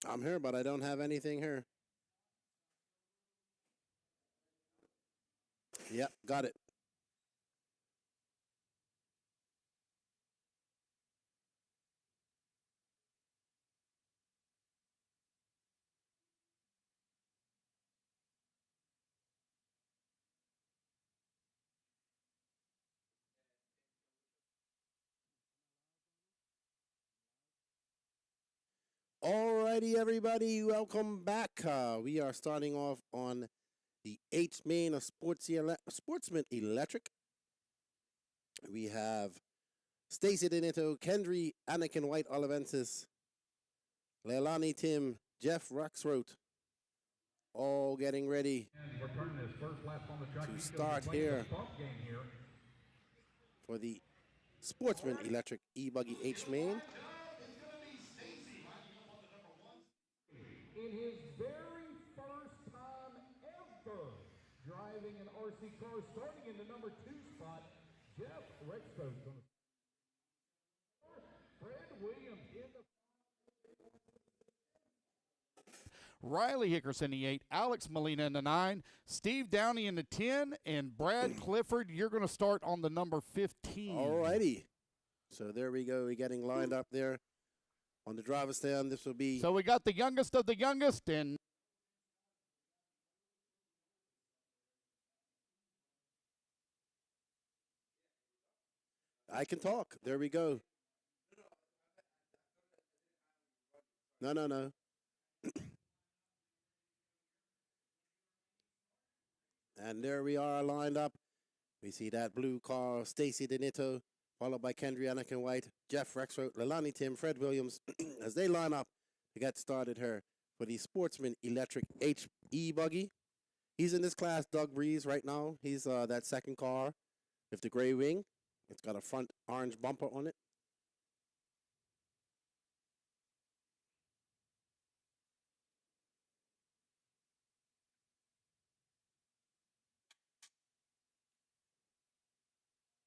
I'm here, but I don't have anything here. Yep, got it. Alrighty, everybody, welcome back. We are starting off on the H main of Sportsman Electric. We have Stacy Denito, Kendry, Anakin White Olivensis, Leilani Tim, Jeff Ruxroth, all getting ready to start here for the Sportsman Electric E-buggy H main. In his very first time ever driving an RC car, starting in the number 2 spot, Jeff Ruxroth. Fred Williams in the Riley Hickers in the 8, Alex Molina in the 9, Steve Downey in the 10, and Brad Clifford, you're going to start on the number 15. Alrighty. So there we go. We're getting lined up there on the driver's stand. This will be... So we got the youngest of the youngest, and... I can talk. There we go. No. And there we are lined up. We see that blue car, Stacy Denito, followed by Kendry Anakin White, Jeff Ruxroth, Leilani Tim, Fred Williams, as they line up to get started here for the Sportsman Electric E-buggy. He's in this class, Doug Breeze, right now. He's that second car with the gray wing. It's got a front orange bumper on it.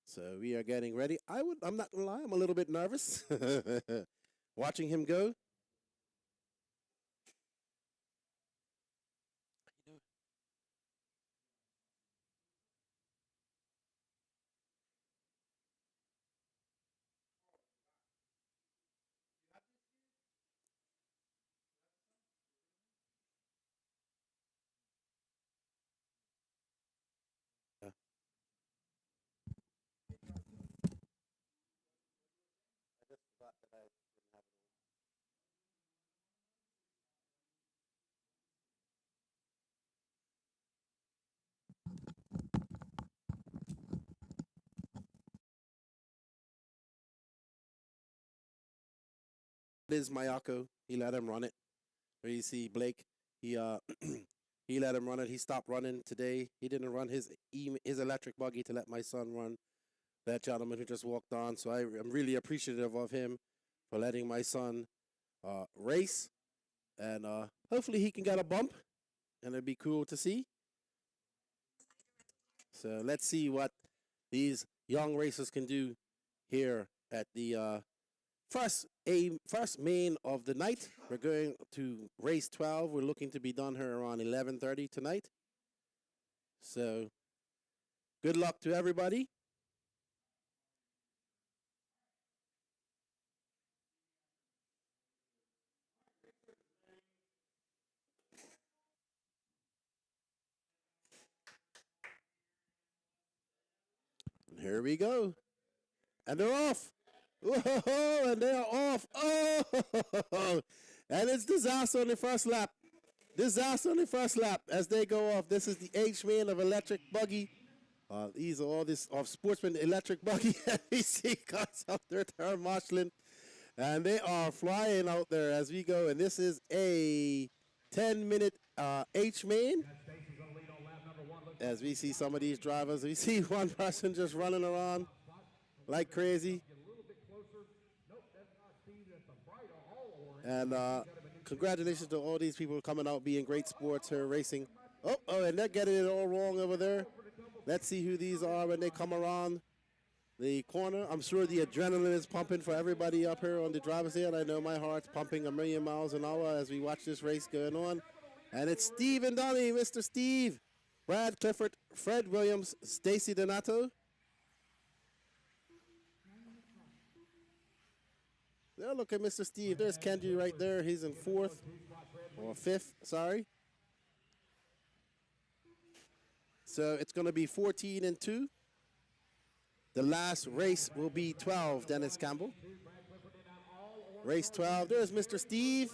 So we are getting ready. I'm not gonna lie, I'm a little bit nervous watching him go. It is Mayako. He let him run it. Where you see Blake, he he let him run it. He stopped running today. He didn't run his electric buggy to let my son run. That gentleman who just walked on. So I'm really appreciative of him for letting my son race. And hopefully he can get a bump. And it'd be cool to see. So let's see what these young racers can do here at the first main of the night. We're going to race 12. We're looking to be done here around 11:30 tonight. So good luck to everybody. And here we go. And they're off. Whoa, and they are off. Oh, and it's disaster on the first lap. Disaster on the first lap as they go off. This is the H-main of electric buggy. These are all this of Sportsman Electric buggy. We see guys out there marshalling. And they are flying out there as we go. And this is a 10-minute H-main. As we see some of these drivers, we see one person just running around like crazy. And congratulations to all these people coming out, being great sports here, racing. Oh, and they're getting it all wrong over there. Let's see who these are when they come around. the corner. I'm sure the adrenaline is pumping for everybody up here on the driver's seat. I know my heart's pumping a million miles an hour as we watch this race going on. And it's Steve and Donnie, Mr. Steve, Brad Clifford, Fred Williams, Stacy Donato. There, look at Mr. Steve. There's Kenji right there. He's in fourth, or fifth, sorry. So it's going to be 14 and 2. The last race will be 12, Dennis Campbell. Race 12. There's Mr. Steve.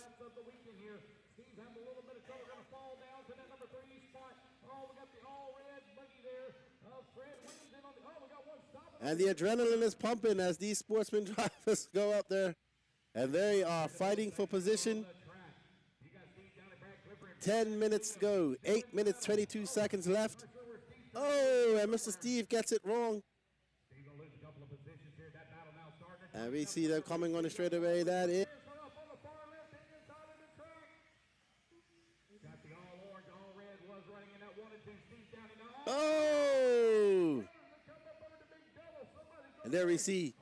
And the adrenaline is pumping as these Sportsman drivers go up there. And they are fighting for position. 10 minutes to go. 8 minutes, 22 seconds left. Oh, and Mr. Steve gets it wrong. And we see them coming on the straightaway. That is. Oh! And there we see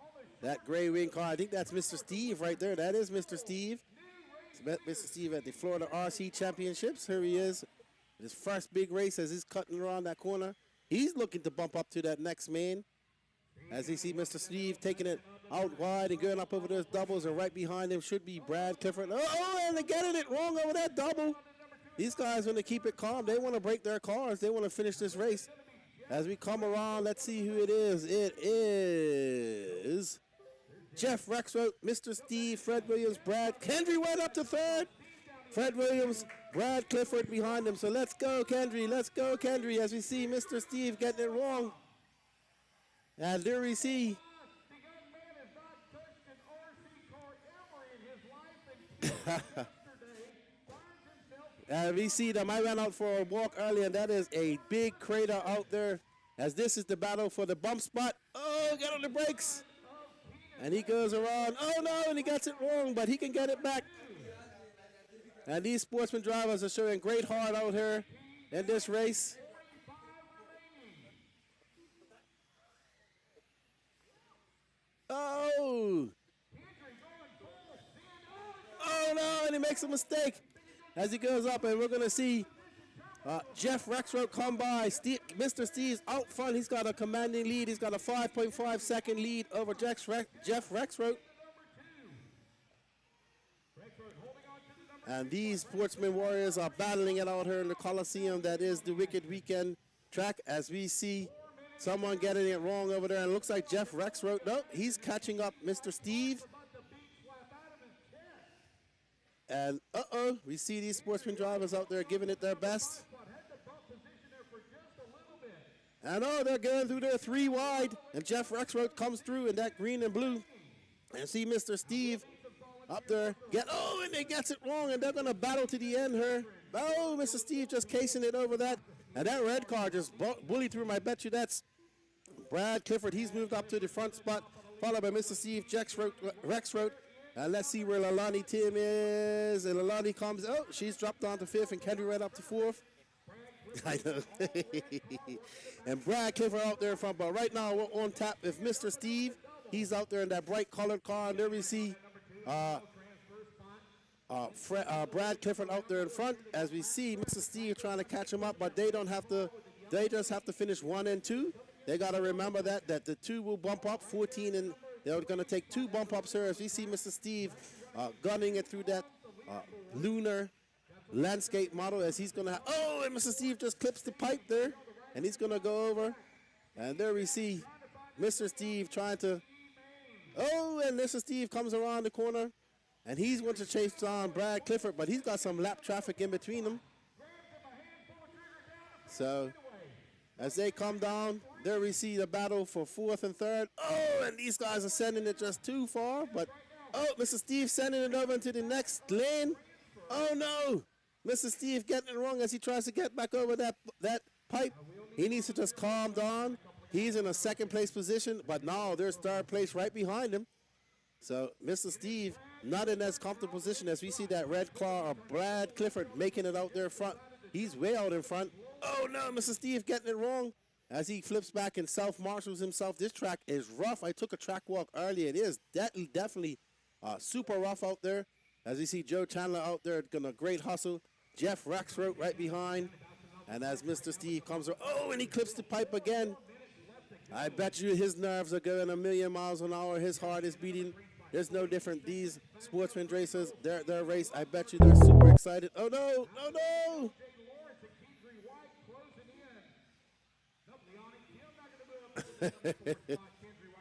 that gray wing car. I think that's Mr. Steve right there. That is Mr. Steve. It's Mr. Steve at the Florida RC Championships. Here he is. His first big race as he's cutting around that corner. He's looking to bump up to that next man. As you see Mr. Steve taking it out wide and going up over those doubles, and right behind him should be Brad Clifford. Oh, and they're getting it wrong over that double. These guys want to keep it calm. They want to break their cars. They want to finish this race. As we come around, let's see who it is. It is Jeff Rexroth, Mr. Steve, Fred Williams, Brad. Kendry went up to third. Fred Williams, Brad Clifford behind him. So let's go, Kendry. Let's go, Kendry, as we see Mr. Steve getting it wrong. And there we see. And we see them. I went out for a walk earlier, and that is a big crater out there, as this is the battle for the bump spot. Oh, get on the brakes. And he goes around. Oh, no, and he gets it wrong, but he can get it back. And these Sportsman drivers are showing great heart out here in this race. Oh! Oh, no, and he makes a mistake as he goes up, and we're going to see Jeff Rexroth come by. Mr. Steve's out front. He's got a commanding lead. He's got a 5.5 second lead over Jeff Rexroth. And these Sportsman warriors are battling it out here in the Coliseum. That is the Wicked Weekend track, as we see someone getting it wrong over there. And it looks like Jeff Rexroth. No, he's catching up Mr. Steve. And we see these Sportsman drivers out there giving it their best. And they're going through there 3 wide. And Jeff Rexroth comes through in that green and blue. And see Mr. Steve up there. And they gets it wrong. And they're going to battle to the end here. Oh, Mr. Steve just casing it over that. And that red car just bullied through him. I bet you that's Brad Clifford. He's moved up to the front spot, followed by Mr. Steve Rexroth. And let's see where Lalani Tim is. And Lalani comes. Oh, she's dropped down to 5th, and Kendry right up to 4th. I know. And Brad Clifford out there in front. But right now, we're on tap with Mr. Steve. He's out there in that bright colored car. And there we see Brad Clifford out there in front. As we see Mr. Steve trying to catch him up. But they don't have to. They just have to finish 1 and 2. They got to remember that the 2 will bump up 14 and. They're going to take 2 bump ups here as we see Mr. Steve gunning it through that lunar landscape model as he's going to and Mr. Steve just clips the pipe there, and he's going to go over. And there we see Mr. Steve trying to, and Mr. Steve comes around the corner, and he's going to chase down Brad Clifford, but he's got some lap traffic in between them. So as they come down, there we see the battle for 4th and 3rd. And these guys are sending it just too far. But, Mr. Steve sending it over into the next lane. Oh, no. Mr. Steve getting it wrong as he tries to get back over that pipe. He needs to just calm down. He's in a 2nd place position. But now there's 3rd place right behind him. So, Mr. Steve not in as comfortable position as we see that red car of Brad Clifford making it out there front. He's way out in front. Oh, no, Mr. Steve getting it wrong. as he flips back and self-marshals himself. This track is rough. I took a track walk earlier. It is definitely super rough out there. As you see Joe Chandler out there gonna great hustle. Jeff Rexroth right behind. And as Mr. Steve comes around, oh, and he clips the pipe again. I bet you his nerves are going a million miles an hour. His heart is beating. There's no different. These Sportsman racers, their race, I bet you they're super excited. Oh, no, no, no.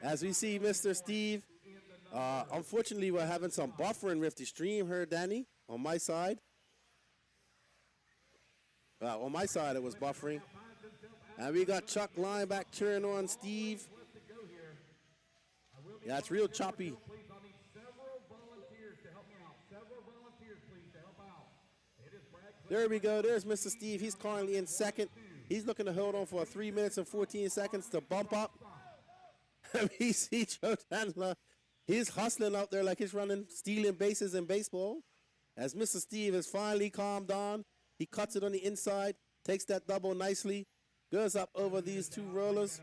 As we see Mr. Steve, unfortunately, we're having some buffering with the stream here, Danny, on my side. On my side, it was buffering. And we got Chuck Lineback cheering on Steve. Yeah, it's real choppy. There we go. There's Mr. Steve. He's currently in second. He's looking to hold on for 3 minutes and 14 seconds to bump up. We see Joe Chandler. He's hustling out there like he's running, stealing bases in baseball. As Mr. Steve has finally calmed down, he cuts it on the inside, takes that double nicely, goes up over these two rollers.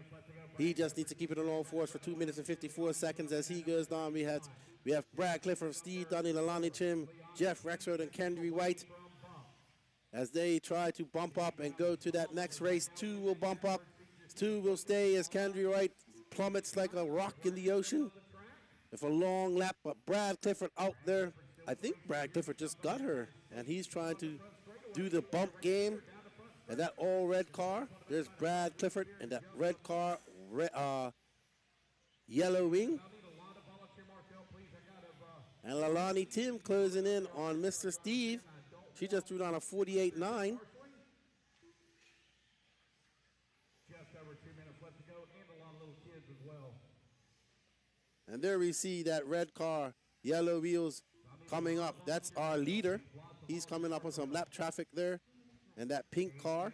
He just needs to keep it on all fours for 2 minutes and 54 seconds. As he goes down, we have Brad Clifford, Steve Dunny, Lalani Tim, Jeff Rexroth, and Kendry White. As they try to bump up and go to that next race, 2 will bump up, 2 will stay as Kendry White plummets like a rock in the ocean with a long lap. But Brad Clifford out there, I think Brad Clifford just got her, and he's trying to do the bump game. And that all red car, there's Brad Clifford and that red car, yellow wing. And Lalani Tim closing in on Mr. Steve. She just threw down a 48.9. Just over 2 minutes left to go, and a lot of little kids as well. And there we see that red car, yellow wheels coming up. That's our leader. He's coming up on some lap traffic there. And that pink car.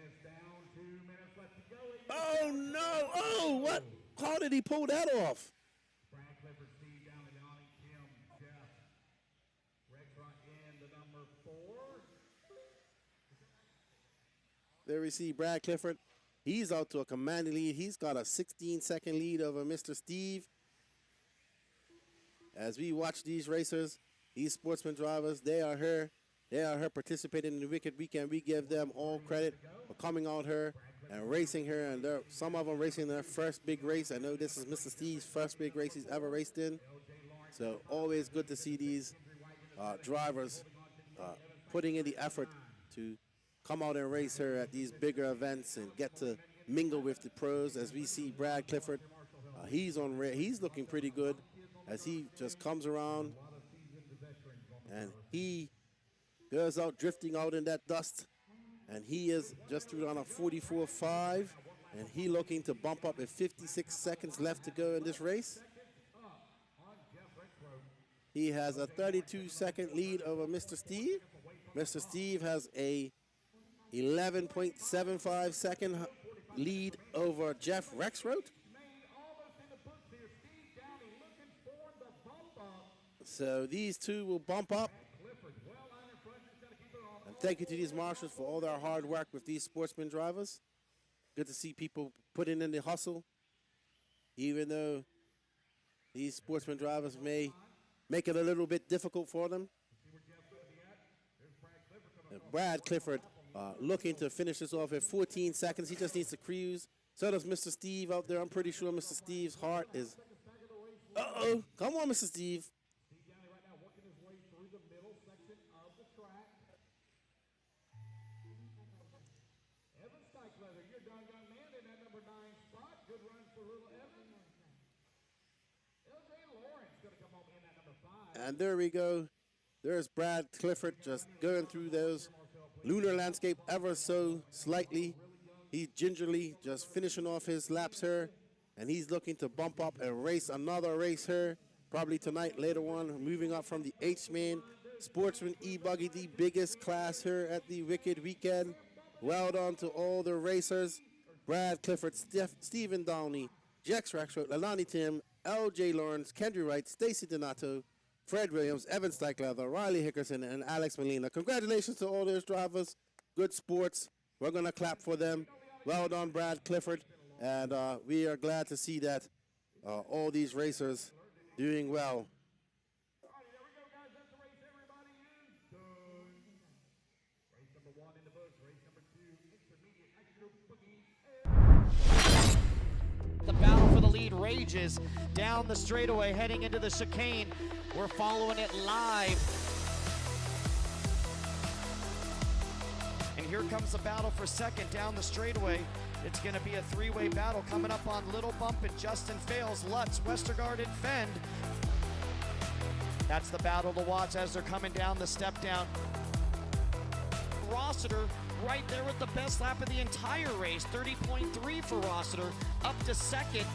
Oh, no. Oh, what? How did he pull that off? Brad Clifford, Steve down to Donnie, Tim, Jeff. Rexroth in the number 4. There we see Brad Clifford. He's out to a commanding lead. He's got a 16-second lead over Mr. Steve. As we watch these racers, these Sportsman drivers, they are here participating in the Wicked Weekend. We give them all credit for coming out here and racing here. And some of them racing their first big race. I know this is Mr. Steve's first big race he's ever raced in. So always good to see these drivers putting in the effort to come out and race here at these bigger events and get to mingle with the pros. As we see Brad Clifford, he's looking pretty good as he just comes around and he goes out drifting out in that dust, and he is just through on a 44.5, and he looking to bump up with 56 seconds left to go in this race. He has a 32-second lead over Mr. Steve. Mr. Steve has a 11.75 second lead over Jeff Rexroth. So these two will bump up. And thank you to these marshals for all their hard work with these Sportsman drivers. Good to see people putting in the hustle, even though these Sportsman drivers may make it a little bit difficult for them. And Brad Clifford looking to finish this off at 14 seconds. He just needs to cruise. So does Mr. Steve out there. I'm pretty sure Mr. Steve's heart is... Uh-oh. Come on, Mr. Steve. And there we go. There's Brad Clifford just going through those lunar landscape ever so slightly. He's gingerly just finishing off his laps here. And he's looking to bump up and race another race here. Probably tonight, later on, moving up from the H-Man Sportsman E-buggy, the biggest class here at the Wicked Weekend. Well done to all the racers. Brad Clifford, Stephen Downey, Jex Rexroth, Lalani Tim, L.J. Lawrence, Kendry Wright, Stacy Donato, Fred Williams, Evan Steichleather, Riley Hickerson, and Alex Molina. Congratulations to all those drivers. Good sports. We're going to clap for them. Well done, Brad Clifford. And we are glad to see that all these racers doing well. All right, there we go, guys. That's the race. Everybody is done. Race number 1 in the books. Race number 2, intermediate Nitro buggy. The battle for the lead rages down the straightaway, heading into the chicane. We're following it live. And here comes the battle for second down the straightaway. It's going to be a three-way battle coming up on Little Bump and Justin Fales, Lutz, Westergaard, and Fend. That's the battle to watch as they're coming down the step down. Rossiter right there with the best lap of the entire race, 30.3 for Rossiter, up to second.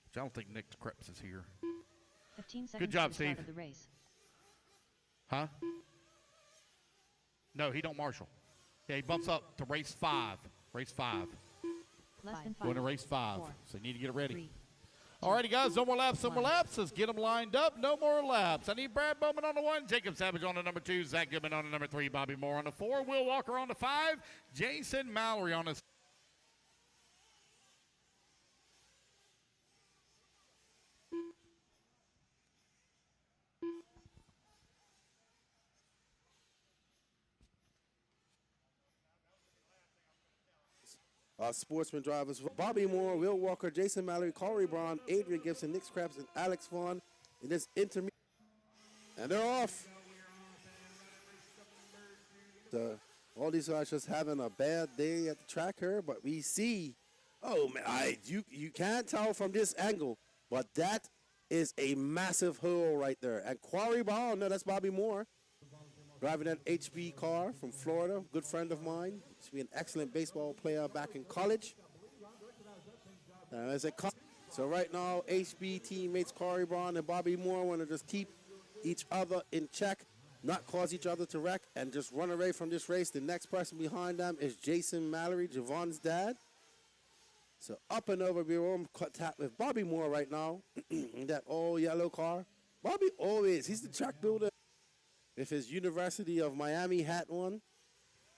I don't think Nick Krebs is here. 15 seconds Good job, to the start Steve. of the race. Huh? No, he don't marshal. Yeah, he bumps up to race 5. Race 5. Less than 5. Going to race 5. 4, So you need to get it ready. 3. Alrighty, guys, no more laps, no more laps. Let's get them lined up. No more laps. I need Brad Bowman on the 1, Jacob Savage on the number 2, Zach Goodman on the number 3, Bobby Moore on the 4, Will Walker on the 5, Jason Mallory on the Sportsman drivers: Bobby Moore, Will Walker, Jason Mallory, Corey Braun, Adrian Gibson, Nick Krebs, and Alex Vaughn in this intermediate. And they're off. All these guys just having a bad day at the track here, but we see, oh man, you can't tell from this angle, but that is a massive hole right there. And Corey Braun, no, that's Bobby Moore, driving that HB car from Florida, good friend of mine. Used to be an excellent baseball player back in college. So right now, HB teammates Corey Braun and Bobby Moore want to just keep each other in check, not cause each other to wreck, and just run away from this race. The next person behind them is Jason Mallory, Javon's dad. So up and over, we're on tap with Bobby Moore right now in that all yellow car. Bobby always, he's the track builder with his University of Miami hat on.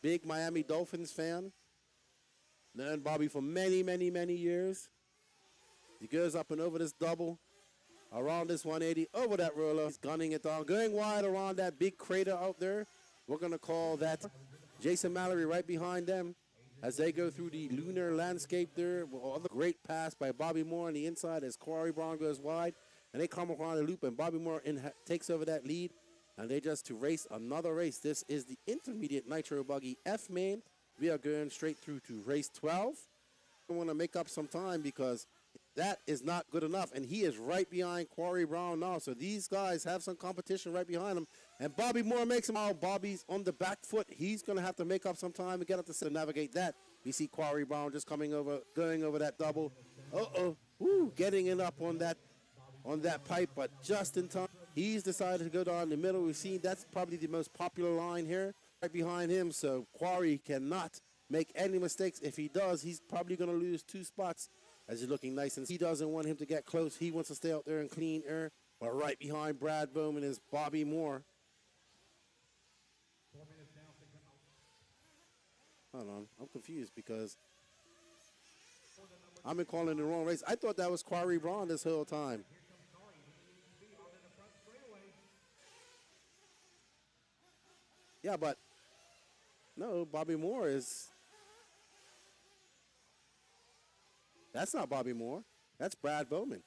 Big Miami Dolphins fan. Known Bobby for many, many, many years. He goes up and over this double, around this 180, over that roller. He's gunning it down, going wide around that big crater out there. We're going to call that Jason Mallory right behind them as they go through the lunar landscape there. Another great pass by Bobby Moore on the inside as Corey Braun goes wide. And they come around the loop, and Bobby Moore takes over that lead. And they just to race another race. This is the intermediate Nitro buggy F main. We are going straight through to race 12. I want to make up some time because that is not good enough. And he is right behind Corey Braun now. So these guys have some competition right behind him. And Bobby Moore makes him out. Bobby's on the back foot. He's going to have to make up some time and get up to navigate that. We see Corey Braun just coming over, going over that double. Woo, getting it up on that pipe, but just in time. He's decided to go down the middle. We've seen that's probably the most popular line here, right behind him. So Quarry cannot make any mistakes. If he does, he's probably going to lose 2 spots as he's looking nice. And he doesn't want him to get close. He wants to stay out there in clean air. But right behind Brad Bowman is Bobby Moore. Hold on, I'm confused because I've been calling the wrong race. I thought that was Quarry Braun this whole time. Yeah, but no, Bobby Moore is That's not Bobby Moore. That's Brad Bowman.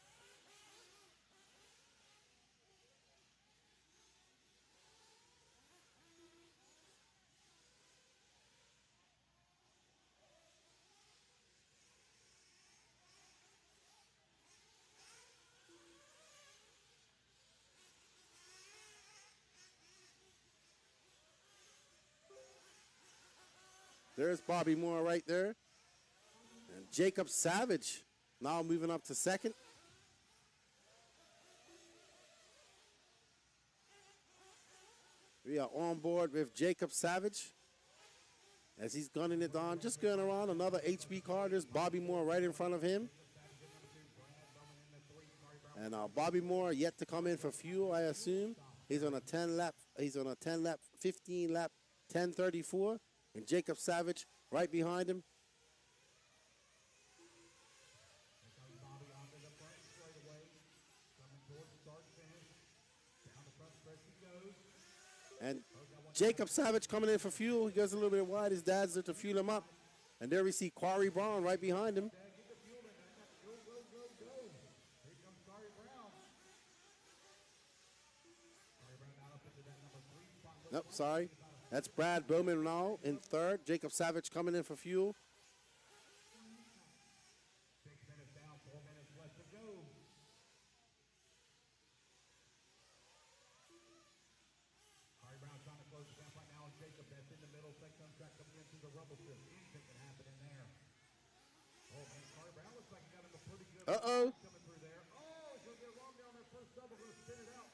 There's Bobby Moore right there. And Jacob Savage now moving up to second. We are on board with Jacob Savage as he's gunning it down. Just going around another HB car. There's Bobby Moore right in front of him. And Bobby Moore yet to come in for fuel, I assume. He's on a 10 lap, 15 lap, 10:34. And Jacob Savage right behind him. And Jacob Savage coming in for fuel. He goes a little bit wide. His dad's there to fuel him up. And there we see Quarry Brown right behind him. Nope, sorry. That's Brad Bowman now in third. Jacob Savage coming in for fuel. 6 minutes down, 4 minutes left to go. Harry Brown trying to close the gap right now, and Jacob that's in the middle. Second on track coming into the rubble strip. Anything can happen in there. Oh man, Harry Brown looks like he got him a pretty good coming through there. Oh, he's gonna get wrong down there first double, gonna spin it out.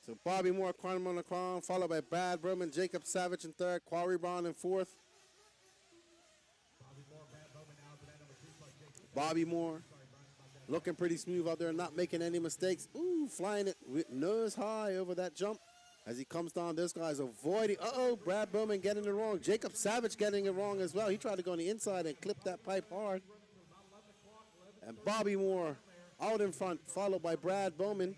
So Bobby Moore climbing on the crown, followed by Brad Bowman, Jacob Savage in third, Quarry Brown in fourth. Bobby Moore looking pretty smooth out there, not making any mistakes. Ooh, flying it with nose high over that jump. As he comes down, this guy's avoiding. Brad Bowman getting it wrong. Jacob Savage getting it wrong as well. He tried to go on the inside and clip that pipe hard. And Bobby Moore out in front, followed by Brad Bowman.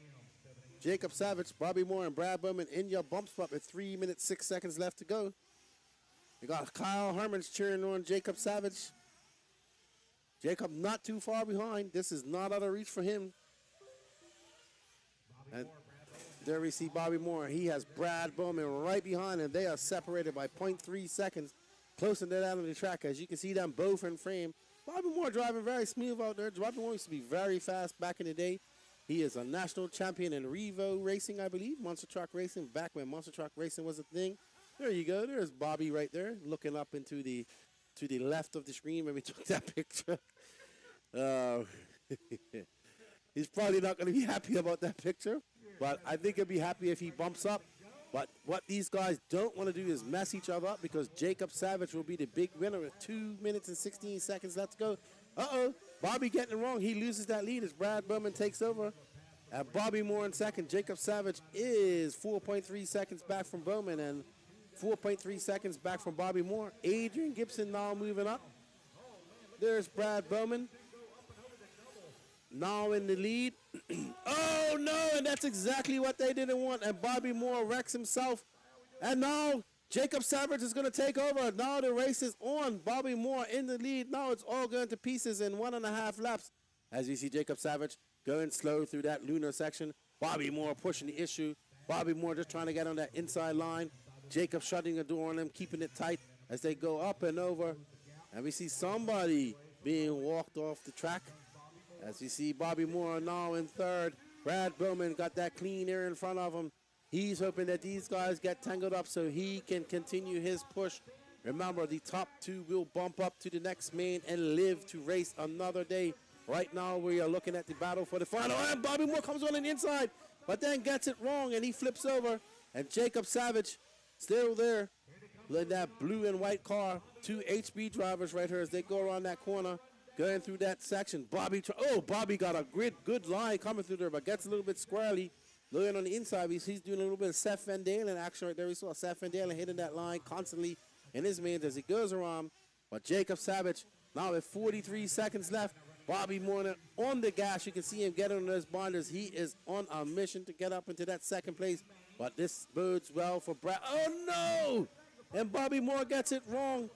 Jacob Savage, Bobby Moore, and Brad Bowman in your bump spot with 3 minutes, 6 seconds left to go. You got Kyle Herman's cheering on Jacob Savage. Jacob not too far behind. This is not out of reach for him. And there we see Bobby Moore. He has Brad Bowman right behind him. They are separated by 0.3 seconds. Close to that out of the track. As you can see them both in frame. Bobby Moore driving very smooth out there. Bobby Moore used to be very fast back in the day. He is a national champion in Revo racing, I believe. Monster truck racing, back when monster truck racing was a thing. There you go. There's Bobby right there, looking up into the left of the screen when we took that picture. He's probably not going to be happy about that picture, but I think he'll be happy if he bumps up. But what these guys don't want to do is mess each other up, because Jacob Savage will be the big winner with 2 minutes and 16 seconds left to go. Bobby getting it wrong. He loses that lead as Brad Bowman takes over. At Bobby Moore in second. Jacob Savage is 4.3 seconds back from Bowman and 4.3 seconds back from Bobby Moore. Adrian Gibson now moving up. There's Brad Bowman. Now in the lead. Oh no, and that's exactly what they didn't want. And Bobby Moore wrecks himself. And now Jacob Savage is going to take over. Now the race is on. Bobby Moore in the lead. Now it's all going to pieces in 1.5 laps. As you see Jacob Savage going slow through that lunar section. Bobby Moore pushing the issue. Bobby Moore just trying to get on that inside line. Jacob shutting the door on them, keeping it tight as they go up and over. And we see somebody being walked off the track. As we see Bobby Moore now in third. Brad Bowman got that clean air in front of him. He's hoping that these guys get tangled up so he can continue his push. Remember, the top two will bump up to the next main and live to race another day. Right now, we are looking at the battle for the final. And Bobby Moore comes on the inside, but then gets it wrong, and he flips over. And Jacob Savage still there in that blue and white car. 2 HB drivers right here as they go around that corner, going through that section. Bobby got a good line coming through there, but gets a little bit squirrely. Looking on the inside, he's doing a little bit of Seth Van Dalen action right there. We saw Seth Van Dalen hitting that line constantly in his mains as he goes around. But Jacob Savage, now with 43 seconds left, Bobby Moore on the gas. You can see him getting on those binders. He is on a mission to get up into that second place. But this bodes well for Brad. Oh, no! And Bobby Moore gets it wrong.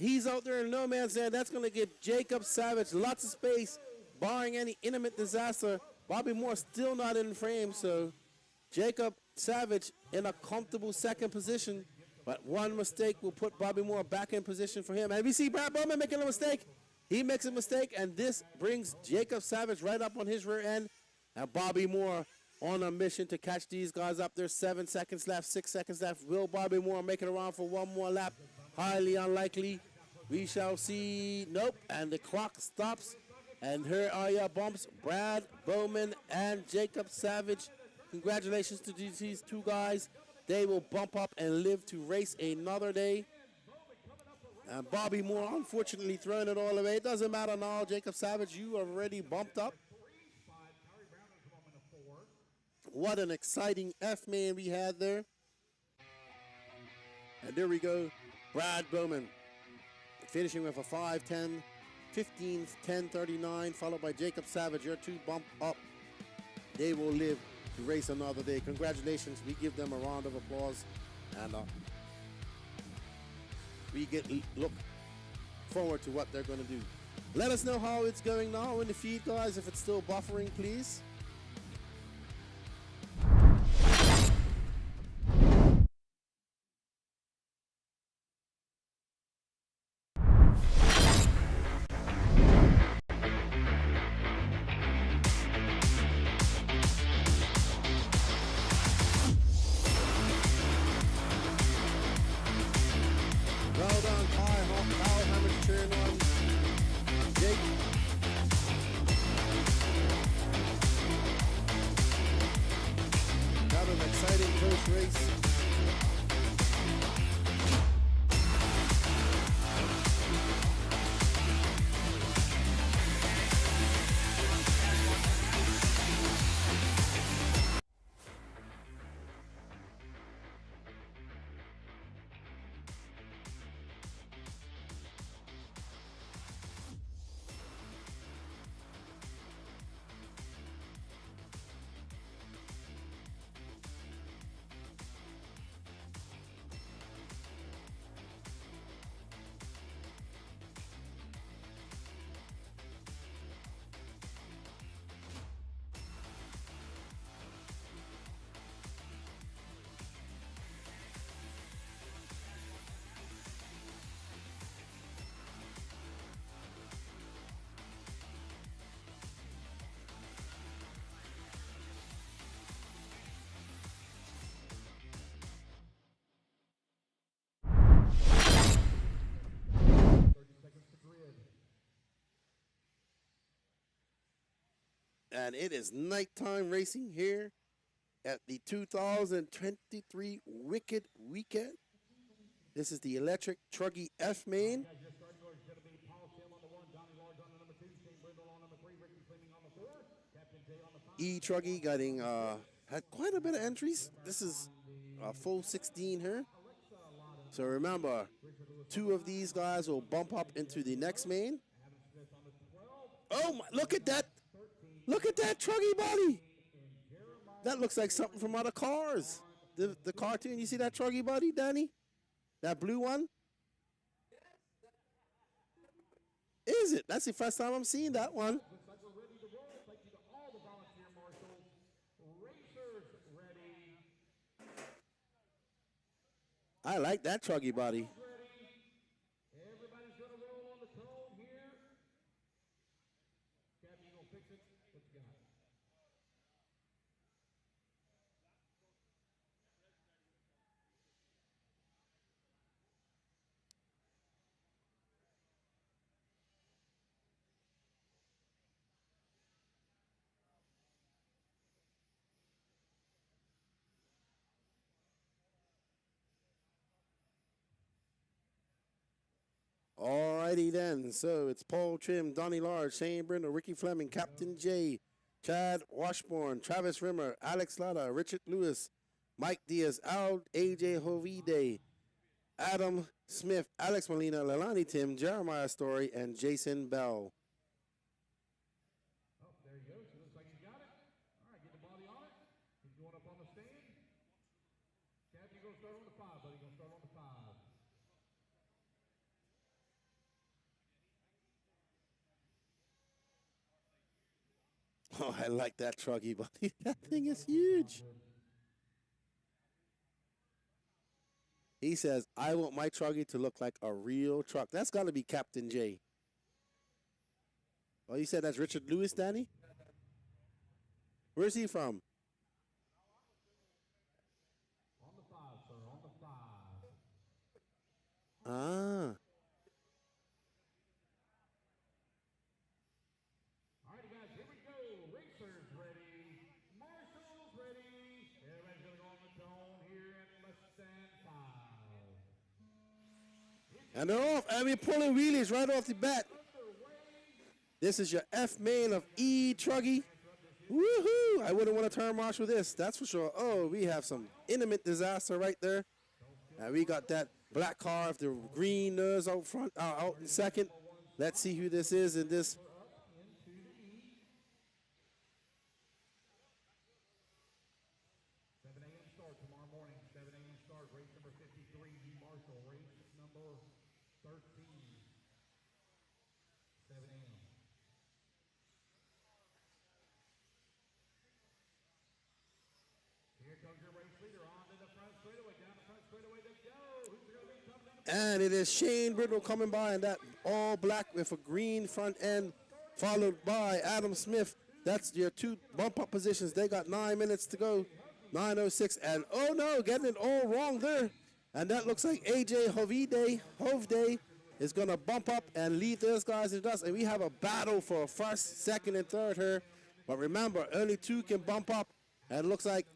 He's out there in no man's land. That's going to give Jacob Savage lots of space, barring any imminent disaster. Bobby Moore still not in frame, so Jacob Savage in a comfortable second position, but one mistake will put Bobby Moore back in position for him. And we see Brad Bowman making a mistake. He makes a mistake, and this brings Jacob Savage right up on his rear end. And Bobby Moore on a mission to catch these guys up. There's 7 seconds left, 6 seconds left. Will Bobby Moore make it around for one more lap? Highly unlikely. We shall see. Nope. And the clock stops. And here are your bumps. Brad Bowman and Jacob Savage. Congratulations to these two guys. They will bump up and live to race another day. And Bobby Moore, unfortunately, throwing it all away. It doesn't matter now, Jacob Savage. You are already bumped up. What an exciting F-man we had there. And there we go. Brad Bowman finishing with a 5:10, 15, 10:39, followed by Jacob Savage. Your two bump up. They will live to race another day. Congratulations. We give them a round of applause. And we look forward to what they're going to do. Let us know how it's going now in the feed, guys. If it's still buffering, please. And it is nighttime racing here at the 2023 Wicked Weekend. This is the electric truggy F main. E-truggy getting had quite a bit of entries. This is a full 16 here. So remember, 2 of these guys will bump up into the next main. Oh my, look at that. Look at that truggy body. That looks like something from other cars. The cartoon, you see that truggy body, Danny? That blue one? Is it? That's the first time I'm seeing that one. I like that truggy body. Alrighty then. So it's Paul Trim, Donnie Large, Shane Brindle, Ricky Fleming, Captain J, Chad Washburn, Travis Rimmer, Alex Lada, Richard Lewis, Mike Diaz, AJ Hovide, Adam Smith, Alex Molina, Leilani Tim, Jeremiah Story, and Jason Bell. Oh, there you go. So looks like he's got it. All right, get the body on it. He's going up on the stand. Chad, you're going to start on the 5, buddy. You're going to start on the 5. Oh, I like that truggy, buddy. That thing is huge. He says, I want my truggy to look like a real truck. That's got to be Captain J. Oh, you said that's Richard Lewis, Danny? Where's he from? On the 5, sir, on the 5. Ah. All right, guys, here we go. Racers ready. Marshall's ready. Everybody's going to go on the zone here in less than 5. And they're off. And we're pulling wheelies right off the bat. This is your F main of E-truggy. Woohoo! I wouldn't want to turn marshal this, that's for sure. Oh, we have some intimate disaster right there. And we got that black car with the green nose out front, out in second. Let's see who this is in this. 7 a.m. start tomorrow morning. 7 a.m. start. Race number 53, Marshall. Race number 13. 7 a.m. Here comes your race leader on to the front straightaway. Down the front straightaway to go. Who's going to be coming in? And it is Shane Brittle coming by in that all black with a green front end, followed by Adam Smith. That's your two bump up positions. They got 9 minutes to go. 9:06, and oh no, getting it all wrong there. And that looks like AJ Hovde is gonna bump up and lead those guys in the dust. And we have a battle for first, second, and third here. But remember, only two can bump up. And it looks like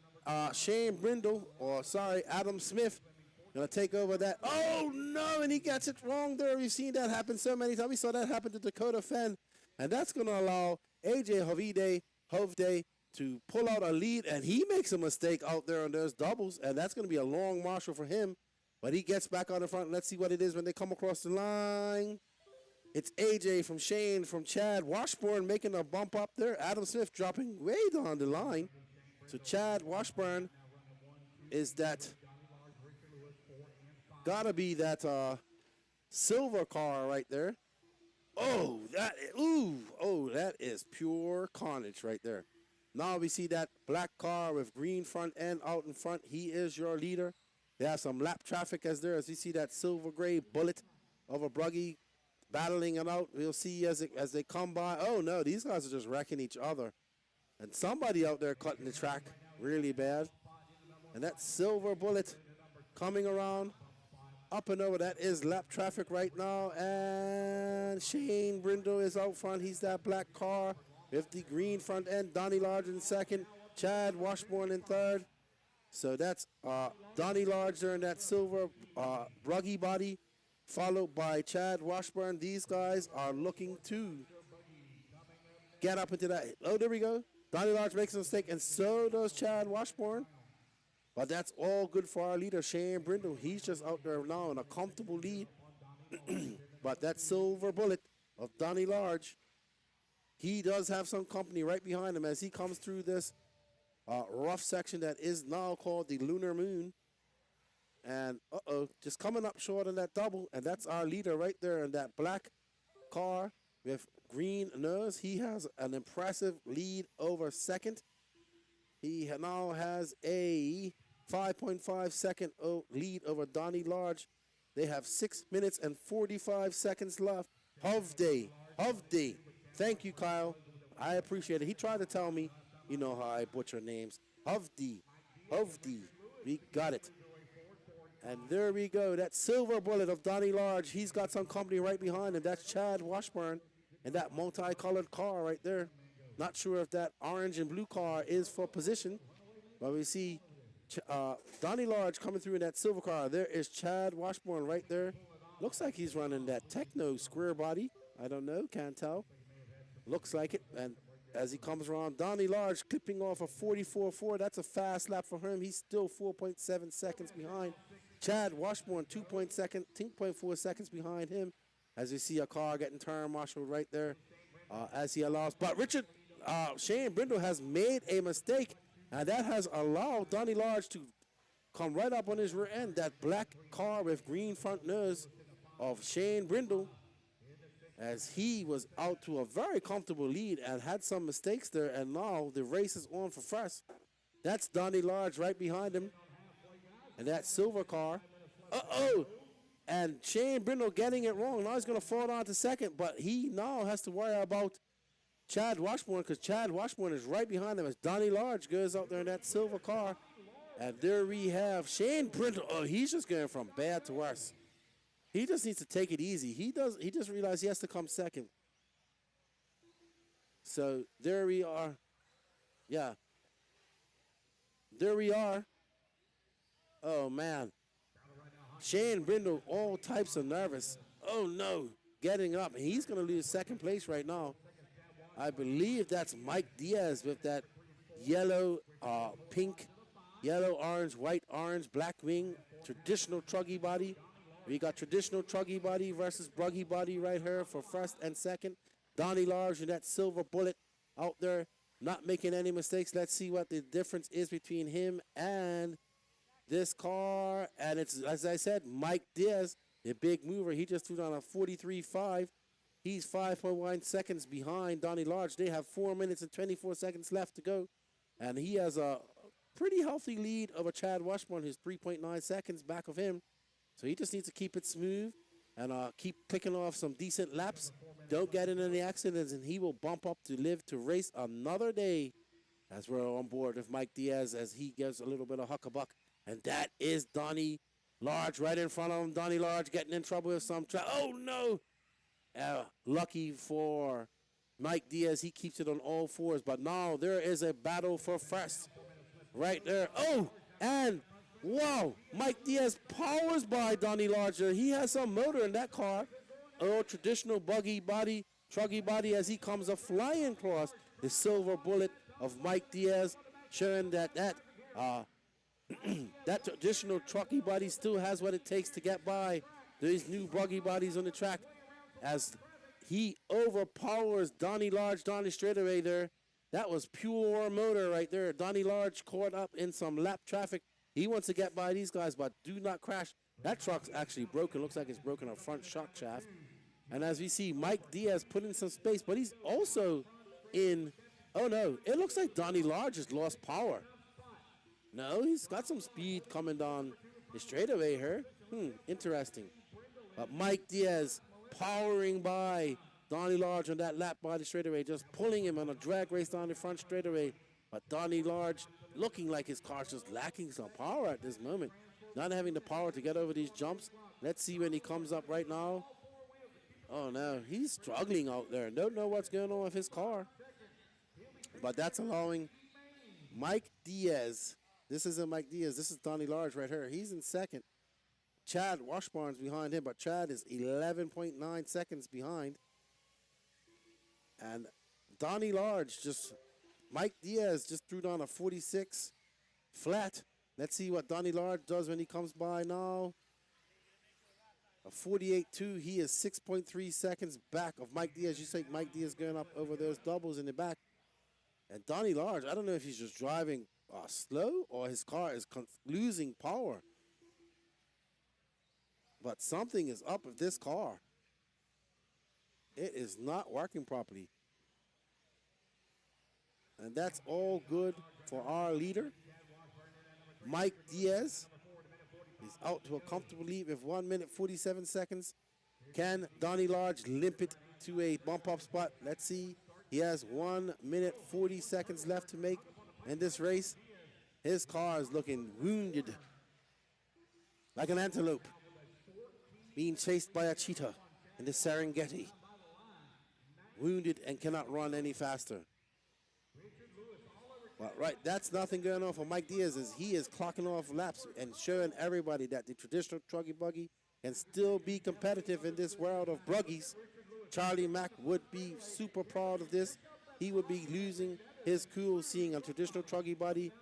Shane Brindle, or sorry, Adam Smith, gonna take over that. Oh no, and he gets it wrong there. We've seen that happen so many times. We saw that happen to Dakota Fenn. And that's gonna allow AJ Hovde to pull out a lead, and he makes a mistake out there on those doubles, and that's going to be a long marshal for him. But he gets back on the front. Let's see what it is when they come across the line. It's AJ from Shane from Chad Washburn making a bump up there. Adam Smith dropping way down the line. So Chad Washburn is that, gotta be that silver car right there. Oh, that is pure carnage right there. Now we see that black car with green front end out in front. He is your leader. They have some lap traffic as there as we see that silver gray bullet of a buggy battling it out. We'll see as they come by. Oh no, these guys are just wrecking each other. And somebody out there cutting the track really bad. And that silver bullet coming around up and over. That is lap traffic right now. And Shane Brindle is out front. He's that black car with the green front end. Donnie Large in second. Chad Washburn in third. So that's Donnie Large there in that silver buggy body, followed by Chad Washburn. These guys are looking to get up into that. Oh, there we go. Donnie Large makes a mistake, and so does Chad Washburn. But that's all good for our leader, Shane Brindle. He's just out there now in a comfortable lead. But that silver bullet of Donnie Large, he does have some company right behind him as he comes through this rough section that is now called the Lunar Moon. And, just coming up short on that double. And that's our leader right there in that black car with green nose. He has an impressive lead over second. He now has a 5.5 second lead over Donnie Large. They have 6 minutes and 45 seconds left. Hovde. Thank you, Kyle. I appreciate it. He tried to tell me, you know how I butcher names. Hovde. We got it. And there we go. That silver bullet of Donnie Large. He's got some company right behind him. That's Chad Washburn and that multicolored car right there. Not sure if that orange and blue car is for position, but we see Donnie Large coming through in that silver car. There is Chad Washburn right there. Looks like he's running that Techno square body. I don't know, can't tell. Looks like it. And as he comes around, Donnie Large clipping off a 44.4. That's a fast lap for him. He's still 4.7 seconds behind. Chad Washburn, 2.4 seconds behind him. As we see a car getting turn marshaled right there as he allows. But Shane Brindle has made a mistake, and that has allowed Donnie Large to come right up on his rear end. That black car with green front nose of Shane Brindle as he was out to a very comfortable lead and had some mistakes there, and now the race is on for first. That's Donnie Large right behind him, and that silver car. Uh-oh! And Shane Brindle getting it wrong. Now he's going to fall down to second, but he now has to worry about Chad Washburn, because Chad Washburn is right behind him as Donnie Large goes out there in that silver car. And there we have Shane Brindle. Oh, he's just going from bad to worse. He just needs to take it easy. He just realized he has to come second. So there we are. Yeah. There we are. Oh, man. Shane Brindle, all types of nervous. Oh, no. Getting up. And he's going to lose second place right now. I believe that's Mike Diaz with that yellow, pink, yellow, orange, white, orange, black wing, traditional truggy body. We got traditional truggy body versus buggy body right here for first and second. Donnie Large and that silver bullet out there, not making any mistakes. Let's see what the difference is between him and this car. And it's, as I said, Mike Diaz, the big mover. He just threw down a 43.5. He's 5.1 seconds behind Donnie Large. They have 4 minutes and 24 seconds left to go. And he has a pretty healthy lead of a Chad Washburn, who's 3.9 seconds back of him. So he just needs to keep it smooth and keep picking off some decent laps. Don't get in any accidents, and he will bump up to live to race another day, as we're on board with Mike Diaz as he gives a little bit of huckabuck. And that is Donnie Large right in front of him. Donnie Large getting in trouble with some oh, no. Lucky for Mike Diaz, he keeps it on all fours. But now there is a battle for first right there. Oh, and wow, Mike Diaz powers by Donnie Large. He has some motor in that car. Oh, traditional buggy body, truggy body as he comes up flying across the silver bullet of Mike Diaz, showing that that traditional trucky body still has what it takes to get by these new buggy bodies on the track, as he overpowers Donnie Large down the straightaway there. That was pure motor right there. Donnie Large caught up in some lap traffic. He wants to get by these guys, but do not crash. That truck's actually broken. Looks like it's broken a front shock shaft. And as we see, Mike Diaz put in some space, but he's also in, oh no, it looks like Donnie Large has lost power. No, he's got some speed coming down the straightaway here. Interesting. But Mike Diaz powering by Donnie Large on that lap by the straightaway, just pulling him on a drag race down the front straightaway. But Donnie Large looking like his car's just lacking some power at this moment. Not having the power to get over these jumps. Let's see when he comes up right now. Oh no, he's struggling out there. Don't know what's going on with his car. But that's allowing Mike Diaz. This isn't Mike Diaz. This is Donnie Large right here. He's in second. Chad Washburn's behind him, but Chad is 11.9 seconds behind. And Donnie Large Mike Diaz just threw down a 46 flat. Let's see what Donnie Large does when he comes by now. A 48.2. He is 6.3 seconds back of Mike Diaz. You say Mike Diaz going up over those doubles in the back. And Donnie Large, I don't know if he's just driving slow or his car is losing power. But something is up with this car. It is not working properly. And that's all good for our leader, Mike Diaz. He's out to a comfortable lead with 1 minute 47 seconds. Can Donnie Large limp it to a bump up spot? Let's see. He has 1 minute 40 seconds left to make in this race. His car is looking wounded, like an antelope being chased by a cheetah in the Serengeti. Wounded and cannot run any faster. But right, that's nothing going on for Mike Diaz, as he is clocking off laps and showing everybody that the traditional truggy buggy can still be competitive in this world of buggies. Charlie Mack would be super proud of this. He would be losing his cool seeing a traditional truggy body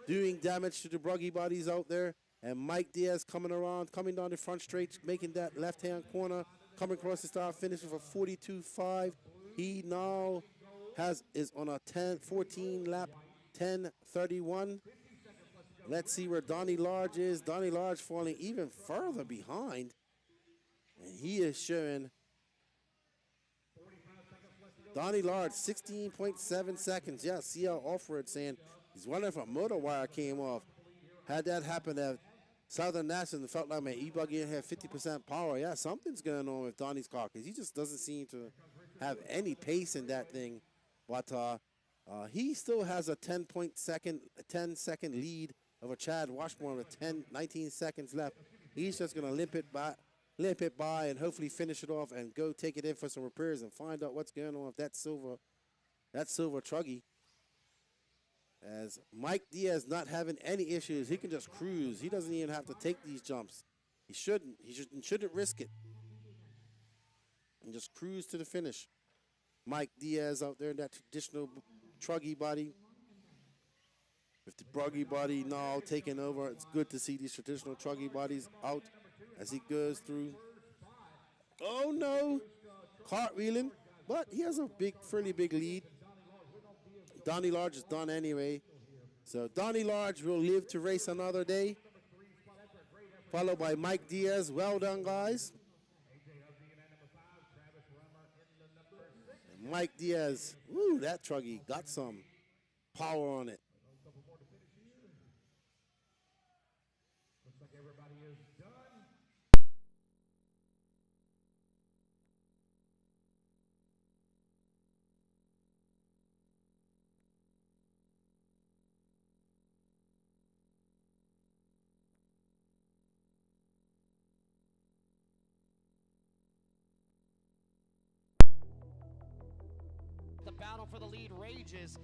doing damage to the buggy bodies out there. And Mike Diaz coming around, coming down the front straight, making that left-hand corner, coming across the start, finish with a 42.5. He now is on a 14 lap, 10:31. Let's see where Donnie Large is. Donnie Large falling even further behind. And he is showing Donnie Large, 16.7 seconds. Yeah, CL Offroad saying he's wondering if a motor wire came off. Had that happen at Southern National, it felt like my E-buggy had 50% power. Yeah, something's going on with Donnie's car because he just doesn't seem to have any pace in that thing. But he still has a 10-second lead over Chad Washburn with 19 seconds left. He's just going to limp it by, and hopefully finish it off and go take it in for some repairs and find out what's going on with that silver truggy. As Mike Diaz not having any issues, he can just cruise. He doesn't even have to take these jumps. He shouldn't. He shouldn't risk it. And just cruise to the finish. Mike Diaz out there in that traditional truggy body. With the buggy body now taking over, it's good to see these traditional truggy bodies out as he goes through. Oh no, cartwheeling, but he has a fairly big lead. Donnie Large is done anyway. So Donnie Large will live to race another day. Followed by Mike Diaz. Well done, guys. And Mike Diaz, woo, that truggy got some power on it. Looks like everybody is done. The battle for the lead rages.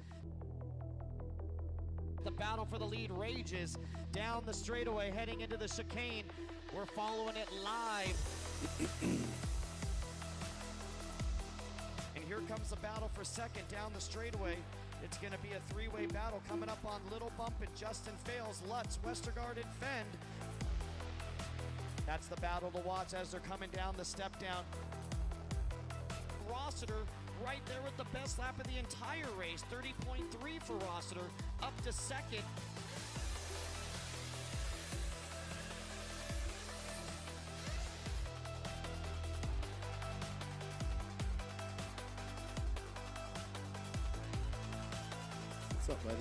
The battle for the lead rages down the straightaway, heading into the chicane. We're following it live. And here comes the battle for second down the straightaway. It's going to be a three-way battle coming up on Little Bump and Justin Fails, Lutz, Westergaard, and Fend. That's the battle to watch as they're coming down the step down. Rossiter right there with the best lap of the entire race, 30.3 for Rossiter, up to second. What's up, buddy?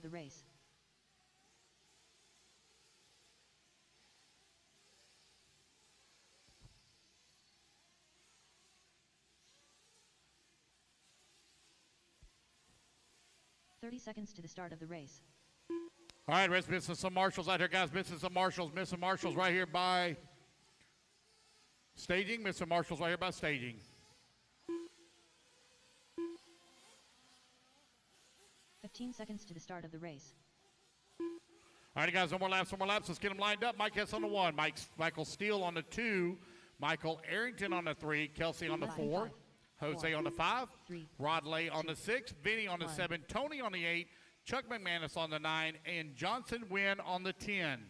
The race. "30 seconds to the start of the race. All right, let's missing some marshals out here, guys. Missing some marshals right here by staging. Missing marshals right here by staging. 15 seconds to the start of the race. All right, guys, one more laps. Let's get them lined up. Mike Hess on the 1, Michael Steele on the 2, Michael Arrington on the 3, Kelsey on the 4, Jose on the 5, Rod Lay on the 6, Vinny on the 7, Tony on the 8, Chuck McManus on the 9, and Johnson Nguyen on the 10.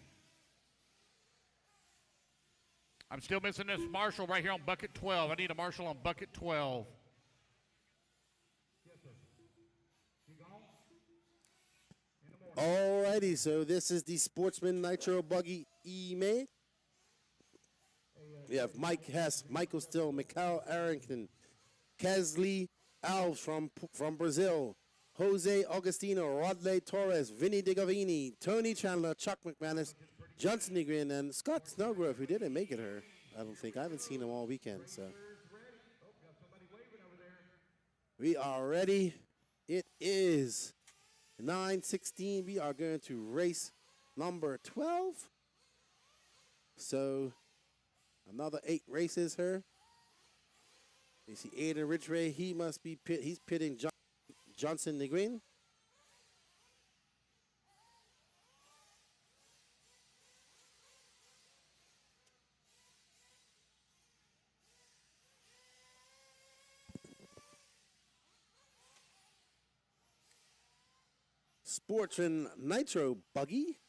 I'm still missing this marshal right here on bucket 12. I need a marshal on bucket 12. Alrighty, so this is the Sportsman Nitro Buggy E-Main. We have Mike Hess, Michael Still, Mikhail Arrington, Kesley Alves from Brazil, Jose Augustino, Rodley Torres, Vinny DeGavini, Tony Chandler, Chuck McManus, Johnson Nguyen, and Scott Snowgrove, who didn't make it here. I don't think. I haven't seen him all weekend, so. We are ready. It is 9:16. We are going to race number 12. So another 8 races here. You see Aiden Ridgway. He must be he's pitting Johnson Nguyen. Sportsman Nitro buggy.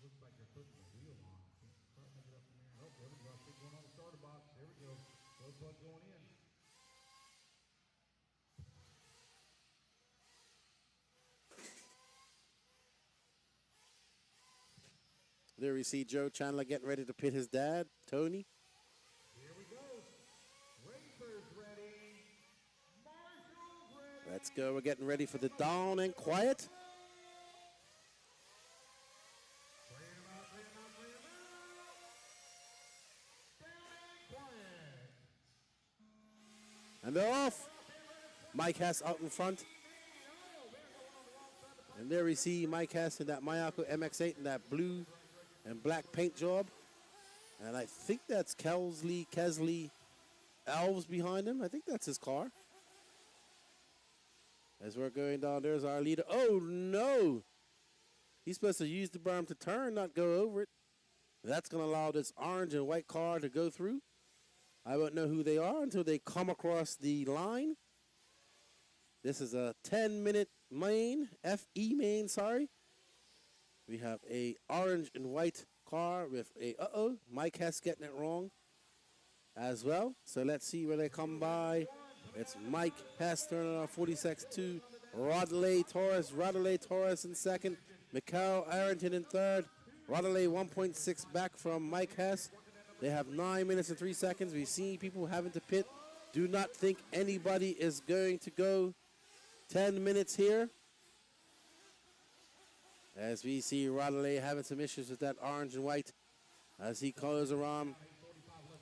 Looks like they're putting the wheel on. Can't quite make it up from there. Oh, there we go. Big one on the starter box. There we go. Road plug going in. There we see Joe Chandler getting ready to pit his dad, Tony. Here we go. Racers ready. Marshall's ready. Let's go. We're getting ready for the dawn and quiet. Clear 'em out, clear 'em out, clear 'em out. Down and quiet. And they're off. Mike Hess out in front. And there we see Mike Hess in that Mayako MX-8 in that blue and black paint job. And I think that's Kesley Elves behind him. I think that's his car. As we're going down, there's our leader. Oh, no. He's supposed to use the berm to turn, not go over it. That's going to allow this orange and white car to go through. I won't know who they are until they come across the line. This is a 10-minute main, FE main, sorry. We have a orange and white car with a, Mike Hess getting it wrong as well. So let's see where they come by. It's Mike Hess turning on 46-2. Rodley Torres in second. Mikhail Arrington in third. Rodley 1.6 back from Mike Hess. They have 9 minutes and 3 seconds. We've seen people having to pit. Do not think anybody is going to go 10 minutes here. As we see Rodley having some issues with that orange and white as he goes around,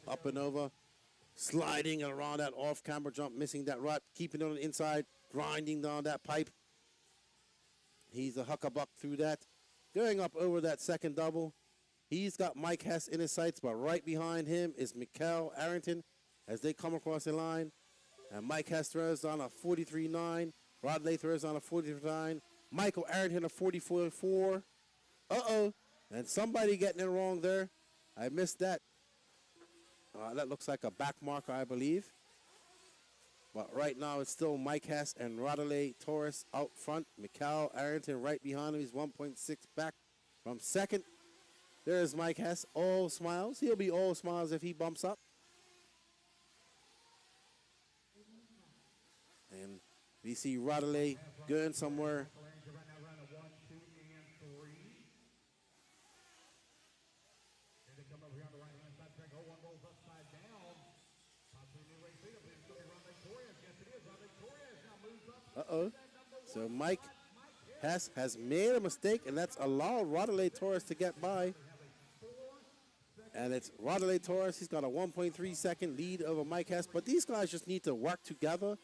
up and over, sliding around that off-camber jump, missing that rut, keeping it on the inside, grinding down that pipe. He's a huckabuck through that. Going up over that second double. He's got Mike Hess in his sights, but right behind him is Mikhail Arrington as they come across the line. And Mike Hess throws on a 43.9. Rodley throws on a 43.9. Michael Arrington a 44.4. And somebody getting it wrong there. I missed that. That looks like a back marker, I believe. But right now it's still Mike Hess and Rodley Torres out front. Mikhail Arrington right behind him. He's 1.6 back from second. There's Mike Hess, all smiles. He'll be all smiles if he bumps up. And we see Rodley going somewhere. So Mike Hess has made a mistake, and that's allowed Rodley Torres to get by. And it's Rodley Torres. He's got a 1.3 second lead over Mike Hess. But these guys just need to work together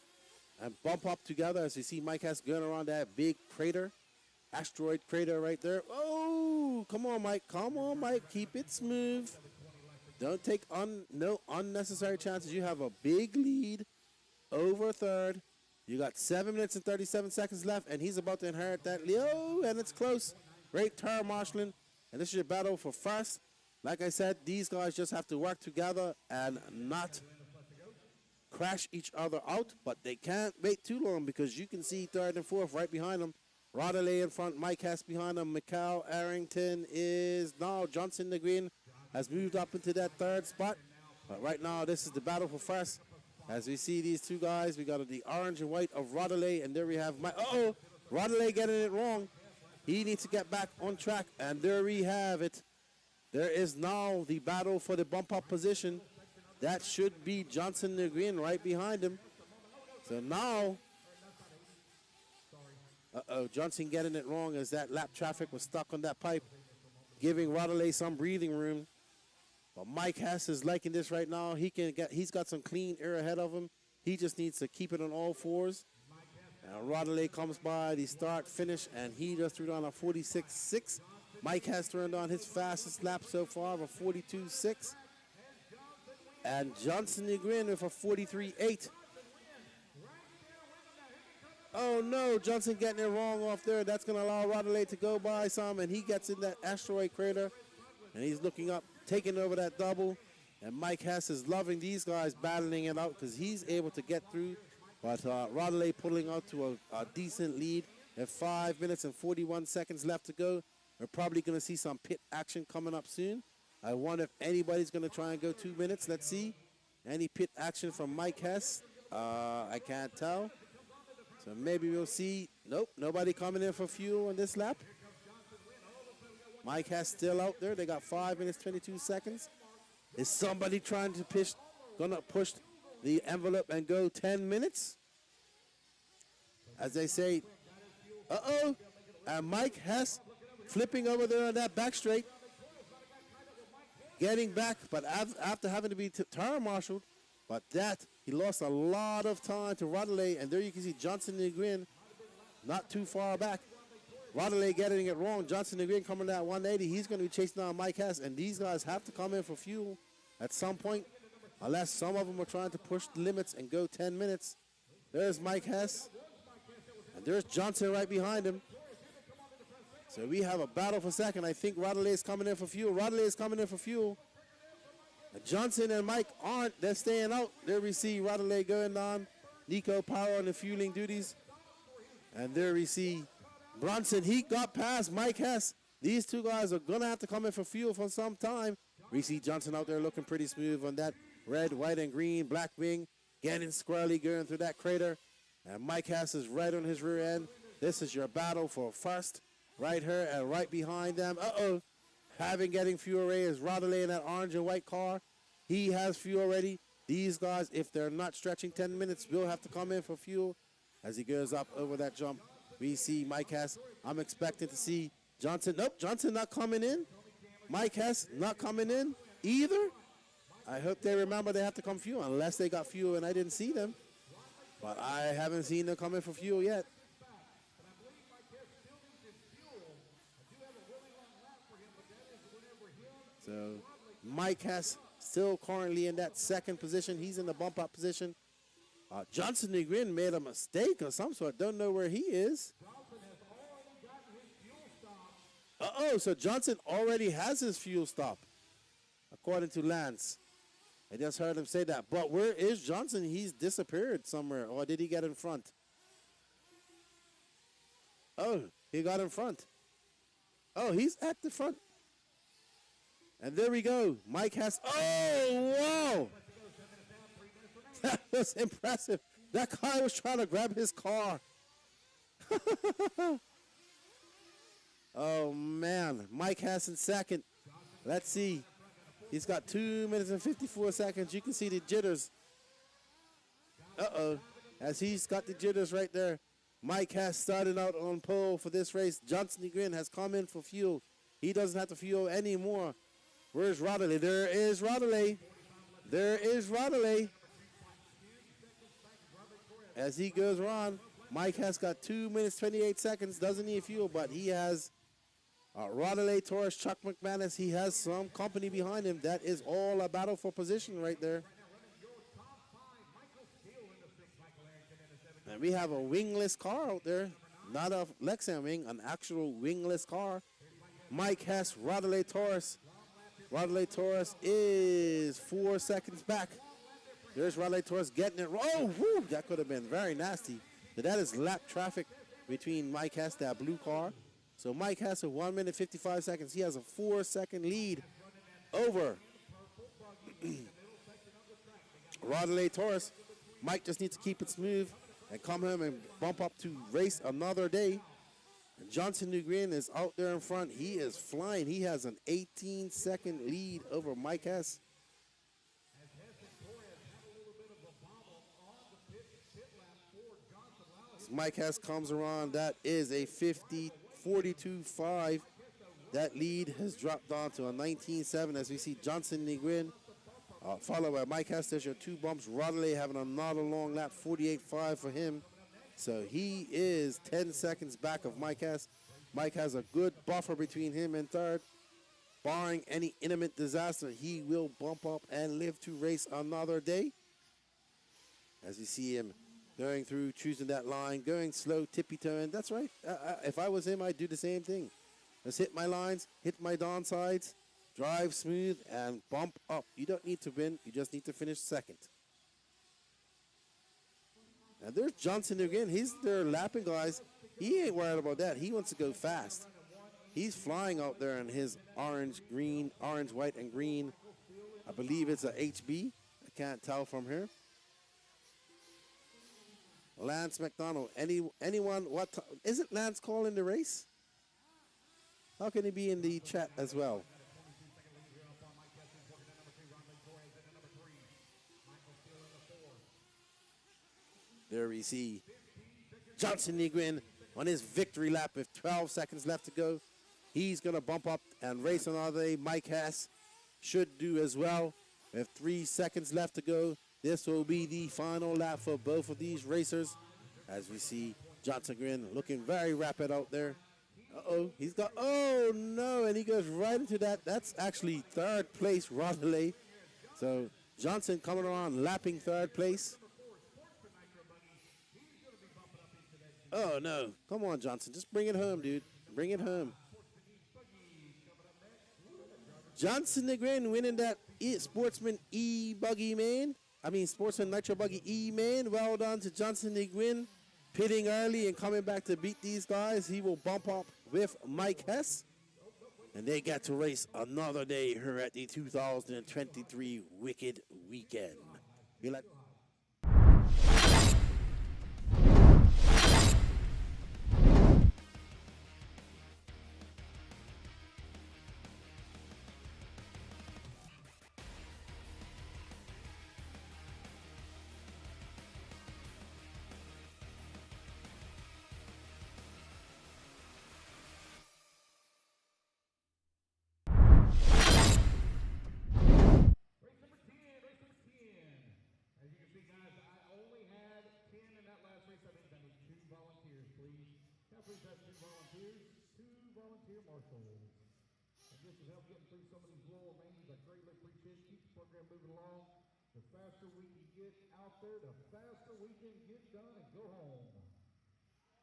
and bump up together as you see Mike Hess going around that big crater, asteroid crater right there. Oh, come on, Mike. Come on, Mike. Keep it smooth. Don't take no unnecessary chances. You have a big lead over third. You got 7 minutes and 37 seconds left, and he's about to inherit that lead. Oh, and it's close. Great turn marshalling. And this is your battle for first. Like I said, these guys just have to work together and not crash each other out, but they can't wait too long because you can see third and fourth right behind them. Rodley in front, Mike Hess behind them. Mikhail Arrington is now, Johnson Nguyen has moved up into that third spot. But right now, this is the battle for first. As we see these two guys, we got the orange and white of Rodley, and there we have Mike. Rodley getting it wrong. He needs to get back on track, and there we have it. There is now the battle for the bump up position. That should be Johnson Nguyen right behind him. So now, Johnson getting it wrong as that lap traffic was stuck on that pipe, giving Rodley some breathing room. But Mike Hess is liking this right now. He's got some clean air ahead of him. He just needs to keep it on all fours. And Rodley comes by the start finish, and he just threw down a 46.6. Mike Hess turned on his fastest lap so far of a 42.6. And Johnson Nguyen with a 43.8. Oh no, Johnson getting it wrong off there. That's going to allow Rodley to go by some, and he gets in that asteroid crater. And he's looking up, taking over that double. And Mike Hess is loving these guys battling it out because he's able to get through. But Rodley pulling out to a decent lead. At 5 minutes and 41 seconds left to go. We're probably going to see some pit action coming up soon. I wonder if anybody's going to try and go 2 minutes. Let's see. Any pit action from Mike Hess? I can't tell. So maybe we'll see. Nope, nobody coming in for fuel on this lap. Mike Hess still out there. They got 5 minutes, 22 seconds. Is somebody trying to gonna push the envelope and go 10 minutes? As they say, uh-oh. And Mike Hess flipping over there on that back straight. Getting back, but after having to be tire marshaled. But he lost a lot of time to Rodley. And there you can see Johnson and Nguyen not too far back. Rodley getting it wrong. Johnson and Nguyen coming down 180. He's going to be chasing down Mike Hess. And these guys have to come in for fuel at some point. Unless some of them are trying to push the limits and go 10 minutes. There's Mike Hess. And there's Johnson right behind him. So we have a battle for second. I think Rodley is coming in for fuel. Rodley is coming in for fuel. Johnson and Mike aren't. They're staying out. There we see Rodley going down. Nico Power on the fueling duties. And there we see Bronson. He got past Mike Hess. These two guys are going to have to come in for fuel for some time. We see Johnson out there looking pretty smooth on that red, white, and green black wing. Getting squarely going through that crater. And Mike Hess is right on his rear end. This is your battle for first. Right here and right behind them. Uh-oh. Getting fuel already is Rodley in that orange and white car. He has fuel already. These guys, if they're not stretching 10 minutes, will have to come in for fuel. As he goes up over that jump, we see Mike Hess. I'm expecting to see Johnson. Nope, Johnson not coming in. Mike Hess not coming in either. I hope they remember they have to come fuel unless they got fuel and I didn't see them. But I haven't seen them come in for fuel yet. So Mike Hess still currently in that second position. He's in the bump up position. Johnson Nguyen made a mistake of some sort. Don't know where he is. Uh-oh, so Johnson already has his fuel stop, according to Lance. I just heard him say that. But where is Johnson? He's disappeared somewhere. Or did he get in front? Oh, he got in front. Oh, he's at the front. And there we go. Mike Hess. Oh, wow. That was impressive. That guy was trying to grab his car. Oh, man. Mike Hess in second. Let's see. He's got 2 minutes and 54 seconds. You can see the jitters. Uh-oh. As he's got the jitters right there. Mike Hess started out on pole for this race. Johnson Nguyen has come in for fuel. He doesn't have to fuel anymore. Where's Rodley? There is Rodley. There is Rodley. As he goes around, Mike has got 2 minutes, 28 seconds. Doesn't need fuel, but he has Rodley, Torres, Chuck McManus. He has some company behind him. That is all a battle for position right there. And we have a wingless car out there. Not a Lexan wing, an actual wingless car. Mike Hess, Rodley, Torres. Rodley Torres is 4 seconds back. There's Rodley Torres getting it. Oh, whoo, that could have been very nasty. But that is lap traffic between Mike Hess, that blue car. So Mike Hess at 1 minute 55 seconds. He has a 4-second lead over Rodley Torres. Mike just needs to keep it smooth and come home and bump up to race another day. And Johnson Nguyen is out there in front. He is flying. He has an 18-second lead over Mike Hess. As Mike Hess comes around, that is a 42.5. That lead has dropped down to a 19.7 as we see Johnson Nguyen followed by Mike Hess. There's your 2 bumps. Rodley having another long lap, 48.5 for him. So he is 10 seconds back of Mike Hess. Mike has a good buffer between him and third. Barring any imminent disaster, he will bump up and live to race another day. As you see him going through, choosing that line, going slow, tippy-toeing. That's right. If I was him, I'd do the same thing. Just hit my lines, hit my downsides, drive smooth, and bump up. You don't need to win. You just need to finish second. And there's Johnson again. He's there lapping, guys. He ain't worried about that. He wants to go fast. He's flying out there in his orange, green, orange, white, and green. I believe it's a HB. I can't tell from here. Lance McDonald. Anyone? What? Isn't Lance calling the race? How can he be in the chat as well? There we see Johnson Nguyen on his victory lap with 12 seconds left to go. He's going to bump up and race another day. Mike Hess should do as well. With 3 seconds left to go, this will be the final lap for both of these racers. As we see Johnson Nguyen looking very rapid out there. Uh-oh, he's got, oh no, and he goes right into that. That's actually third place, Rodley. So Johnson coming around, lapping third place. Oh no, come on Johnson, just bring it home, dude. Bring it home. Johnson Nguyen winning that Sportsman E-buggy, man. I mean, Sportsman Nitro Buggy E, man. Well done to Johnson Nguyen. Pitting early and coming back to beat these guys. He will bump up with Mike Hess. And they get to race another day here at the 2023 Wicked Weekend. You like the faster we can get out there, the faster we can get done and go home.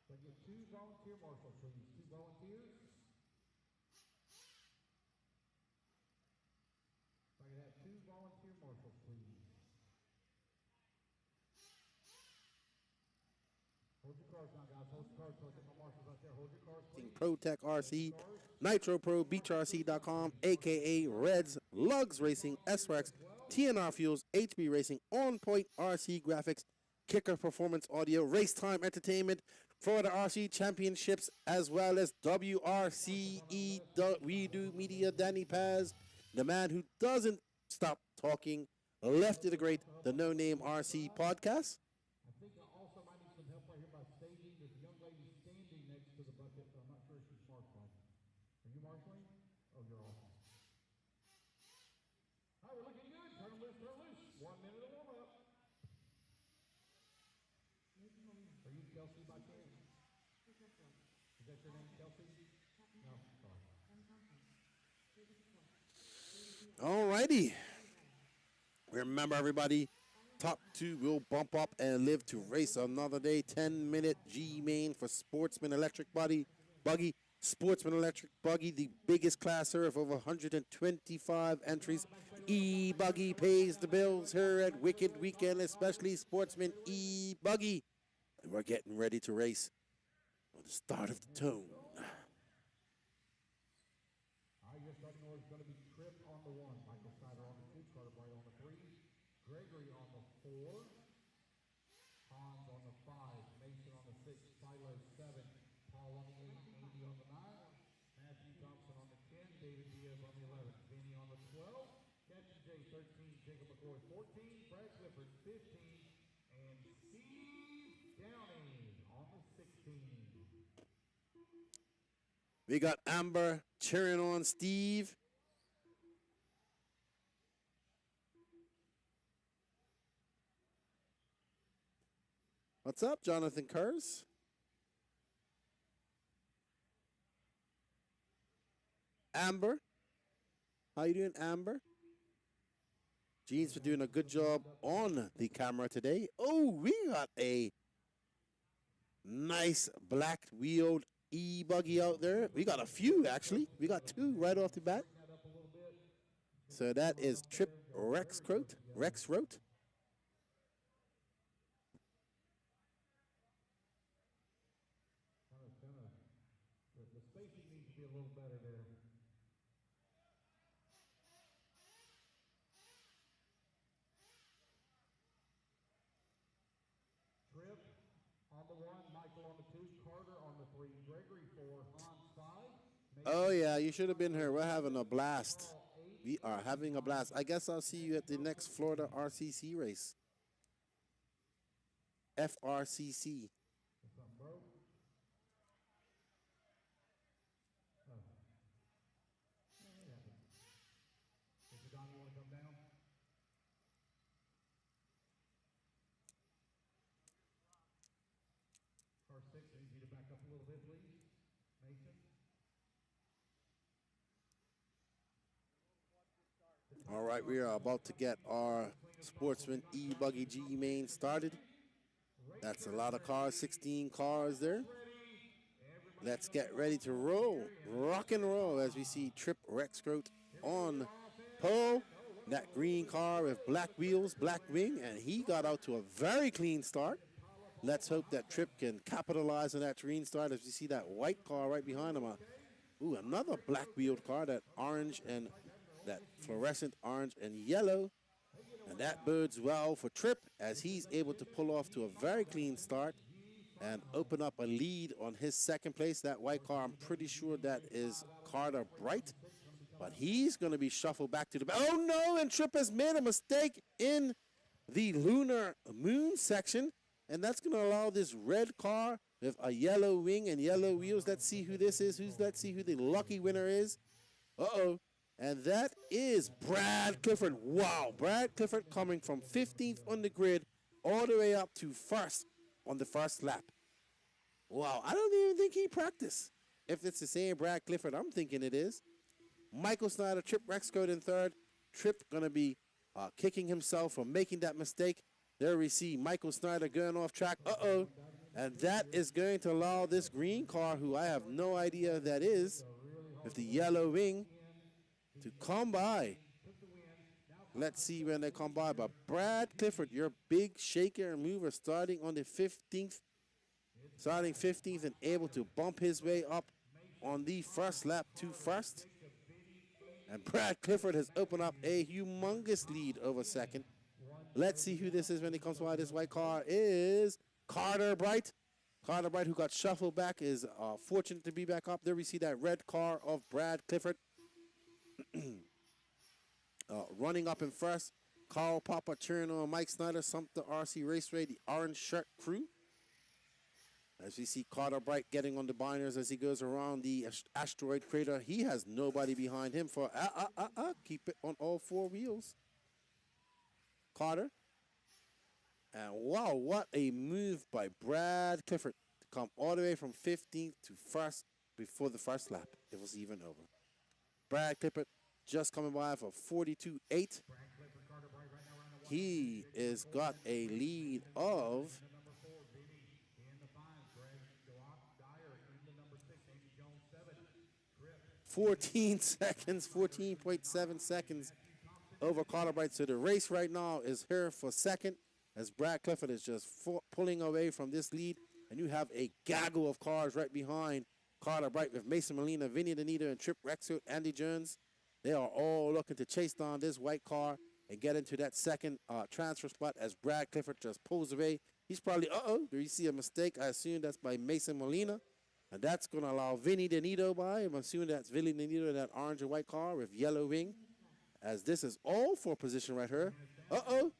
So I get 2 volunteer marshals, please. 2 volunteers. If I could have 2 volunteer marshals, please. Hold your cars now, guys. Hold your cars so I get my marshals out there. Hold your cars, please. ProTech RC, Nitro Pro, BeachRC.com, a.k.a. Reds, Lugs Racing, S-Rex, TNR Fuels, HB Racing, On Point RC Graphics, Kicker Performance Audio, RaceTime Entertainment, Florida RC Championships, as well as WRCE, Redo Media, Danny Paz, the man who doesn't stop talking, Left of the Great, the No Name RC Podcast. I think I also might need some help right here by staging. There's a young lady standing next to the bucket, but I'm not sure if she's marshaling. Are you marshaling? Oh, you're awesome. All right, we're looking good. Turn them loose, turn them loose. 1 minute of warm up. Are you Kelsey by chance? Is that your name, Kelsey? No, sorry. All righty. Remember, everybody, top 2 will bump up and live to race another day. 10-minute G-main for Sportsman Electric Buggy. Sportsman Electric Buggy, the biggest class here of over 125 entries. E-buggy pays the bills here at Wicked Weekend, especially Sportsman E-buggy. And we're getting ready to race on the start of the tone. Your starting order is going to be Tripp on the 1, Michael Snyder on the 2, Carter Bright on the 3, Gregory on the 4, Hans on the 5, Mason on the 6, Philo 7, Paul on the 8, Andy on the 9, Matthew Thompson on the 10, David Diaz on the 11, Vinny on the 12, Captain J 13, Jacob McCoy 14, Brad Clifford 15, and Steve Downey on the 16. We got Amber cheering on Steve. What's up, Jonathan Kurz? Amber. How you doing, Amber? Jeans for doing a good job on the camera today. Oh, we got a nice black-wheeled E-buggy out there. We got a few, actually. We got 2 right off the bat. So that is Tripp Rex Rote. the 1, Michael on the 2, Carter on the 3, Gregory 4, Hans 5. Oh, yeah, you should have been here. We're having a blast. We are having a blast. I guess I'll see you at the next Florida RCC race. FRCC. What's up, bro? Mr. Don, you want to come down? Car 6, I need you to back up a little bit, please. Mason. All right, we are about to get our Sportsman E-buggy G main started. That's a lot of cars, 16 cars there. Let's get ready to roll, rock and roll, as we see Trip Rexcoat on pole. That green car with black wheels, black wing, and he got out to a very clean start. Let's hope that Trip can capitalize on that green start as we see that white car right behind him. Ooh, another black wheeled car, that orange and that fluorescent orange and yellow. And that bodes well for Trip as he's able to pull off to a very clean start and open up a lead on his second place. That white car, I'm pretty sure that is Carter Bright, but he's going to be shuffled back to the back. Oh no, and Trip has made a mistake in the lunar moon section, and that's going to allow this red car with a yellow wing and yellow wheels. Let's see who this is. Let's see who the lucky winner is. Uh-oh. And that is Brad Clifford. Wow, Brad Clifford coming from 15th on the grid all the way up to first on the first lap. Wow, I don't even think he practiced. If it's the same Brad Clifford, I'm thinking it is. Michael Snyder, Trip Rexcoat in third. Trip going to be kicking himself for making that mistake. There we see Michael Snyder going off track. Uh-oh. And that is going to allow this green car, who I have no idea who that is, with the yellow wing, to come by. Let's see when they come by. But Brad Clifford, your big shaker and mover, starting on the 15th, and able to bump his way up on the first lap to first. And Brad Clifford has opened up a humongous lead over second. Let's see who this is when he comes by. This white car is Carter Bright. Carter Bright, who got shuffled back, is fortunate to be back up. There we see that red car of Brad Clifford. Running up in first, Carl Papa cheering on Mike Snyder, Sumter RC Raceway, the orange shirt crew. As we see Carter Bright getting on the binders as he goes around the asteroid crater. He has nobody behind him for keep it on all four wheels. Carter. And wow, what a move by Brad Clifford to come all the way from 15th to first before the first lap. It was even over. Brad Clifford just coming by for 42.8. He is got a lead of 14 seconds, 14.7 seconds over Carter Bright. So the race right now is here for second as Brad Clifford is just pulling away from this lead. And you have a gaggle of cars right behind Carter Bright with Mason Molina, Vinny Donito, and Trip Rexcoat, Andy Jones. They are all looking to chase down this white car and get into that second transfer spot as Brad Clifford just pulls away. He's probably, do you see a mistake? I assume that's by Mason Molina. And that's going to allow Vinny Donito by. I'm assuming that's Vinny Donito in that orange and white car with yellow wing. As this is all for position right here. Oh,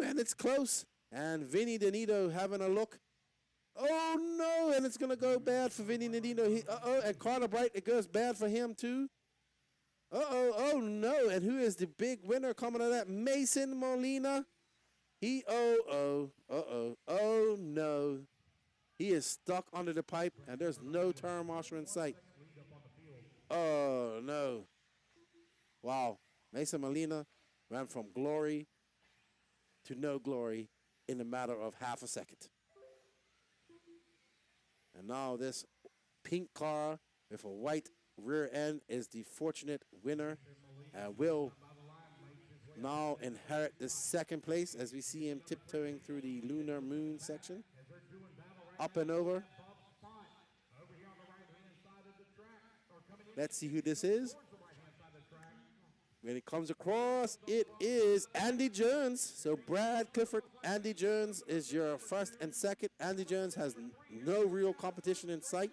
and it's close. And Vinny Donito having a look. Oh, no, and it's going to go bad for Vinny Donito. And Carter Bright, it goes bad for him, too. Oh, no, and who is the big winner coming out of that? Mason Molina. Oh, no. He is stuck under the pipe, and there's no turn marshal in sight. Oh, no. Wow. Mason Molina ran from glory to no glory in a matter of half a second. And now this pink car with a white rear end is the fortunate winner and will now inherit the second place as we see him tiptoeing through the lunar moon section. Up and over. Let's see who this is. When it comes across, it is Andy Jones. So Brad Clifford, Andy Jones is your first and second. Andy Jones has no real competition in sight.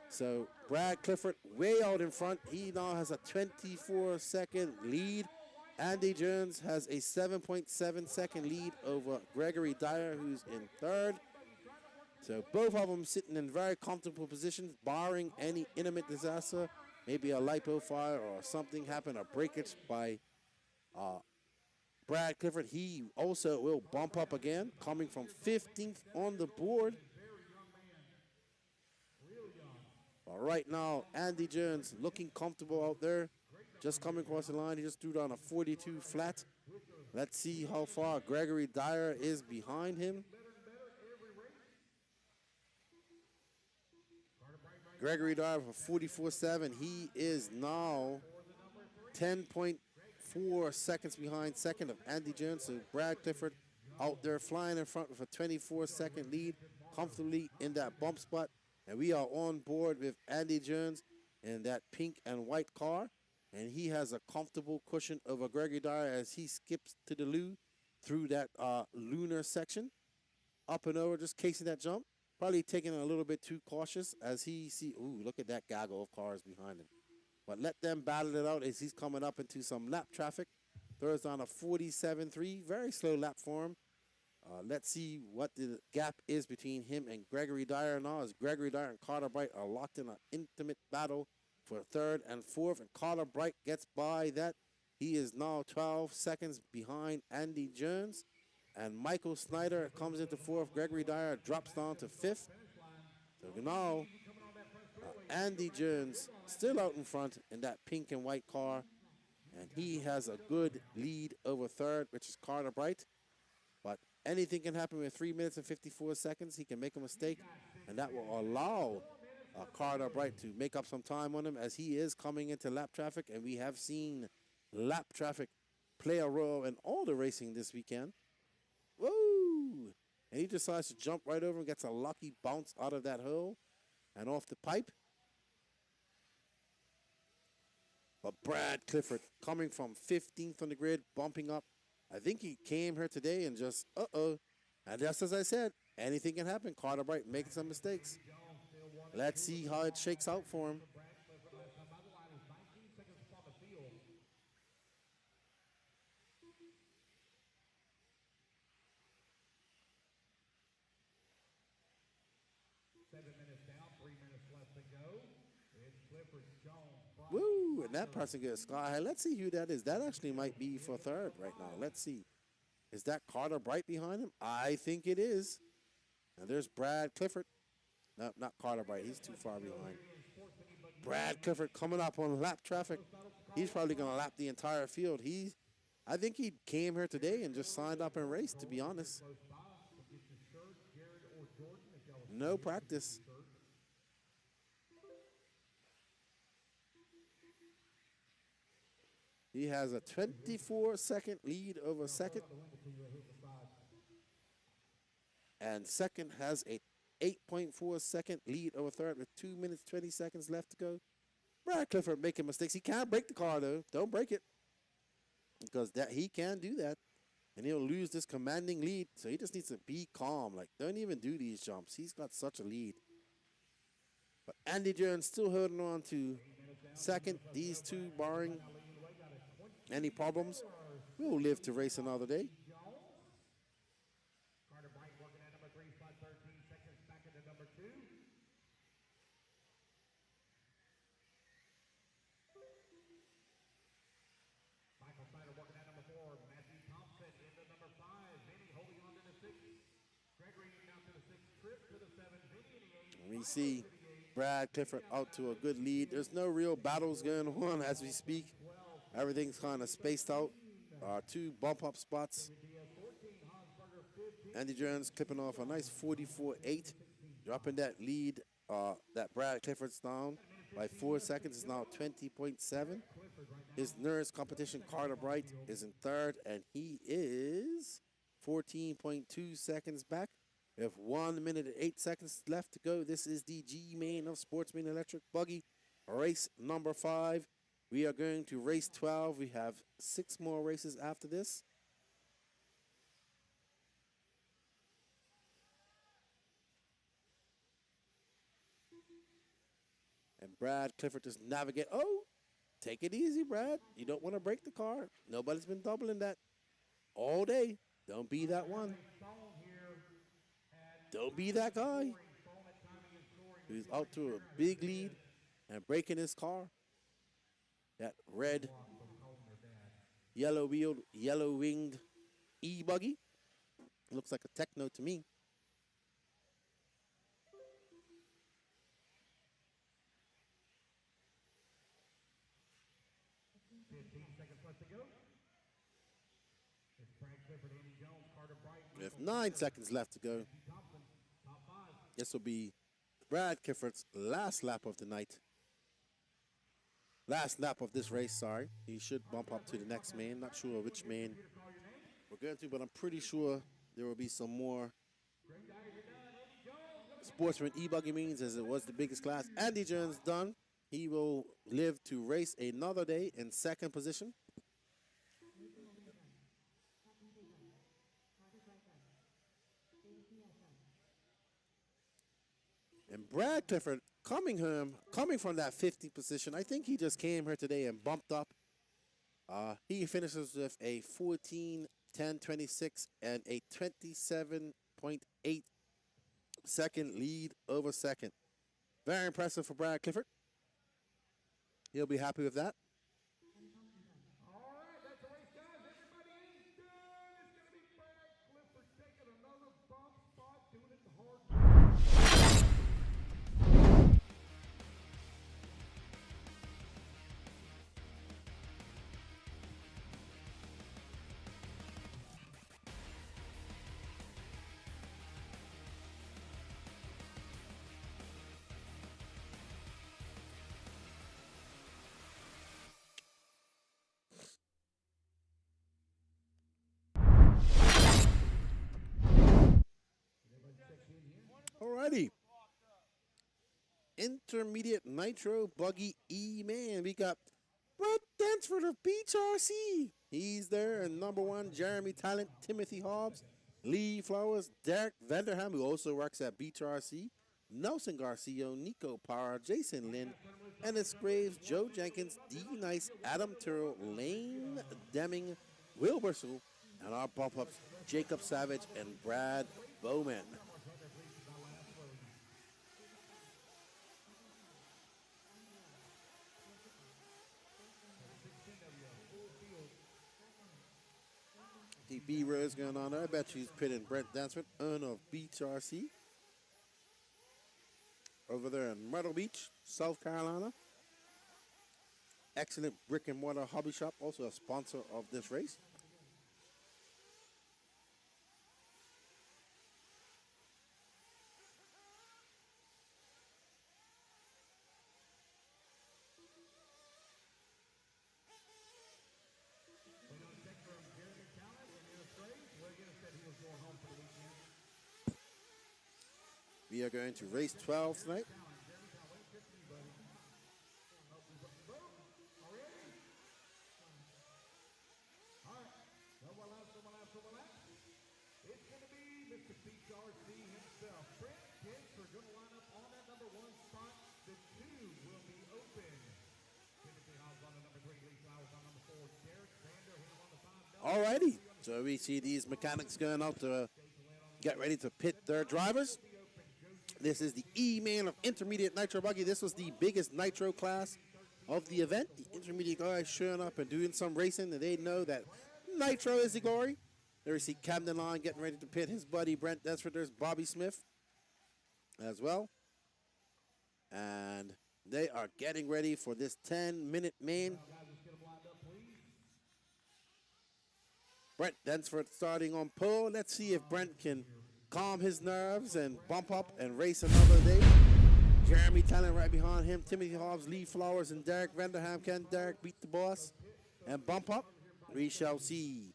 So Brad Clifford way out in front. He now has a 24-second lead. Andy Jones has a 7.7-second lead over Gregory Dyer, who's in third. So both of them sitting in very comfortable positions, barring any intermittent disaster, maybe a lipo fire or something happen, a breakage by Brad Clifford. He also will bump up again, coming from 15th on the board. But right now, Andy Jones looking comfortable out there, just coming across the line. He just threw down a 42 flat. Let's see how far Gregory Dyer is behind him. Gregory Dyer for 44.7. He is now 10.4 seconds behind second of Andy Jones. So Brad Clifford out there flying in front with a 24-second lead, comfortably in that bump spot. And we are on board with Andy Jones in that pink and white car. And he has a comfortable cushion over Gregory Dyer as he skips to the loo through that lunar section. Up and over, just casing that jump. Probably taking it a little bit too cautious as he see, ooh, look at that gaggle of cars behind him. But let them battle it out as he's coming up into some lap traffic. Throws on a 47.3, very slow lap for him. Let's see what the gap is between him and Gregory Dyer now, as Gregory Dyer and Carter Bright are locked in an intimate battle for third and fourth, and Carter Bright gets by that. He is now 12 seconds behind Andy Jones. And Michael Snyder comes into fourth. Gregory Dyer drops down to fifth. So now, Andy Jones still out in front in that pink and white car. And he has a good lead over third, which is Carter Bright. But anything can happen with 3 minutes and 54 seconds. He can make a mistake, and that will allow Carter Bright to make up some time on him as he is coming into lap traffic. And we have seen lap traffic play a role in all the racing this weekend. Woo! And he decides to jump right over and gets a lucky bounce out of that hole and off the pipe. But Brad Clifford coming from 15th on the grid, bumping up. I think he came here today and just, And just as I said, anything can happen. Carter Bright making some mistakes. Let's see how it shakes out for him. 7 minutes down, 3 minutes left to go. It's Clifford, Jones. Woo! And that person gets sky high. Let's see who that is. That actually might be for third right now. Let's see. Is that Carter Bright behind him? I think it is. And there's Brad Clifford. No, not Carter Bright. He's too far behind. Brad Clifford coming up on lap traffic. He's probably going to lap the entire field. I think he came here today and just signed up and raced, to be honest. No practice. He has a 24-second lead over second. And second has a 8.4-second lead over third with 2 minutes, 20 seconds left to go. Brad Clifford making mistakes. He can't break the car, though. Don't break it. Because he can do that. And he'll lose this commanding lead. So he just needs to be calm. Like, don't even do these jumps. He's got such a lead. But Andy Jones still holding on to second. These two, barring any problems, will live to race another day. Carter Bright working at number 3, spot 13 seconds back into number 2. Michael Snyder working at number 4. Matthew Thompson into number 5. Vinny holding on to the 6. Gregory down to the 6th trip to the 7. Vinny in the 8. We see Brad Clifford out to a good lead. There's no real battles going on as we speak. Everything's kind of spaced out. Two bump-up spots. Andy Jones clipping off a nice 44.8. Dropping that lead that Brad Clifford's down by 4 seconds. Is now 20.7. His nearest competition, Carter Bright, is in third, and he is 14.2 seconds back. We have 1 minute and 8 seconds left to go. This is the G-Main of Sportsman Electric Buggy, race number 5. We are going to race 12. We have 6 more races after this. And Brad Clifford just navigate. Oh, take it easy, Brad. You don't want to break the car. Nobody's been doubling that all day. Don't be that one. Don't be that guy who's out to a big lead and breaking his car. That red, yellow-wheeled, yellow-winged E-buggy. Looks like a Techno to me. With 9 seconds left to go, this will be Brad Clifford's last lap of the night. Last lap of this race, sorry. He should bump up to the next man. Not sure which man we're going to, but I'm pretty sure there will be some more Sportsman E-buggy means, as it was the biggest class. Andy Jones done. He will live to race another day in 2nd position. And Brad Clifford coming from that 50th position. I think he just came here today and bumped up. He finishes with a 14:10.26 and a 27.8 second lead over second. Very impressive for Brad Clifford. He'll be happy with that. All right, that's the race, guys. Everybody is done. It's going to be Brad Clifford taking another bump spot, doing it the hard way. Alrighty. Intermediate Nitro Buggy E-Man. We got Brett Dansford of Beach RC. He's there. And number 1, Jeremy Talent, Timothy Hobbs, Lee Flowers, Derek Vanderham, who also works at Beach RC, Nelson Garcia, Nico Power, Jason Lynn, Ennis Graves, Joe Jenkins, D. Nice, Adam Turrell, Lane Deming, Will Bristol, and our bump-ups, Jacob Savage and Brad Bowman. The B rows going on there. I bet she's pitting Brent Dansford, owner of Beach RC. Over there in Myrtle Beach, South Carolina. Excellent brick and mortar hobby shop, also a sponsor of this race. We are going to race 12 tonight. It's going to be Mr. Beach RC himself. Brent Dansford going to line up on that number 1 spot. The 2 will be open. Timothy Hobbs on the number 3, Lee Flowers on number 4, Derek Vanderham on the 5. Alrighty, so we see these mechanics going out to get ready to pit their drivers. This is the E-Man of Intermediate Nitro Buggy. This was the biggest Nitro class of the event. The intermediate guys showing up and doing some racing, and they know that Nitro is the glory. There we see Camden Line getting ready to pit his buddy Brent Dansford. There's Bobby Smith as well. And they are getting ready for this 10-minute main. Brent Dansford starting on pole. Let's see if Brent can calm his nerves and bump up and race another day. Jeremy Talent right behind him. Timothy Hobbs, Lee Flowers, and Derek Vanderham. Can Derek beat the boss and bump up? We shall see.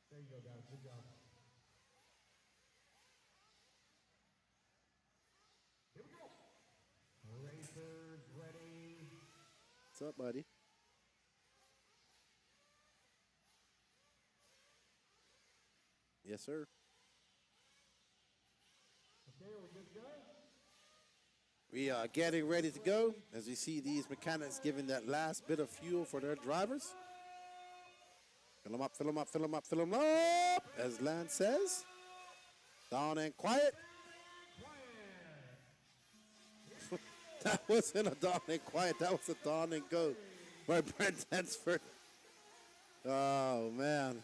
There you go, guys. Good job. What's up, buddy? Yes, sir. Okay, are we good to go? We are getting ready to go as we see these mechanics giving that last bit of fuel for their drivers. Fill them up, fill them up, fill them up, fill them up, as Lance says. Down and quiet. That wasn't a down and quiet. That was a down and go by Brent Hansford. Oh, man.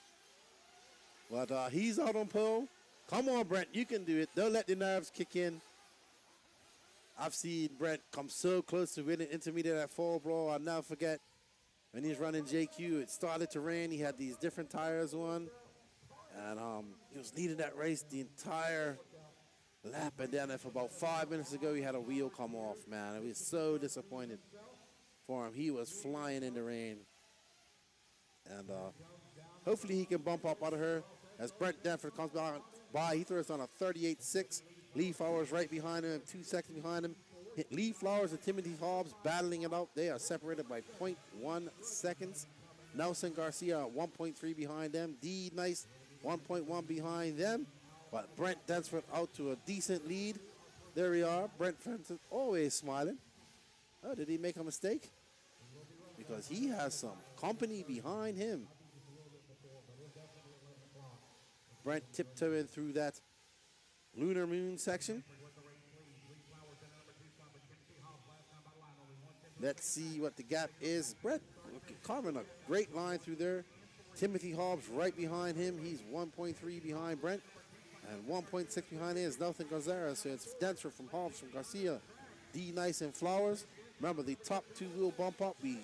But he's out on pole. Come on, Brent. You can do it. Don't let the nerves kick in. I've seen Brent come so close to winning intermediate at Fall Brawl. I'll never forget when he's running JQ. It started to rain. He had these different tires on. And he was leading that race the entire lap. And then for about 5 minutes ago, he had a wheel come off, man. I was so disappointed for him. He was flying in the rain. And hopefully he can bump up out of her. As Brent Danford comes by, he throws on a 38.6. Lee Flowers right behind him, 2 seconds behind him. Lee Flowers and Timothy Hobbs battling it out. They are separated by 0.1 seconds. Nelson Garcia 1.3 behind them. D Nice 1.1 behind them. But Brent Dansford out to a decent lead. There we are. Brent Fenton always smiling. Oh, did he make a mistake? Because he has some company behind him. Brent tiptoeing through that lunar moon section. Let's see what the gap is. Brett carving a great line through there. Timothy Hobbs right behind him. He's 1.3 behind Brent. And 1.6 behind him is Nelson Gonzalez. So it's Denser from Hobbs, from Garcia, D Nice and Flowers. Remember, the top two will bump up. We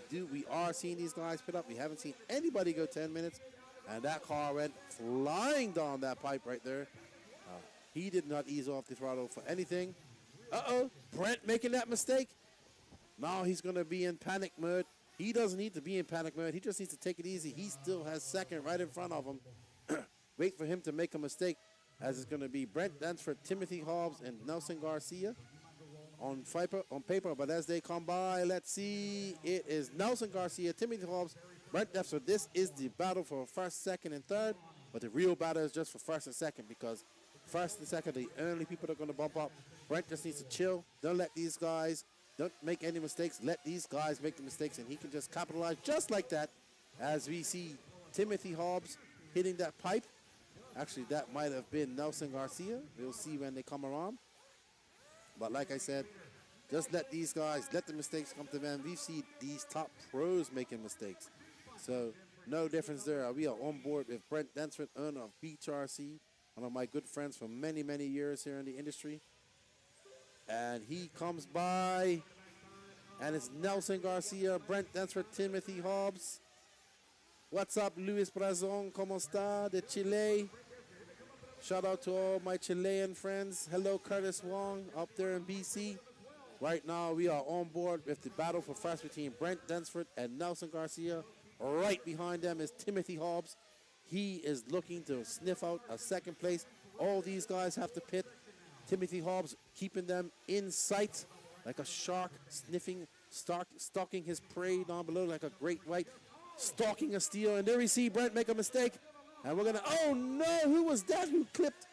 are seeing these guys pit up. We haven't seen anybody go 10 minutes. And that car went flying down that pipe right there. He did not ease off the throttle for anything. Uh-oh, Brent making that mistake. Now he's going to be in panic mode. He doesn't need to be in panic mode. He just needs to take it easy. He still has second right in front of him. Wait for him to make a mistake, as it's going to be Brent Dansford, Timothy Hobbs, and Nelson Garcia on paper. But as they come by, let's see. It is Nelson Garcia, Timothy Hobbs, Brent Dansford. This is the battle for first, second, and third. But the real battle is just for first and second, because first and second, the only people that are going to bump up. Brent just needs to chill. Don't let these guys, don't make any mistakes. Let these guys make the mistakes, and he can just capitalize just like that. As we see Timothy Hobbs hitting that pipe. Actually, that might have been Nelson Garcia. We'll see when they come around. But like I said, just let these guys, let the mistakes come to them. We see these top pros making mistakes. So no difference there. We are on board with Brent Dansford, owner of BHRC. One of my good friends for many, many years here in the industry. And he comes by, and it's Nelson Garcia, Brent Dansford, Timothy Hobbs. What's up, Luis Brazon? ¿Cómo está? De Chile. Shout out to all my Chilean friends. Hello, Curtis Wong up there in BC. Right now, we are on board with the battle for first between Brent Dansford and Nelson Garcia. Right behind them is Timothy Hobbs. He is looking to sniff out a second place. All these guys have to pit. Timothy Hobbs keeping them in sight like a shark, sniffing, stalking his prey down below like a great white, stalking a steal. And there we see Brent make a mistake. And we're going to, oh no, who was that who clipped?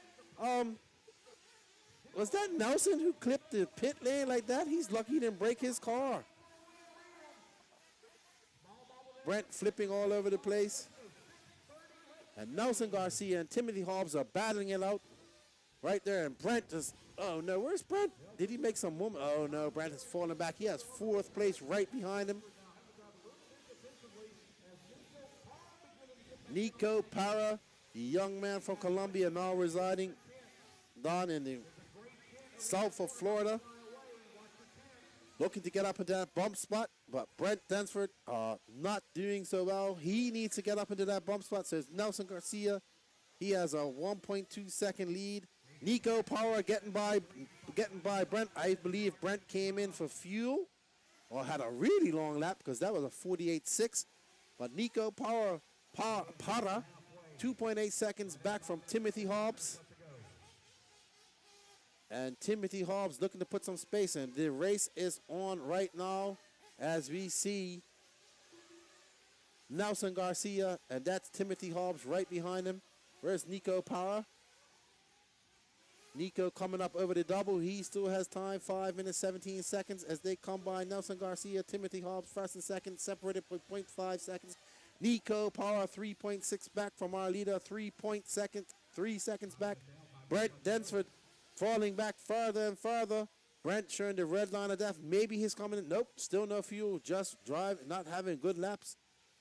Was that Nelson who clipped the pit lane like that? He's lucky he didn't break his car. Brent flipping all over the place. And Nelson Garcia and Timothy Hobbs are battling it out right there. And Brent just, oh no, where's Brent? Did he make some movement? Oh no, Brent has fallen back. He has fourth place right behind him. Nico Para, the young man from Colombia, now residing down in the south of Florida. Looking to get up into that bump spot, but Brent Dansford not doing so well. He needs to get up into that bump spot. So it's Nelson Garcia. He has a 1.2 second lead. Nico Power getting by Brent. I believe Brent came in for fuel or had a really long lap because that was a 48.6. But Nico Para, 2.8 seconds back from Timothy Hobbs. And Timothy Hobbs looking to put some space in. The race is on right now as we see Nelson Garcia, and that's Timothy Hobbs right behind him. Where's Nico Power? Nico coming up over the double. He still has time, 5 minutes, 17 seconds as they come by. Nelson Garcia, Timothy Hobbs, first and second, separated by 0.5 seconds. Nico Power, 3.6 back from our leader, 3 seconds back. Brent Densford falling back further and further. Brent showing the red line of death. Maybe he's coming in. Nope, still no fuel, just drive, not having good laps.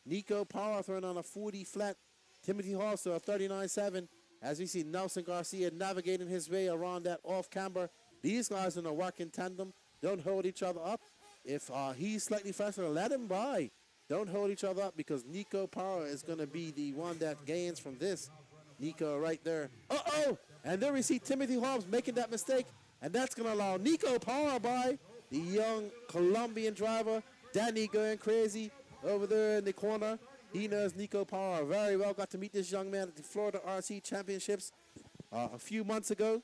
Nico Power throwing on a 40 flat. Timothy Hobbs to a 39.7. As we see Nelson Garcia navigating his way around that off camber. These guys are going to work in tandem. Don't hold each other up. If he's slightly faster, let him by. Don't hold each other up because Nico Power is going to be the one that gains from this. Nico right there. Uh-oh! And then we see Timothy Hobbs making that mistake. And that's going to allow Nico Power by, the young Colombian driver. Danny going crazy over there in the corner. He knows Nico Power very well. Got to meet this young man at the Florida RC Championships a few months ago.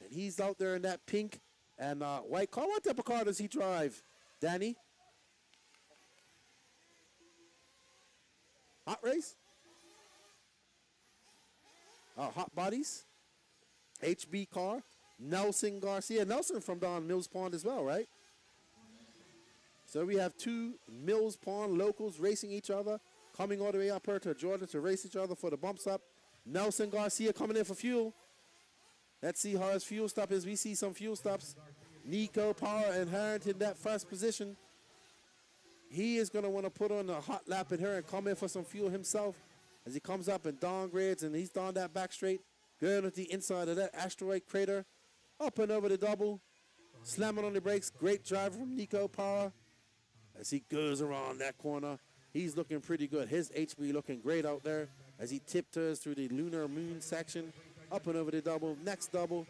And he's out there in that pink and white car. What type of car does he drive, Danny? Hot race? Hot bodies? HB car? Nelson Garcia. Nelson from Don Mills Pond as well, right? So we have two Mills Pond locals racing each other, coming all the way up here to Georgia to race each other for the bump stop. Nelson Garcia coming in for fuel. Let's see how his fuel stop is. We see some fuel stops. Nico Power inheriting that first position. He is going to want to put on a hot lap in here and come in for some fuel himself as he comes up and downgrades, and he's down that back straight, going with the inside of that asteroid crater, up and over the double, slamming on the brakes. Great drive from Nico Power as he goes around that corner. He's looking pretty good. His HB looking great out there as he tiptoes through the lunar moon section, up and over the double, next double.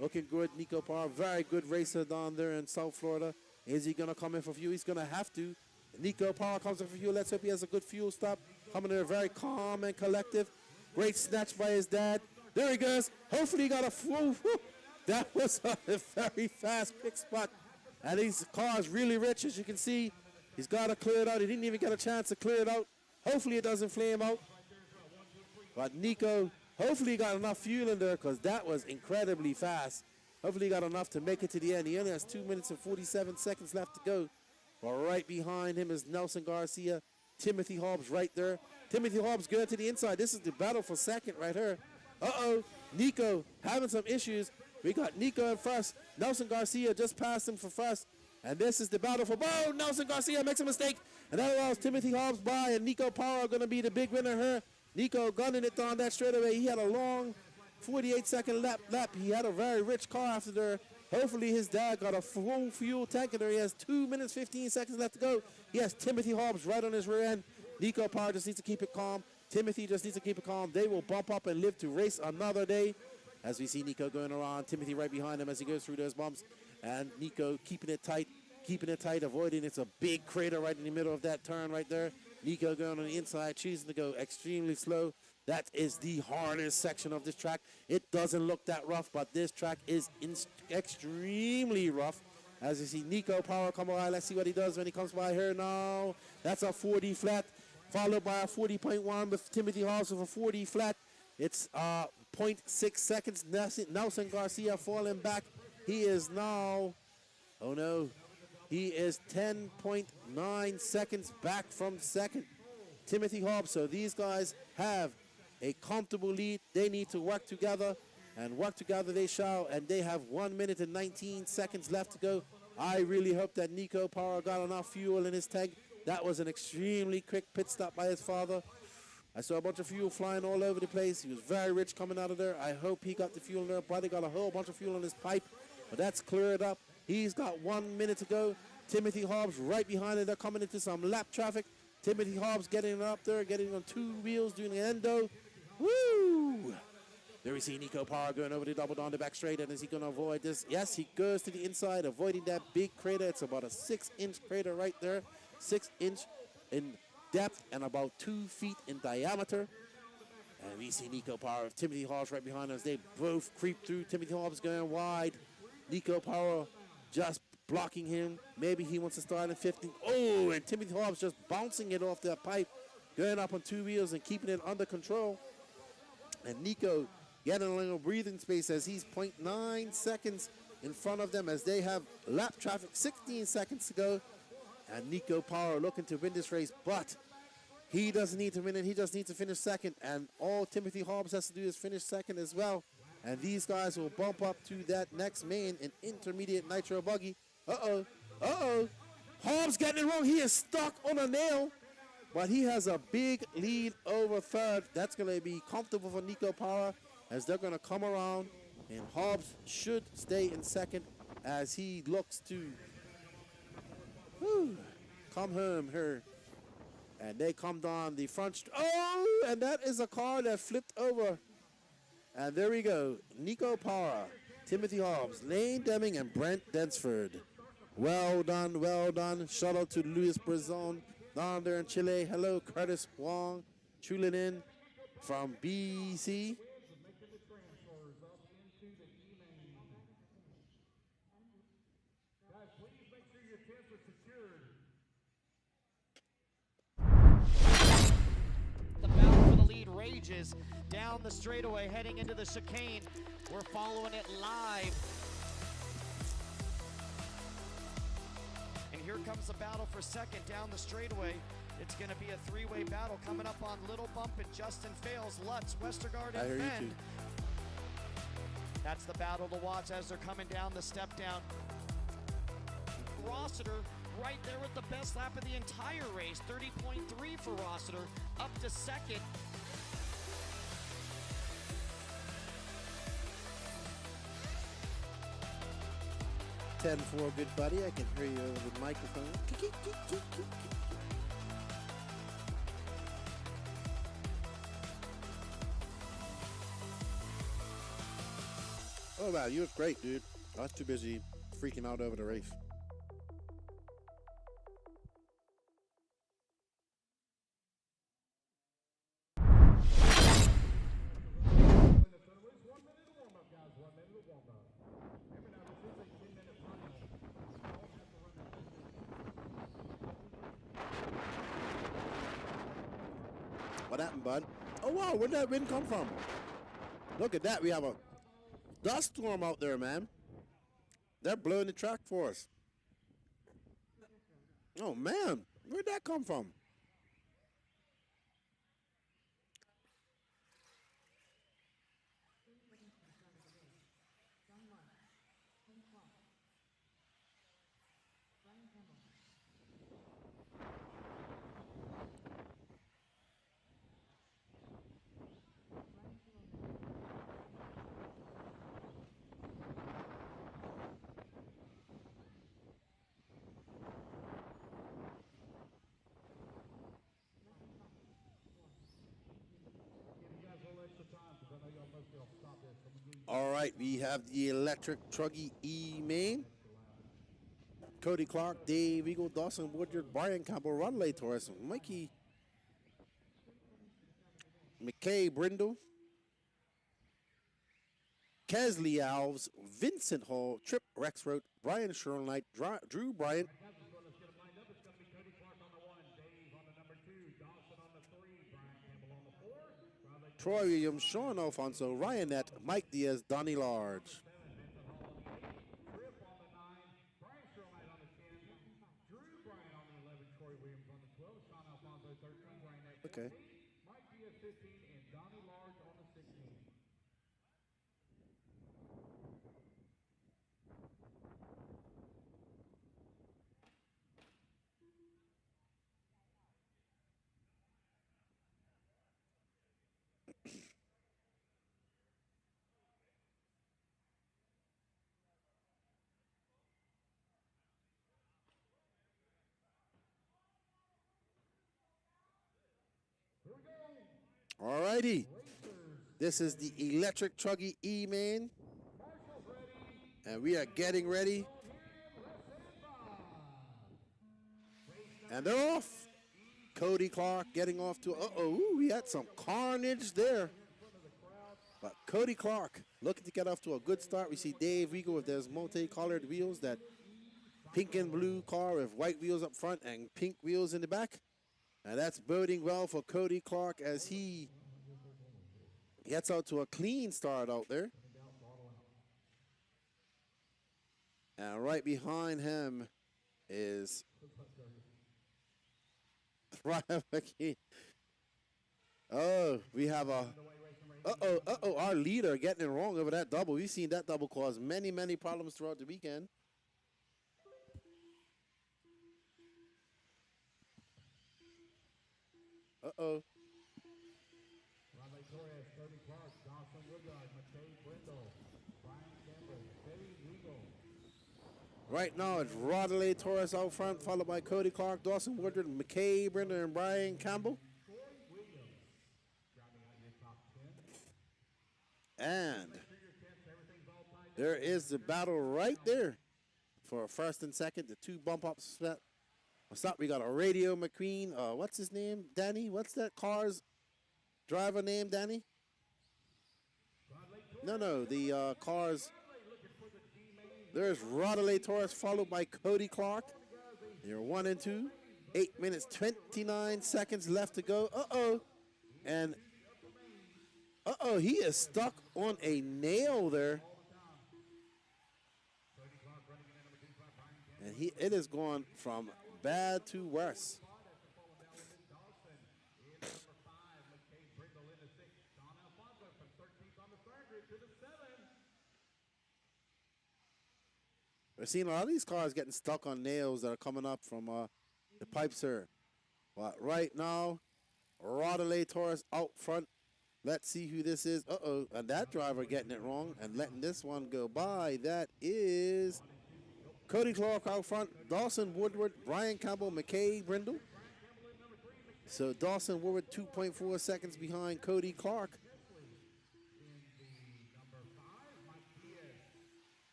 Looking good, Nico Power, very good racer down there in South Florida. Is he going to come in for fuel? He's going to have to. Nico Power comes in for fuel. Let's hope he has a good fuel stop. Coming in very calm and collective. Great snatch by his dad. There he goes. Hopefully he got a full. That was a very fast pick spot. And his car is really rich, as you can see. He's got to clear it out. He didn't even get a chance to clear it out. Hopefully it doesn't flame out. But Nico, hopefully he got enough fuel in there because that was incredibly fast. Hopefully he got enough to make it to the end. He only has 2 minutes and 47 seconds left to go. But right behind him is Nelson Garcia. Timothy Hobbs right there. Timothy Hobbs going to the inside. This is the battle for second right here. Uh-oh. Nico having some issues. We got Nico in first. Nelson Garcia just passed him for first. And this is the battle for Bo. Nelson Garcia makes a mistake. And that allows Timothy Hobbs by. And Nico Power going to be the big winner here. Nico gunning it down that straightaway. He had a long 48-second lap. He had a very rich car after there. Hopefully his dad got a full fuel tank in there. He has 2 minutes, 15 seconds left to go. He has Timothy Hobbs right on his rear end. Nico Power just needs to keep it calm. Timothy just needs to keep it calm. They will bump up and live to race another day. As we see Nico going around, Timothy right behind him as he goes through those bumps. And Nico keeping it tight, avoiding. It's a big crater right in the middle of that turn right there. Nico going on the inside, choosing to go extremely slow. That is the hardest section of this track. It doesn't look that rough, but this track is extremely rough. As you see Nico Power come by, let's see what he does when he comes by here now. That's a 40 flat, followed by a 40.1 with Timothy Hobbs with a 40 flat. It's 0.6 seconds. Nelson Garcia falling back. He is now, oh no, he is 10.9 seconds back from second. Timothy Hobbs, so these guys have a comfortable lead. They need to work together, and work together they shall, and they have 1 minute and 19 seconds left to go. I really hope that Nico Power got enough fuel in his tank. That was an extremely quick pit stop by his father. I saw a bunch of fuel flying all over the place. He was very rich coming out of there. I hope he got the fuel in there. Probably got a whole bunch of fuel in his pipe, but that's cleared up. He's got 1 minute to go. Timothy Hobbs right behind it. They're coming into some lap traffic. Timothy Hobbs getting it up there, getting on two wheels, doing an endo. Woo! There we see Nico Power going over the double down the back straight. And is he going to avoid this? Yes, he goes to the inside, avoiding that big crater. It's about a 6-inch crater right there. 6-inch in depth and about 2 feet in diameter. And we see Nico Power with Timothy Hobbs right behind us. They both creep through. Timothy Hobbs going wide. Nico Power just blocking him. Maybe he wants to start in 15. Oh, and Timothy Hobbs just bouncing it off that pipe. going up on 2 wheels and keeping it under control. And Nico getting a little breathing space as he's 0.9 seconds in front of them as they have lap traffic, 16 seconds to go. And Nico Power looking to win this race, but he doesn't need to win it. He just needs to finish second. And all Timothy Hobbs has to do is finish second as well. And these guys will bump up to that next main and intermediate Nitro buggy. Uh-oh. Uh-oh. Hobbs getting it wrong. He is stuck on a nail. But he has a big lead over third. That's going to be comfortable for Nico Power as they're going to come around. And Hobbs should stay in second as he looks to come home here. And they come down the front. Oh, and that is a car that flipped over. And there we go. Nico Power, Timothy Hobbs, Lane Deming, and Brent Densford. Well done, well done. Shout out to Luis Brazon down there in Chile. Hello, Curtis Wong, tuning in from BC. The battle for the lead rages down the straightaway, heading into the chicane. We're following it live. And here comes the battle for second down the straightaway. It's going to be a three-way battle coming up on Little Bump and Justin Fales, Lutz, Westergaard, and Fend. That's the battle to watch as they're coming down the step down. Rossiter right there with the best lap of the entire race, 30.3 for Rossiter, up to second. Ten for good buddy. I can hear you over the microphone. Oh wow, you look great, dude. I was too busy freaking out over the race. What happened, bud? Oh, wow, where'd that wind come from? Look at that. We have a dust storm out there, man. They're blowing the track for us. Oh, man. Where'd that come from? All right, we have the electric truggy E main. Cody Clark, Dave Eagle, Dawson Woodyard, Brian Campbell, Runley Torres, Mikey McKay Brindle, Kesley Alves, Vincent Hall, Trip Rexroth, Brian Sherlnight, Drew Bryant, Troy Williams, Sean Alfonso, Ryanette, Mike Diaz, Donnie Large. Okay. All righty. This is the electric truggy E main. And we are getting ready. And they're off. Cody Clark getting off to, we had some carnage there. But Cody Clark looking to get off to a good start. We see Dave Regal with those multi-colored wheels, that pink and blue car with white wheels up front and pink wheels in the back. And that's boding well for Cody Clark as he gets out to a clean start out there. And right behind him is Oh, we have a our leader getting it wrong over that double. We've seen that double cause many, many problems throughout the weekend. Uh-oh. Rodley Torres, Cody Clark, Dawson Woodyard, McKay Brindle, Brian Campbell, Betty Eagle. Right now it's Rodley Torres out front, followed by Cody Clark, Dawson Woodward, McKay Brindle, and Brian Campbell. And there is the battle right there for first and second, the two bump ups. What's up? We got a Radio McQueen. What's his name? Danny? What's that car's driver name, Danny? No, the car's. There's Rodley Torres followed by Cody Clark. They're 1 and 2. 8 minutes, 29 seconds left to go. And he is stuck on a nail there. And it is going from bad to worse. We're seeing a lot of these cars getting stuck on nails that are coming up from the pipes here. But right now, Rodley Torres out front. Let's see who this is. And that driver getting it wrong and letting this one go by. That is Cody Clark out front, Dawson Woodward, Brian Campbell, McKay Brindle. So Dawson Woodward 2.4 seconds behind Cody Clark.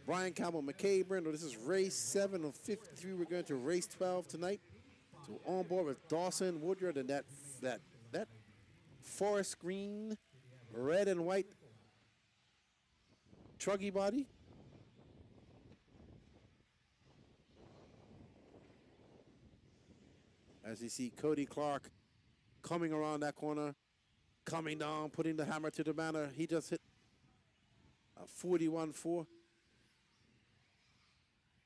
Brian Campbell, McKay Brindle. This is race 7 of 53. We're going to race 12 tonight. So on board with Dawson Woodward and that forest green, red and white truggy body. As you see Cody Clark coming around that corner, coming down, putting the hammer to the banner. He just hit a 41.4.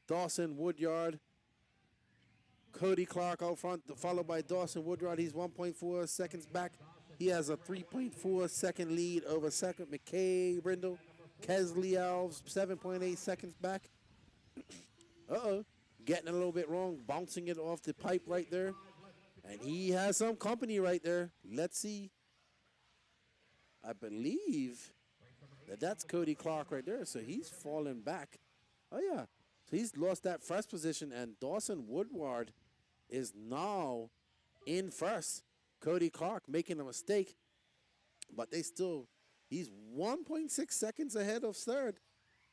Dawson Woodyard, Cody Clark out front, followed by Dawson Woodyard. He's 1.4 seconds back. He has a 3.4 second lead over second McKay Brindle. Kesley Alves, 7.8 seconds back. Getting it a little bit wrong, bouncing it off the pipe right there. And he has some company right there. Let's see. I believe that's Cody Clark right there. So he's falling back. Oh, yeah. So he's lost that first position, and Dawson Woodward is now in first. Cody Clark making a mistake, but he's 1.6 seconds ahead of third.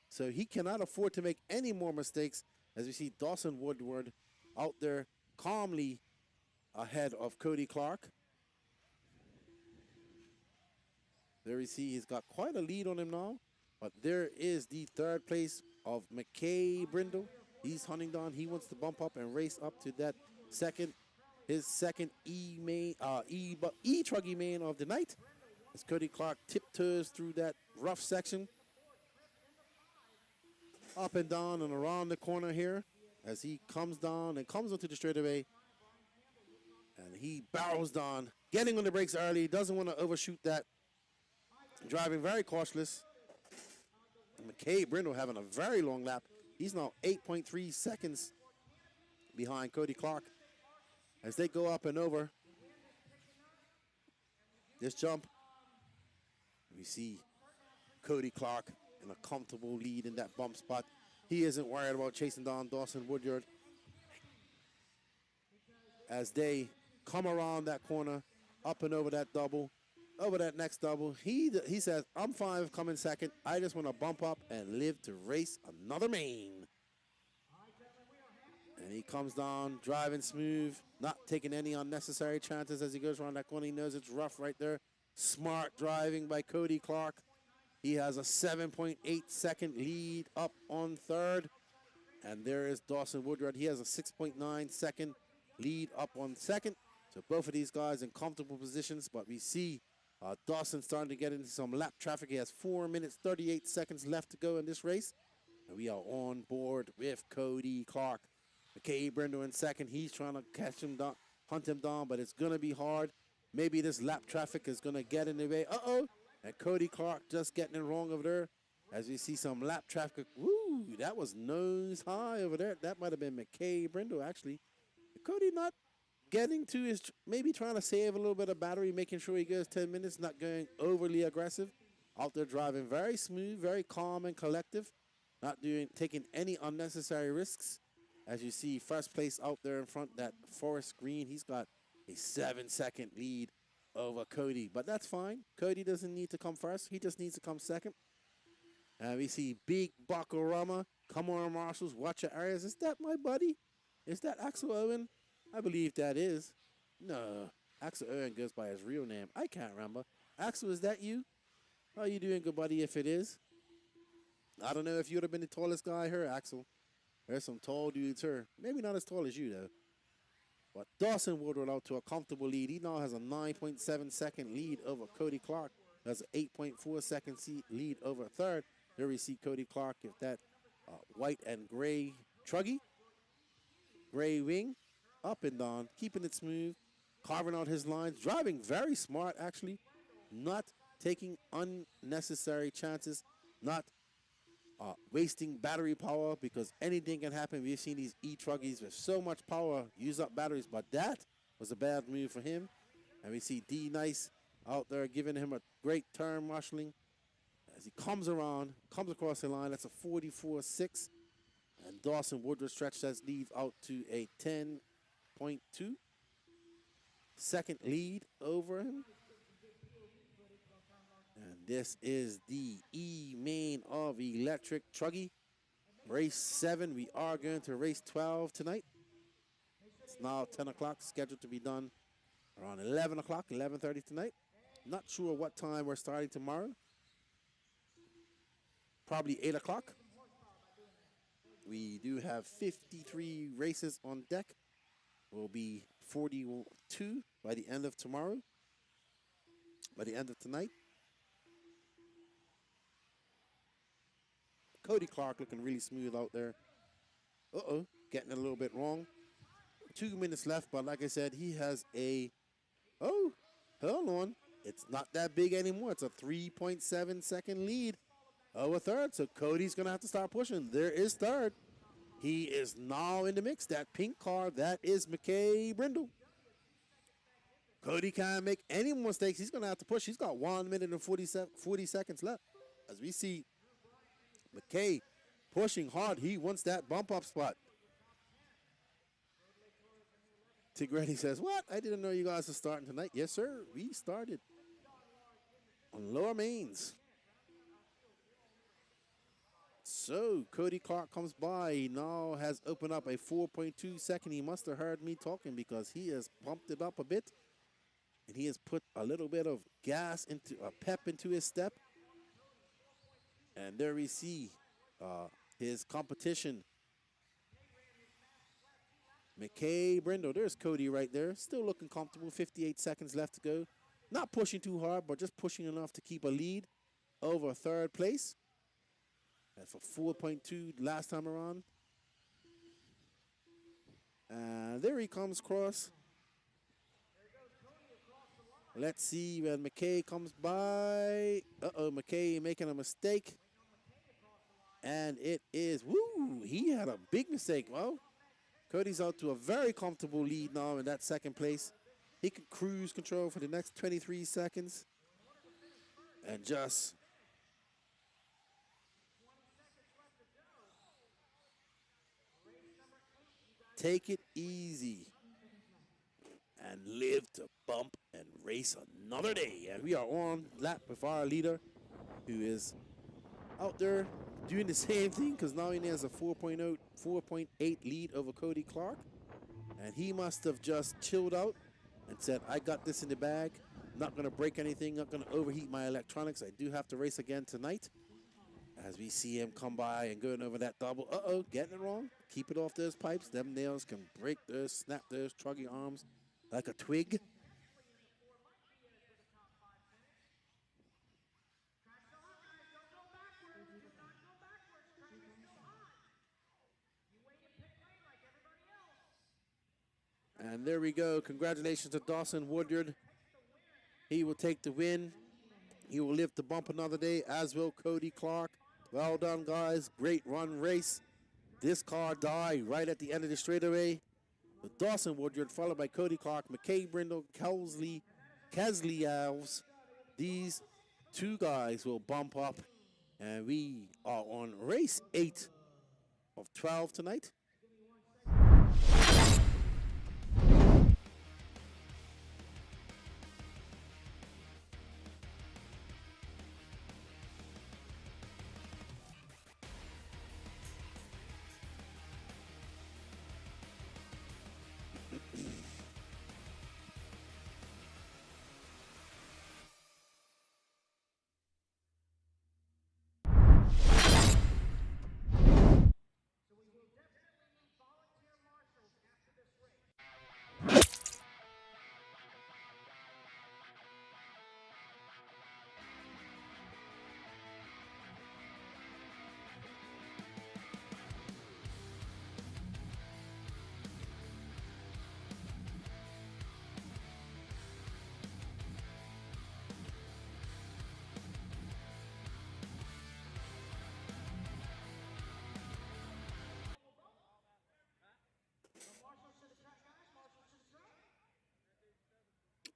So he cannot afford to make any more mistakes as we see Dawson Woodward out there calmly ahead of Cody Clark. There we see he's got quite a lead on him now, but there is the third place of McKay Brindle. He's hunting down. He wants to bump up and race up to that second, his second E-truggy main of the night. As Cody Clark tiptoes through that rough section, up and down and around the corner here, as he comes down and comes onto the straightaway, and he barrels down, getting on the brakes early, doesn't want to overshoot that, driving very cautious. McKay Brindle having a very long lap. He's now 8.3 seconds behind Cody Clark as they go up and over this jump. We see Cody Clark in a comfortable lead in that bump spot. He isn't worried about chasing down Dawson Woodyard as they come around that corner, up and over that double. Over that next double, he says, I'm fine with coming second. I just want to bump up and live to race another main. And he comes down, driving smooth, not taking any unnecessary chances as he goes around that corner. He knows it's rough right there. Smart driving by Cody Clark. He has a 7.8 second lead up on third. And there is Dawson Woodyard. He has a 6.9 second lead up on second. So both of these guys in comfortable positions, but we see Dawson starting to get into some lap traffic. He has 4 minutes, 38 seconds left to go in this race. And we are on board with Cody Clark. McKay Brindle in second. He's trying to catch him down, hunt him down, but it's going to be hard. Maybe this lap traffic is going to get in the way. Uh-oh. And Cody Clark just getting it wrong over there. As we see some lap traffic. Woo, that was nose high over there. That might have been McKay Brindle, actually. Cody not getting to his, maybe trying to save a little bit of battery, making sure he goes 10 minutes, not going overly aggressive. Out there driving very smooth, very calm and collective. Not taking any unnecessary risks. As you see, first place out there in front, that Forest Green, he's got a 7-second lead over Cody. But that's fine. Cody doesn't need to come first. He just needs to come second. And we see Big Bakurama. Come on, Marshals. Watch your areas. Is that my buddy? Is that Axel Owen? I believe that is. No. Axel Owen goes by his real name. I can't remember. Axel, is that you? How are you doing, good buddy, if it is? I don't know if you would have been the tallest guy here, Axel. There's some tall dudes here. Maybe not as tall as you, though. But Dawson Woodward out to a comfortable lead. He now has a 9.7-second lead over Cody Clark. That's an 8.4-second lead over third. There we see Cody Clark with that white and gray truggy. Gray wing. Up and down. Keeping it smooth. Carving out his lines. Driving very smart, actually. Not taking unnecessary chances. Not wasting battery power, because anything can happen. We've seen these E-truggies with so much power use up batteries, but that was a bad move for him. And we see D Nice out there giving him a great turn marshalling as he comes around, comes across the line. That's a 44.6. And Dawson Woodward stretched that lead out to a 10.2 second lead over him. And this is the E-main of Electric Truggy. Race 7. We are going to race 12 tonight. It's now 10 o'clock, scheduled to be done around 11 o'clock, 11:30 tonight. Not sure what time we're starting tomorrow. Probably 8 o'clock. We do have 53 races on deck. Will be 42 by the end of tomorrow. By the end of tonight. Cody Clark looking really smooth out there. Uh-oh, getting it a little bit wrong. 2 minutes left, but like I said, he has a, oh, hold on. It's not that big anymore. It's a 3.7-second lead over third, so Cody's going to have to start pushing. There is third. He is now in the mix. That pink car, that is McKay Brindle. Cody can't make any mistakes. He's going to have to push. He's got 1 minute and 40 seconds left. As we see McKay pushing hard. He wants that bump up spot. Tigretti says, what? I didn't know you guys are starting tonight. Yes, sir. We started on lower mains. So Cody Clark comes by. He now has opened up a 4.2 second. He must have heard me talking, because he has pumped it up a bit. And he has put a little bit of gas into a pep into his step. And there we see his competition. McKay Brindle. There's Cody right there. Still looking comfortable. 58 seconds left to go. Not pushing too hard, but just pushing enough to keep a lead over third place. That's a 4.2 last time around. And there he comes across. Let's see when McKay comes by. Uh-oh, McKay making a mistake. And it is, woo, he had a big mistake. Well, Cody's out to a very comfortable lead now in that second place. He can cruise control for the next 23 seconds. And just take it easy and live to bump and race another day. And we are on lap with our leader, who is out there doing the same thing, because now he has a 4.8 lead over Cody Clark. And he must have just chilled out and said, I got this in the bag. Not going to break anything, not going to overheat my electronics. I do have to race again tonight. As we see him come by and going over that double. Uh-oh, getting it wrong. Keep it off those pipes. Them nails can break those, snap those truggy arms like a twig. And there we go. Congratulations to Dawson Woodyard. He will take the win. He will live to bump another day, as will Cody Clark. Well done, guys. Great run race. This car died right at the end of the straightaway. With Dawson Woodyard, followed by Cody Clark, McKay Brindle, Kesley Alves. These two guys will bump up. And we are on race 8 of 12 tonight.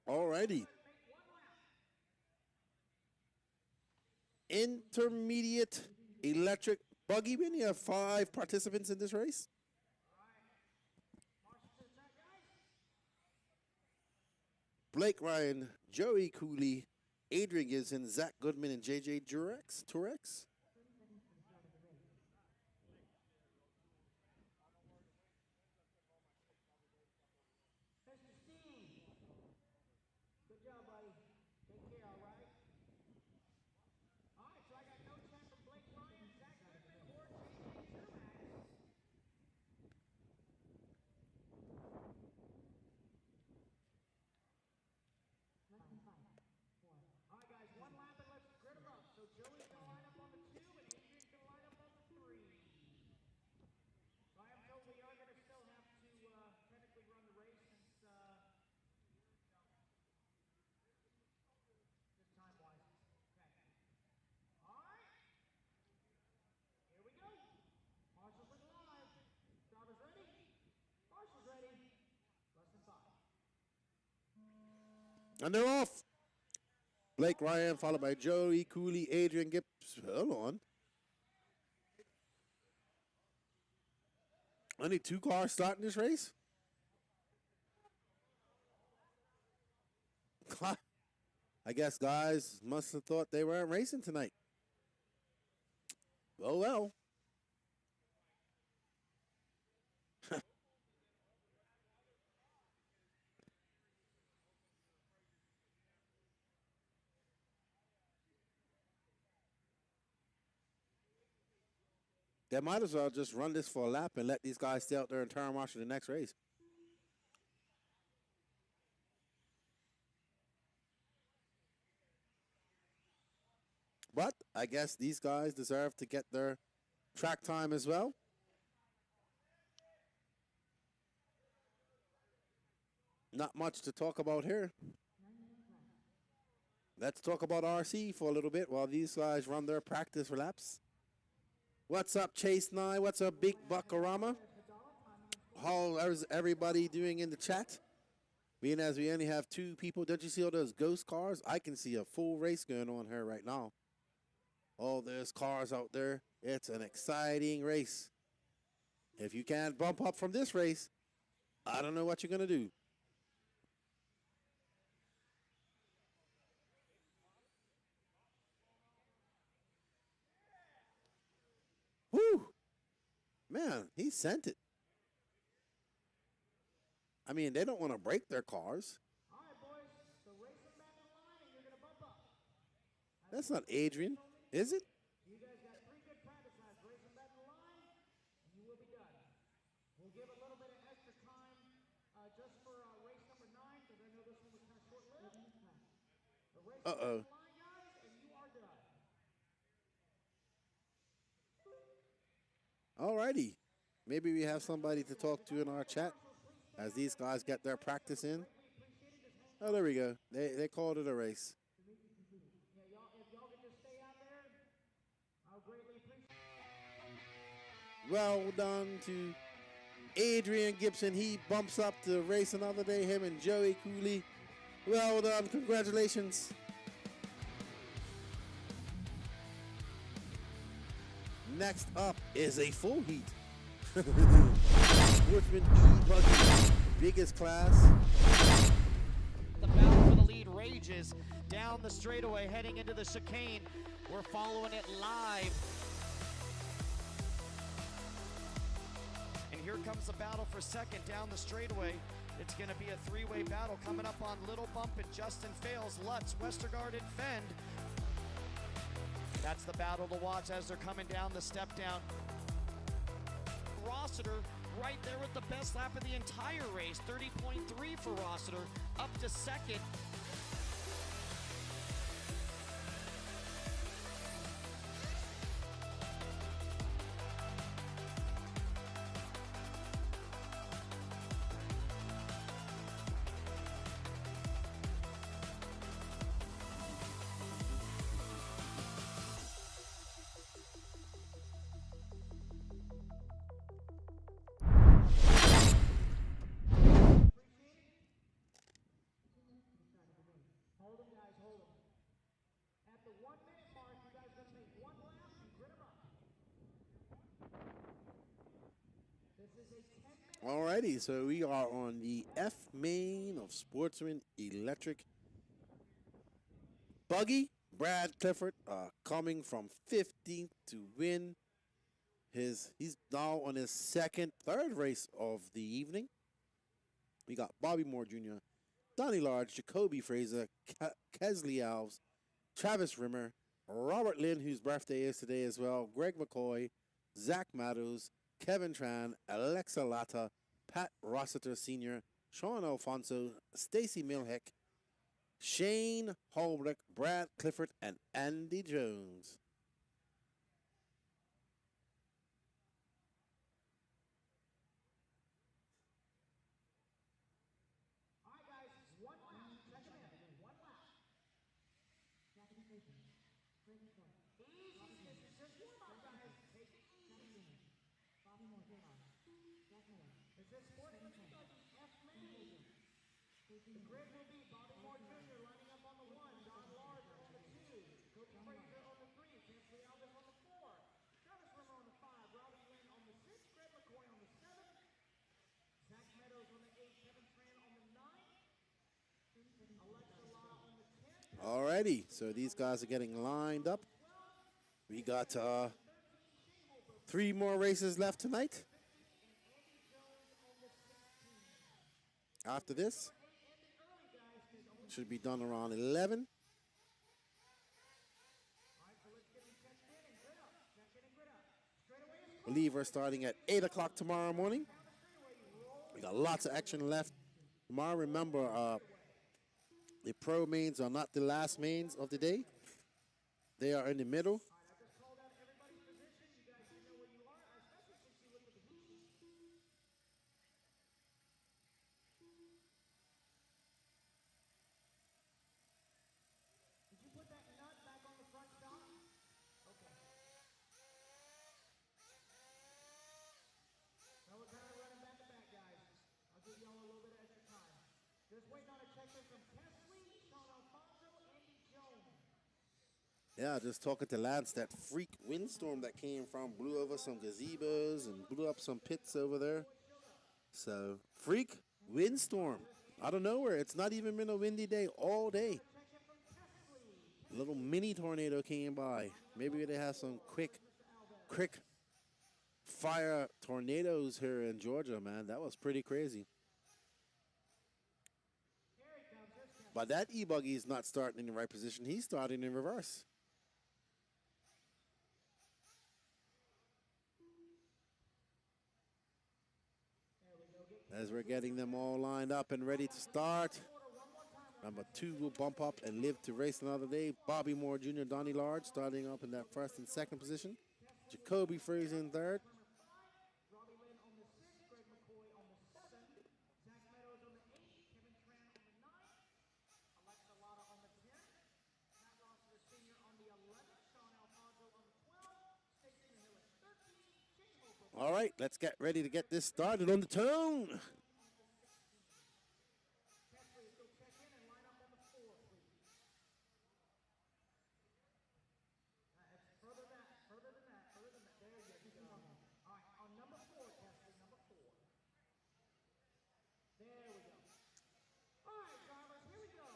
Alrighty. Intermediate electric buggy win. You have 5 participants in this race. Blake Ryan, Joey Cooley, Adrian Gibson, Zach Goodman, and JJ Turex. Good job, buddy. Take care, all right? All right, so I got no check from Blake Ryan, Zach Goodman, or JJ Truax. All right, guys, one lap and let's grid them up. So Joey's going to line up on the 2 and Adrian's going to line up on the 3. So I am told we are going to still have to technically run the race since just time-wise. Okay. All right. Here we go. Marshall's looking live. Drivers ready? Marshall's ready. Less than 5. And they're off. Blake Ryan, followed by Joey Cooley, Adrian Gibbs. Hold on. Only 2 cars starting this race? I guess guys must have thought they weren't racing tonight. Oh, well. They might as well just run this for a lap and let these guys stay out there and turn marshal the next race. But I guess these guys deserve to get their track time as well. Not much to talk about here. Let's talk about RC for a little bit while these guys run their practice laps. What's up, Chase 9? What's up, Big Buckarama? How is everybody doing in the chat? Being as we only have 2 people, don't you see all those ghost cars? I can see a full race going on here right now. All those cars out there. It's an exciting race. If you can't bump up from this race, I don't know what you're going to do. Whew. Man, he sent it. I mean, they don't want to break their cars. All right, boys. So race them back in line and you're going to bump up. That's not Adrian, is it? You guys got 3 good practice laps. Race them back in line and you will be done. We'll give a little bit of extra time just for race number 9. Uh-oh. Alrighty. Maybe we have somebody to talk to in our chat as these guys get their practice in. Oh, there we go. They called it a race. Well done to Adrian Gibson. He bumps up to race another day, him and Joey Cooley. Well done. Congratulations. Next up is a full heat. Sportsman E-buggy, biggest class. The battle for the lead rages down the straightaway, heading into the chicane. We're following it live. And here comes the battle for second down the straightaway. It's going to be a three-way battle coming up on Little Bump and Justin Fales, Lutz, Westergaard, and Fend. That's the battle to watch as they're coming down the step down. Rossiter right there with the best lap of the entire race, 30.3 for Rossiter, up to second. Hold them, guys, hold them. At the 1 minute mark, you guys are going to make one lap and grid them up. This is a 10-minute. Alrighty, so we are on the F main of Sportsman Electric. Buggy, Brad Clifford, coming from 15th to win. He's now on his third race of the evening. We got Bobby Moore Jr., Donnie Large, Jacoby Fraser, Kesley Alves, Travis Rimmer, Robert Lynn, whose birthday is today as well, Greg McCoy, Zach Maddowes, Kevin Tran, Alexa Latta, Pat Rossiter Sr., Sean Alfonso, Stacy Milheck, Shane Holbrook, Brad Clifford, and Andy Jones. All right, guys, one lap. Check it in. One lap. Easy. This is just warm up, guys. Take it easy. Is this Sportsman E-buggy F main? The grid will be Bobby Moore Jr. lining up on the 1, Don Large on the 2, Cody Fraser on the 3, Kesley Alves on the 4, Travis Rimmer on the 5, Robbie Lynn on the 6, Greg McCoy on the 7, Zach Meadows on the 8, Kevin Tran on the 9, Alexa Latta on the 10. Alrighty, so these guys are getting lined up. We got 3 more races left tonight. After this, should be done around 11. I believe we're starting at 8 o'clock tomorrow morning. We got lots of action left. Tomorrow, remember, the pro mains are not the last mains of the day. They are in the middle. Yeah, just talking to Lance, that freak windstorm that came from blew over some gazebos and blew up some pits over there. So, freak windstorm out of nowhere. It's not even been a windy day all day. A little mini tornado came by. Maybe they have some quick fire tornadoes here in Georgia, man. That was pretty crazy. But that E-buggy is not starting in the right position. He's starting in reverse. As we're getting them all lined up and ready to start. Number 2 will bump up and live to race another day. Bobby Moore Jr., Donnie Large starting up in that first and second position. Jacoby Fraser in third. Robbie Lynn on the 6th, Greg McCoy on the 7th, Zach Meadows on the 8th, Kevin Tran on the 9th, Alexa Lotta on the 10th, Matt Ross the senior on the 11th, Sean Alfonso on the 12th, Stacey Hill at 13th, Shane Hope All right, let's get ready to get this started on the tone. Kesley, go check in and line up on the 4, please. Further than that. There you go. All right, on number 4, Kesley, number 4. There we go. All right, drivers, here we go.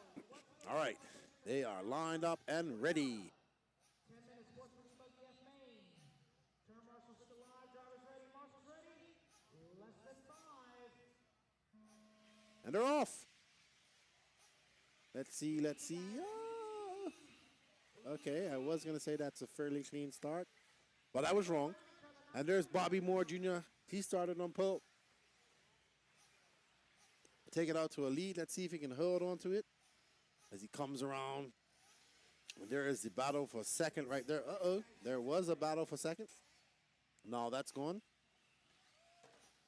All right, they are lined up and ready. 10 minutes, Sportsman E-buggy F main. Turn marshals to the live, drivers ready, marshals ready. Less than 5. And they're off. Let's see. Ah. Okay, I was going to say that's a fairly clean start, but I was wrong. And there's Bobby Moore Jr. He started on pole. Take it out to a lead. Let's see if he can hold on to it as he comes around. And there is the battle for second right there. There was a battle for second. Now that's gone.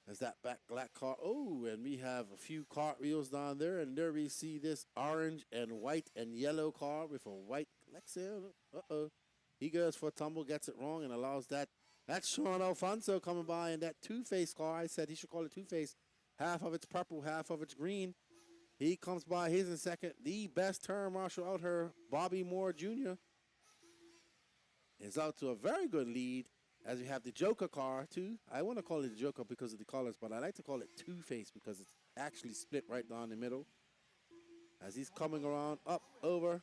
There's that black car. Oh, and we have a few cartwheels down there. And there we see this orange and white and yellow car with a white Lexus. He goes for a tumble, gets it wrong, and allows that. That's Sean Alfonso coming by in that two-face car. I said he should call it two-face. Half of it's purple, half of it's green. He comes by. He's in second. The best turn marshal out here, Bobby Moore Jr., is out to a very good lead. As we have the Joker car, too. I want to call it the Joker because of the colors, but I like to call it Two-Face because it's actually split right down the middle. As he's coming around, up, over,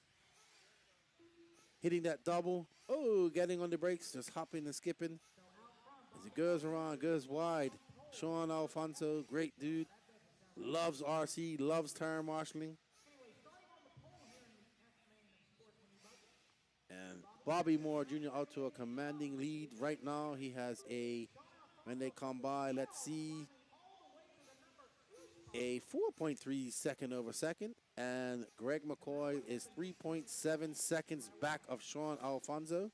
hitting that double. Oh, getting on the brakes, just hopping and skipping. As he goes around, goes wide. Sean Alfonso, great dude. Loves RC, loves turn marshaling. And Bobby Moore Jr. out to a commanding lead right now. He has when they come by, let's see, a 4.3 second over second. And Greg McCoy is 3.7 seconds back of Sean Alfonso.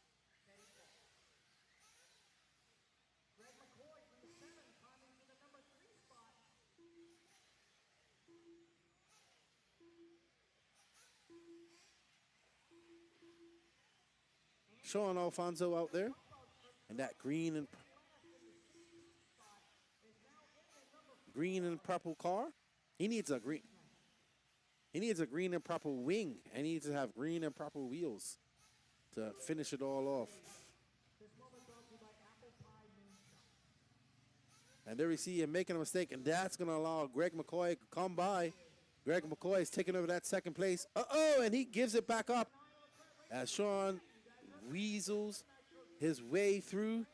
Sean Alfonso out there, and that green and purple car. He needs a green and purple wing, and he needs to have green and purple wheels to finish it all off. And there we see him making a mistake, and that's going to allow Greg McCoy to come by. Greg McCoy is taking over that second place. And he gives it back up as Sean weasels his way through,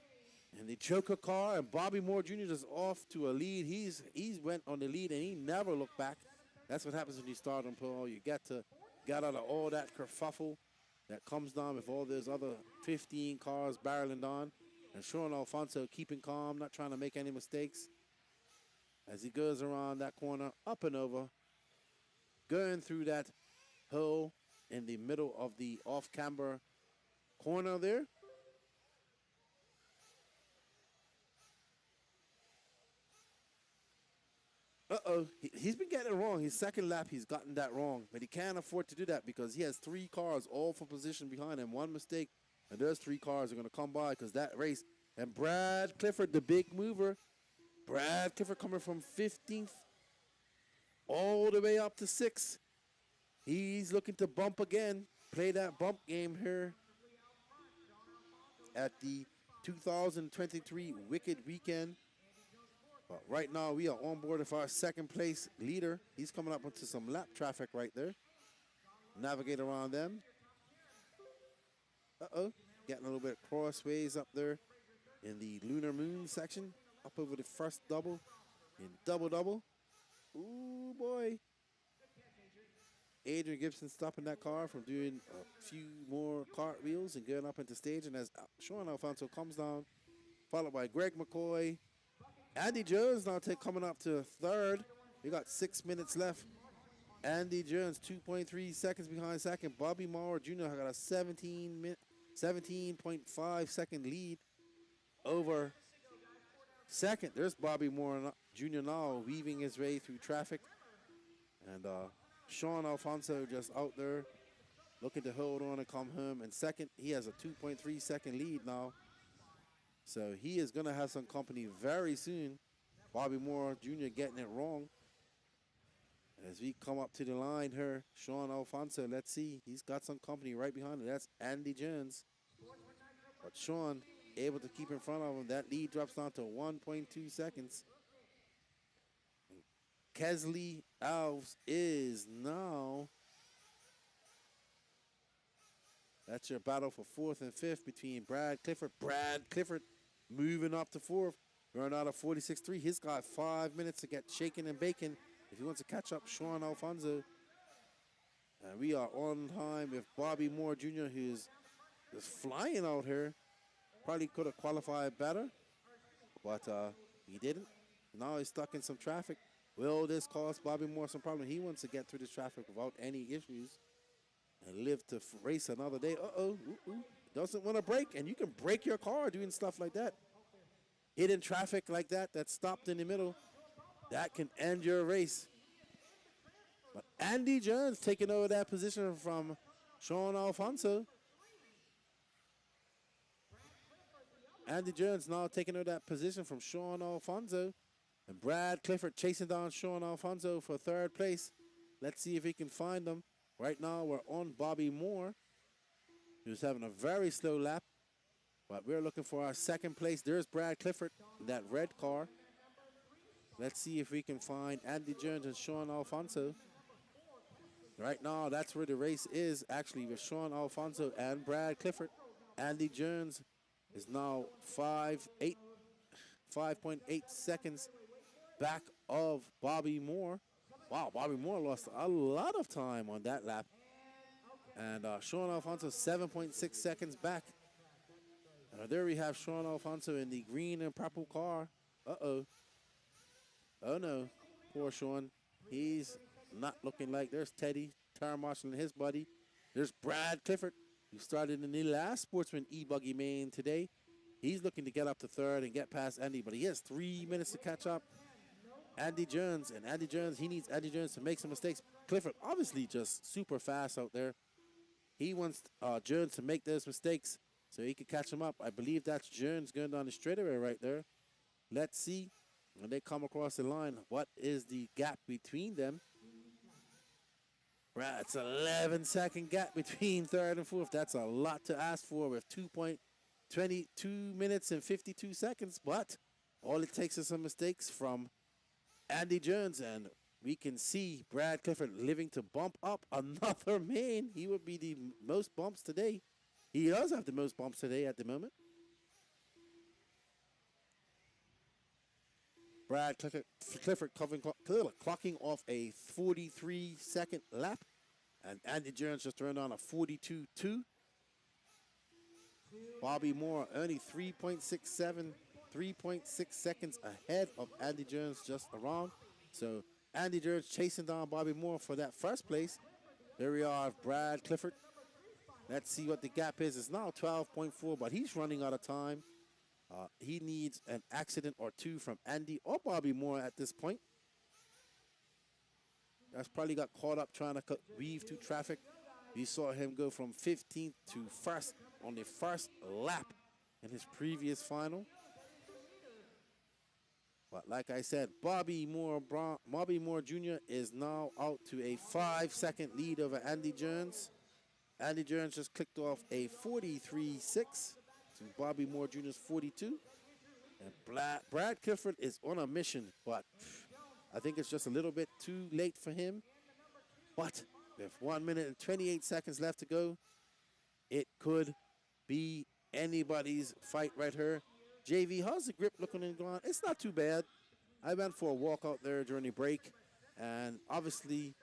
and the Joker car, and Bobby Moore Jr. is off to a lead. He's went on the lead, and he never looked back. That's what happens when you start on pole. You get out of all that kerfuffle that comes down with all those other 15 cars barreling on. And Sean Alfonso keeping calm, not trying to make any mistakes as he goes around that corner, up and over, going through that hole in the middle of the off-camber corner there. He's been getting it wrong. His second lap, he's gotten that wrong. But he can't afford to do that because he has 3 cars all for position behind him. One mistake, and those 3 cars are going to come by because that race. And Brad Clifford, the big mover. Brad Clifford coming from 15th all the way up to 6th. He's looking to bump again. Play that bump game here at the 2023 Wicked Weekend. But right now, we are on board with our second place leader. He's coming up into some lap traffic right there. Navigate around them. Getting a little bit crossways up there in the Lunar Moon section. Up over the first double in double-double. Ooh, boy. Adrian Gibson stopping that car from doing a few more cartwheels and going up into stage. And as Sean Alfonso comes down, followed by Greg McCoy. Andy Jones now coming up to third. We got 6 minutes left Andy Jones, 2.3 seconds behind second. Bobby Moore Jr. got a 17.5 second lead over second. There's Bobby Moore Jr. now weaving his way through traffic. And Sean Alfonso just out there looking to hold on and come home. And second, he has a 2.3 second lead now. So he is going to have some company very soon. Bobby Moore Jr. getting it wrong. As we come up to the line here, Sean Alfonso, let's see. He's got some company right behind him. That's Andy Jones. But Sean able to keep in front of him. That lead drops down to 1.2 seconds. Kesley Alves is now. That's your battle for fourth and fifth between Brad Clifford. Brad Clifford moving up to fourth. Running out of 46.3. He's got 5 minutes to get shaken and bacon if he wants to catch up Sean Alfonso. And we are on time with Bobby Moore Jr., who's just flying out here. Probably could have qualified better, but he didn't. Now he's stuck in some traffic. Will this cause Bobby Moore some problem? He wants to get through this traffic without any issues and live to race another day. Doesn't want to break, and you can break your car doing stuff like that. Hitting traffic like that, that's stopped in the middle, that can end your race. But Andy Jones taking over that position from Sean Alfonso. Andy Jones now taking over that position from Sean Alfonso. And Brad Clifford chasing down Sean Alfonso for third place. Let's see if he can find them. Right now we're on Bobby Moore, who's having a very slow lap. But we're looking for our second place. There's Brad Clifford in that red car. Let's see if we can find Andy Jones and Sean Alfonso. Right now, that's where the race is, actually, with Sean Alfonso and Brad Clifford. Andy Jones is now 5.8 seconds back of Bobby Moore. Wow, Bobby Moore lost a lot of time on that lap. And Sean Alfonso 7.6 seconds back. There we have Sean Alfonso in the green and purple car. Oh no, poor Sean. He's not looking like. There's Teddy, tire marshal and his buddy. There's Brad Clifford, who started in the last Sportsman E-buggy main today. He's looking to get up to third and get past Andy, but he has 3 minutes to catch up. Andy Jones, he needs Andy Jones to make some mistakes. Clifford, obviously just super fast out there. He wants Jones to make those mistakes so he can catch him up. I believe that's Jones going down the straightaway right there. Let's see when they come across the line, what is the gap between them? Right, it's an 11-second gap between third and fourth. That's a lot to ask for with 2.22 minutes and 52 seconds. But all it takes is some mistakes from Andy Jones, and we can see Brad Clifford living to bump up another main. He would be the most bumps today. He does have the most bumps today at the moment. Brad Clifford clocking off a 43-second lap. And Andy Jones just turned on a 42.2. Bobby Moore only 3.6 seconds ahead of Andy Jones just around. So Andy Jones chasing down Bobby Moore for that first place. There we are, Brad Clifford. Let's see what the gap is. It's now 12.4, but he's running out of time. He needs an accident or two from Andy or Bobby Moore at this point. That's probably got caught up trying to weave through traffic. We saw him go from 15th to first on the first lap in his previous final. But like I said, Bobby Moore Jr. is now out to a 5-second lead over Andy Jones. Andy Jones just clicked off a 43.6 to Bobby Moore Jr.'s 42. And Brad Clifford is on a mission, but I think it's just a little bit too late for him. But with 1 minute and 28 seconds left to go, it could be anybody's fight right here. JV, how's the grip looking in the ground? It's not too bad. I went for a walk out there during the break, and obviously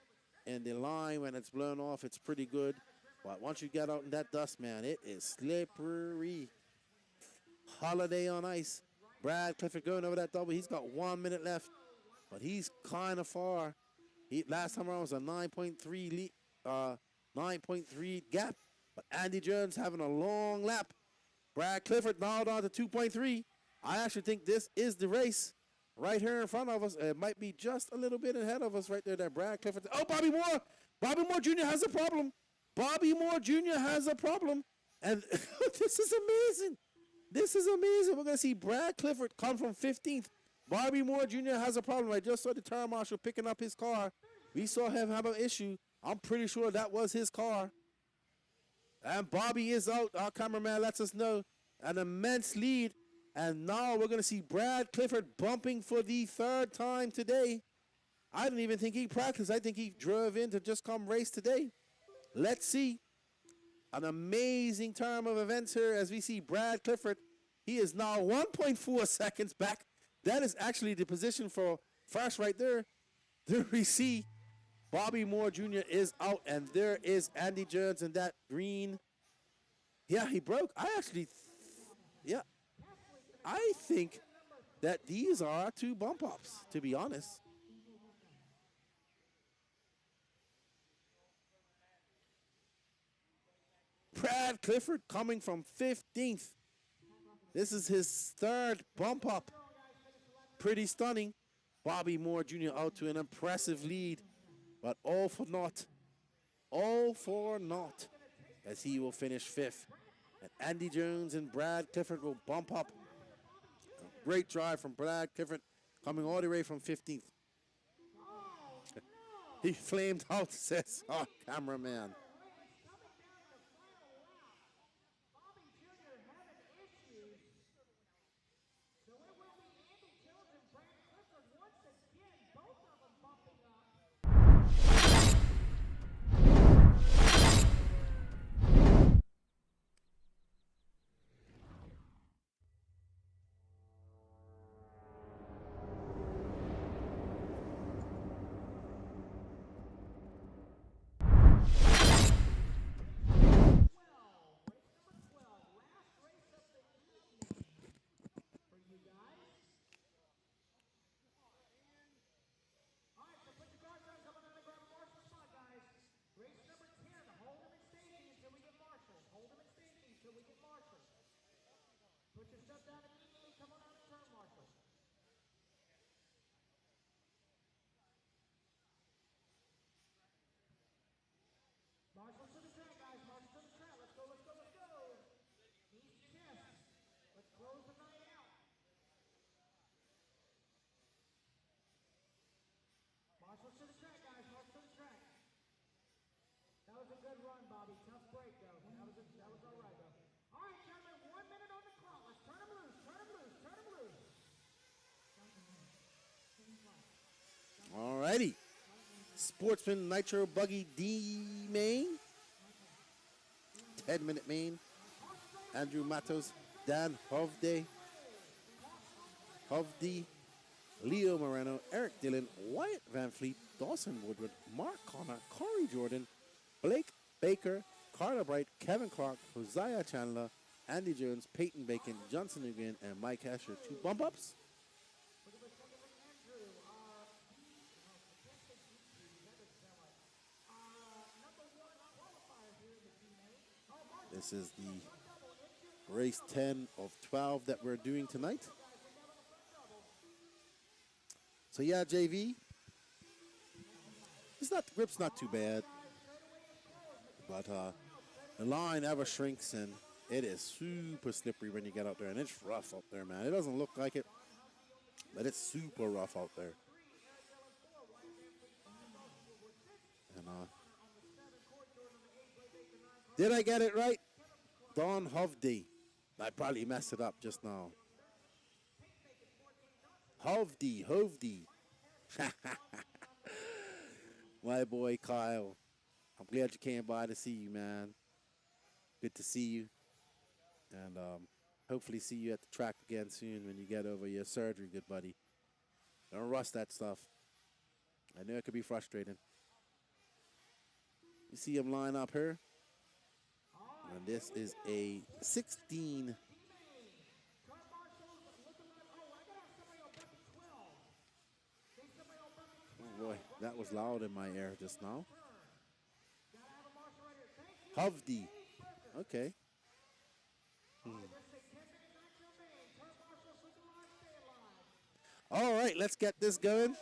in the line when it's blown off, it's pretty good. But once you get out in that dust, man, it is slippery. Holiday on ice. Brad Clifford going over that double. He's got 1 minute left, but he's kind of far. Last time around was a 9.3 gap. But Andy Jones having a long lap. Brad Clifford now down to 2.3. I actually think this is the race right here in front of us. It might be just a little bit ahead of us right there. That Brad Clifford. Oh, Bobby Moore. Bobby Moore Jr. has a problem. Bobby Moore Jr. has a problem. And this is amazing. This is amazing. We're going to see Brad Clifford come from 15th. Bobby Moore Jr. has a problem. I just saw the tire marshal picking up his car. We saw him have an issue. I'm pretty sure that was his car. And Bobby is out. Our cameraman lets us know. An immense lead. And now we're going to see Brad Clifford bumping for the third time today. I didn't even think he practiced. I think he drove in to just come race today. Let's see. An amazing turn of events here as we see Brad Clifford. He is now 1.4 seconds back. That is actually the position for first right there. There we see Bobby Moore Jr. is out, and there is Andy Jones in that green. Yeah, he broke. I think that these are two bump ups, to be honest. Brad Clifford coming from 15th. This is his third bump up. Pretty stunning. Bobby Moore Jr. out to an impressive lead, but all for naught. All for naught, as he will finish 5th. And Andy Jones and Brad Clifford will bump up. A great drive from Brad Clifford, coming all the way from 15th. He flamed out, says our cameraman. Marshall to the track, guys. Marshall to the track. Let's go, let's go, let's go. East chest. Let's close the night out. Marshall to the track, guys. Marshall to the track. That was a good run, Bobby. Tough break, though. That was all right, though. All right, gentlemen, 1 minute on the clock. Let's turn them loose, turn them loose, turn them loose. All righty. Sportsman Nitro Buggy D main. 10-minute main. Andrew Matos, Dan Hovde, Leo Moreno, Eric Dillon, Wyatt Van Fleet, Dawson Woodward, Mark Connor, Corey Jordan, Blake Baker, Carter Bright, Kevin Clark, Hosea Chandler, Andy Jones, Peyton Bacon, Johnson Nguyen, and Mike Asher. 2 bump ups. This is the race 10 of 12 that we're doing tonight. So yeah, JV, the grip's not too bad, but the line ever shrinks and it is super slippery when you get out there, and it's rough out there, man. It doesn't look like it, but it's super rough out there. And did I get it right? Don Hovde. I probably messed it up just now. Hovde. My boy Kyle. I'm glad you came by to see you, man. Good to see you. And hopefully see you at the track again soon when you get over your surgery, good buddy. Don't rush that stuff. I know it could be frustrating. You see him line up here? And this is a 16. Oh boy, That was loud in my ear just now. Hovdi. Okay. All right, let's get this going.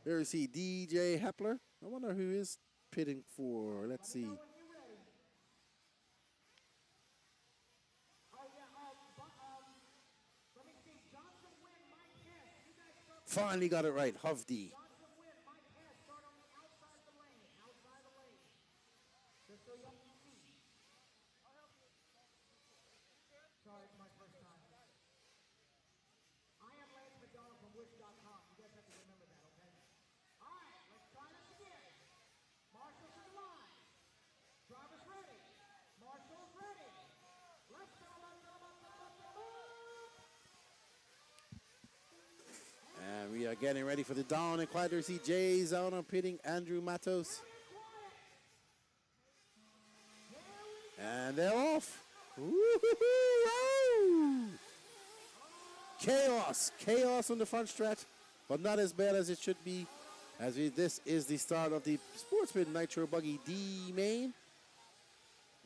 There you see DJ Hepler. I wonder who is pitting for. Let's see. Finally got it right. Hovdi. Sorry, it's my first time. I am Lance McDonald from Wish.com. You guys have to remember that, okay? All right, let's try this again. Marshall's in the line. Driver's ready. Marshall's ready. Let's go, let's go, let's go, let's go. And we are getting ready for the down and quiet. There see Jay Zona pitting Andrew Matos. And they're off. Woo-hoo-hoo-hoo! Chaos. Chaos on the front stretch, but not as bad as it should be. This is the start of the Sportsman Nitro Buggy D main.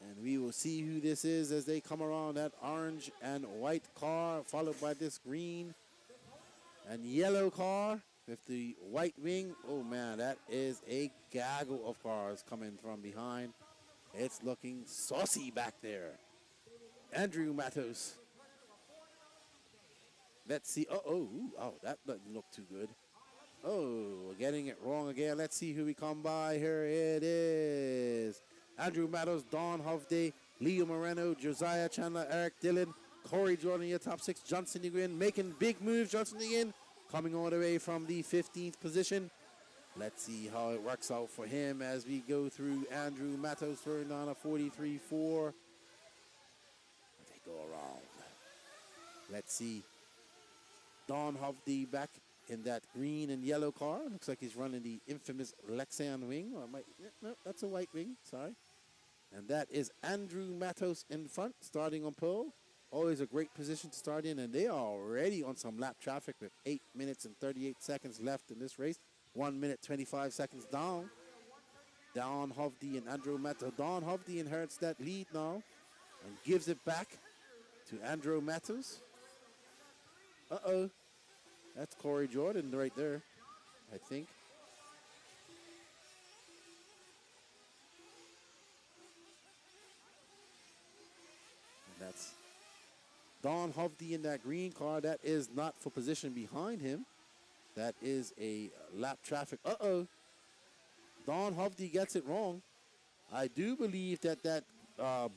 And we will see who this is as they come around that orange and white car, followed by this green and yellow car with the white wing. Oh man, that is a gaggle of cars coming from behind. It's looking saucy back there. Andrew Matos. Let's see. Oh, that doesn't look too good. Oh, we're getting it wrong again. Let's see who we come by. Here it is. Andrew Matos, Don Hovde, Leo Moreno, Josiah Chandler, Eric Dillon, Corey Jordan, your top six. Johnson Nguyen making big moves. Johnson Nguyen coming all the way from the 15th position. Let's see how it works out for him as we go through Andrew Matos throwing on a 43-4. They go around. Let's see. Don Hovde back in that green and yellow car. Looks like he's running the infamous Lexan wing. Or no, that's a white wing. Sorry. And that is Andrew Matos in front, starting on pole. Always a great position to start in. And they are already on some lap traffic with 8 minutes and 38 seconds left in this race. 1 minute, 25 seconds down. Don Hovde and Andrew Matos. Don Hovde inherits that lead now and gives it back to Andrew Matos. Uh-oh. That's Corey Jordan right there, I think. And that's Don Hovde in that green car. That is not for position behind him. That is a lap traffic. Uh-oh. Don Hovde gets it wrong. I do believe that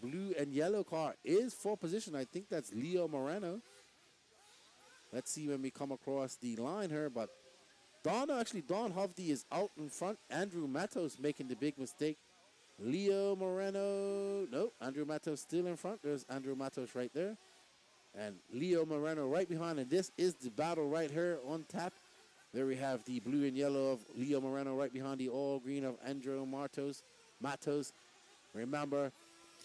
blue and yellow car is for position. I think that's Leo Moreno. Let's see when we come across the line here. But Don Hovde is out in front. Andrew Matos making the big mistake. Leo Moreno. Nope. Andrew Matos still in front. There's Andrew Matos right there. And Leo Moreno right behind. And this is the battle right here on tap. There we have the blue and yellow of Leo Moreno right behind the all green of Andrew Matos. Remember,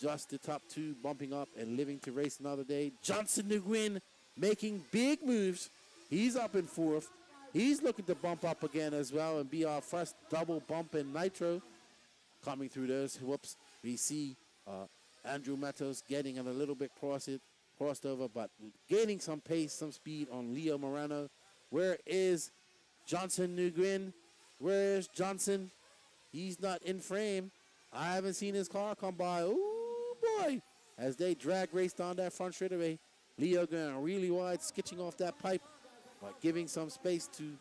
just the top two bumping up and living to race another day. Johnson Nguyen making big moves. He's up in fourth. He's looking to bump up again as well and be our first double bump in Nitro. Coming through those whoops, we see Andrew Matos getting a little bit crossed over, but gaining some pace, some speed on Leo Moreno. Where is Johnson Nguyen? Where is Johnson? He's not in frame. I haven't seen his car come by. Oh boy! As they drag race down that front straightaway. Leo going really wide, skitching off that pipe, but giving some space to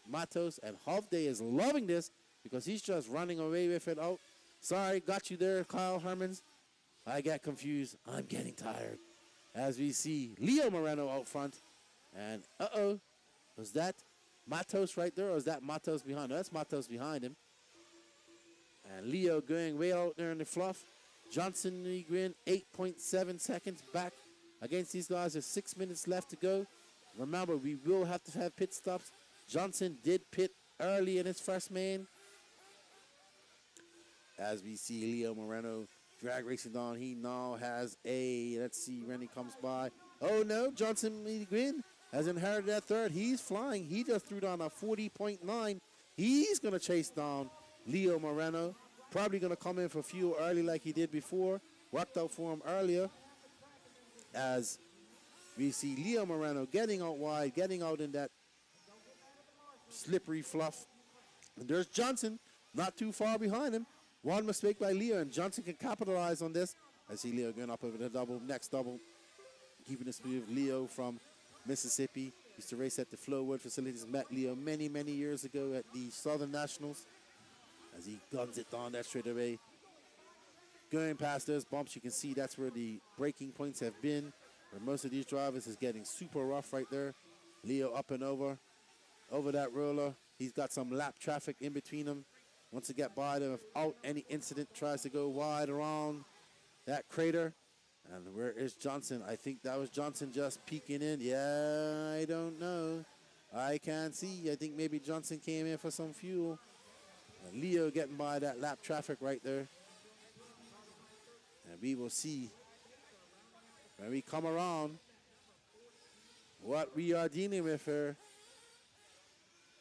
Matos. And Hovde is loving this because he's just running away with it out. Sorry, got you there, Kyle Hermans. I got confused. I'm getting tired. As we see Leo Moreno out front. And uh-oh, was that Matos right there or is that Matos behind him? That's Matos behind him. And Leo going way out there in the fluff. Johnson Nguyen, 8.7 seconds back against these guys. There's 6 minutes left to go. Remember, we will have to have pit stops. Johnson did pit early in his first main. As we see Leo Moreno drag racing on. He now has a, let's see, Rennie comes by. Oh no, Johnson Nguyen has inherited that third. He's flying. He just threw down a 40.9. He's going to chase down Leo Moreno. Probably going to come in for fuel early like he did before. Worked out for him earlier. As we see Leo Moreno getting out wide, getting out in that slippery fluff. And there's Johnson, not too far behind him. One mistake by Leo, and Johnson can capitalize on this. I see Leo going up over the double, next double. Keeping the speed of Leo from Mississippi. Used to race at the Flowwood facilities. Met Leo many, many years ago at the Southern Nationals. As he guns it down that straightaway. Going past those bumps, you can see that's where the braking points have been. Where most of these drivers is getting super rough right there. Leo up and over that roller. He's got some lap traffic in between them. Wants to get by them without any incident. Tries to go wide around that crater. And where is Johnson? I think that was Johnson just peeking in. Yeah, I don't know. I can't see. I think maybe Johnson came in for some fuel. Leo getting by that lap traffic right there. And we will see when we come around what we are dealing with here.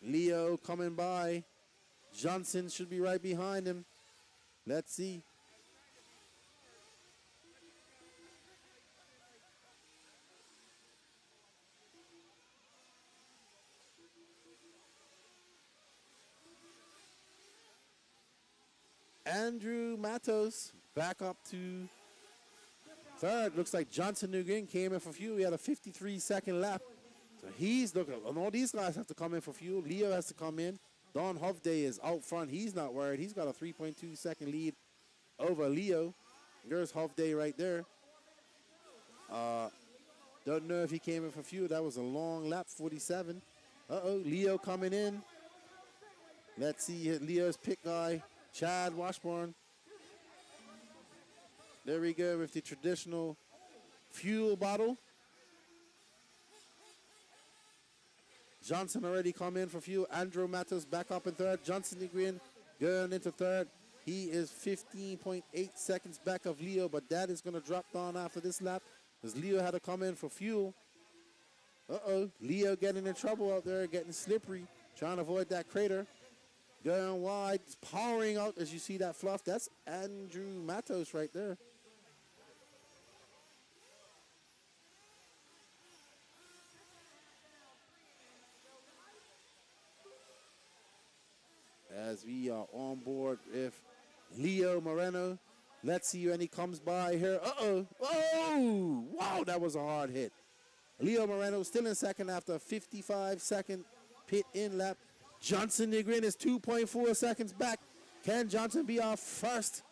Leo coming by. Johnson should be right behind him. Let's see. Andrew Matos back up to third. Looks like Johnson Nguyen came in for fuel. He had a 53-second lap. So he's looking, and all these guys have to come in for fuel. Leo has to come in. Don Hovde is out front. He's not worried. He's got a 3.2-second lead over Leo. There's Hovde right there. Don't know if he came in for fuel. That was a long lap, 47. Uh-oh, Leo coming in. Let's see Leo's pick guy. Chad Washburn. There we go with the traditional fuel bottle. Johnson already come in for fuel. Andrew Matos back up in third. Johnson Nguyen going into third. He is 15.8 seconds back of Leo, but that is going to drop down after this lap because Leo had to come in for fuel. Uh-oh, Leo getting in trouble out there, getting slippery, trying to avoid that crater. Going wide, powering out as you see that fluff. That's Andrew Matos right there. As we are on board with Leo Moreno. Let's see when he comes by here. Uh-oh. Oh! Wow, that was a hard hit. Leo Moreno still in second after a 55-second pit in lap. Johnson Nguyen is 2.4 seconds back. Can Johnson be our first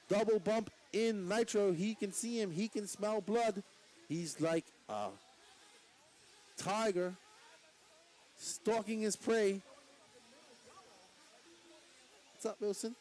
double bump in Nitro? He can see him. He can smell blood. He's like a tiger stalking his prey. What's up, Wilson?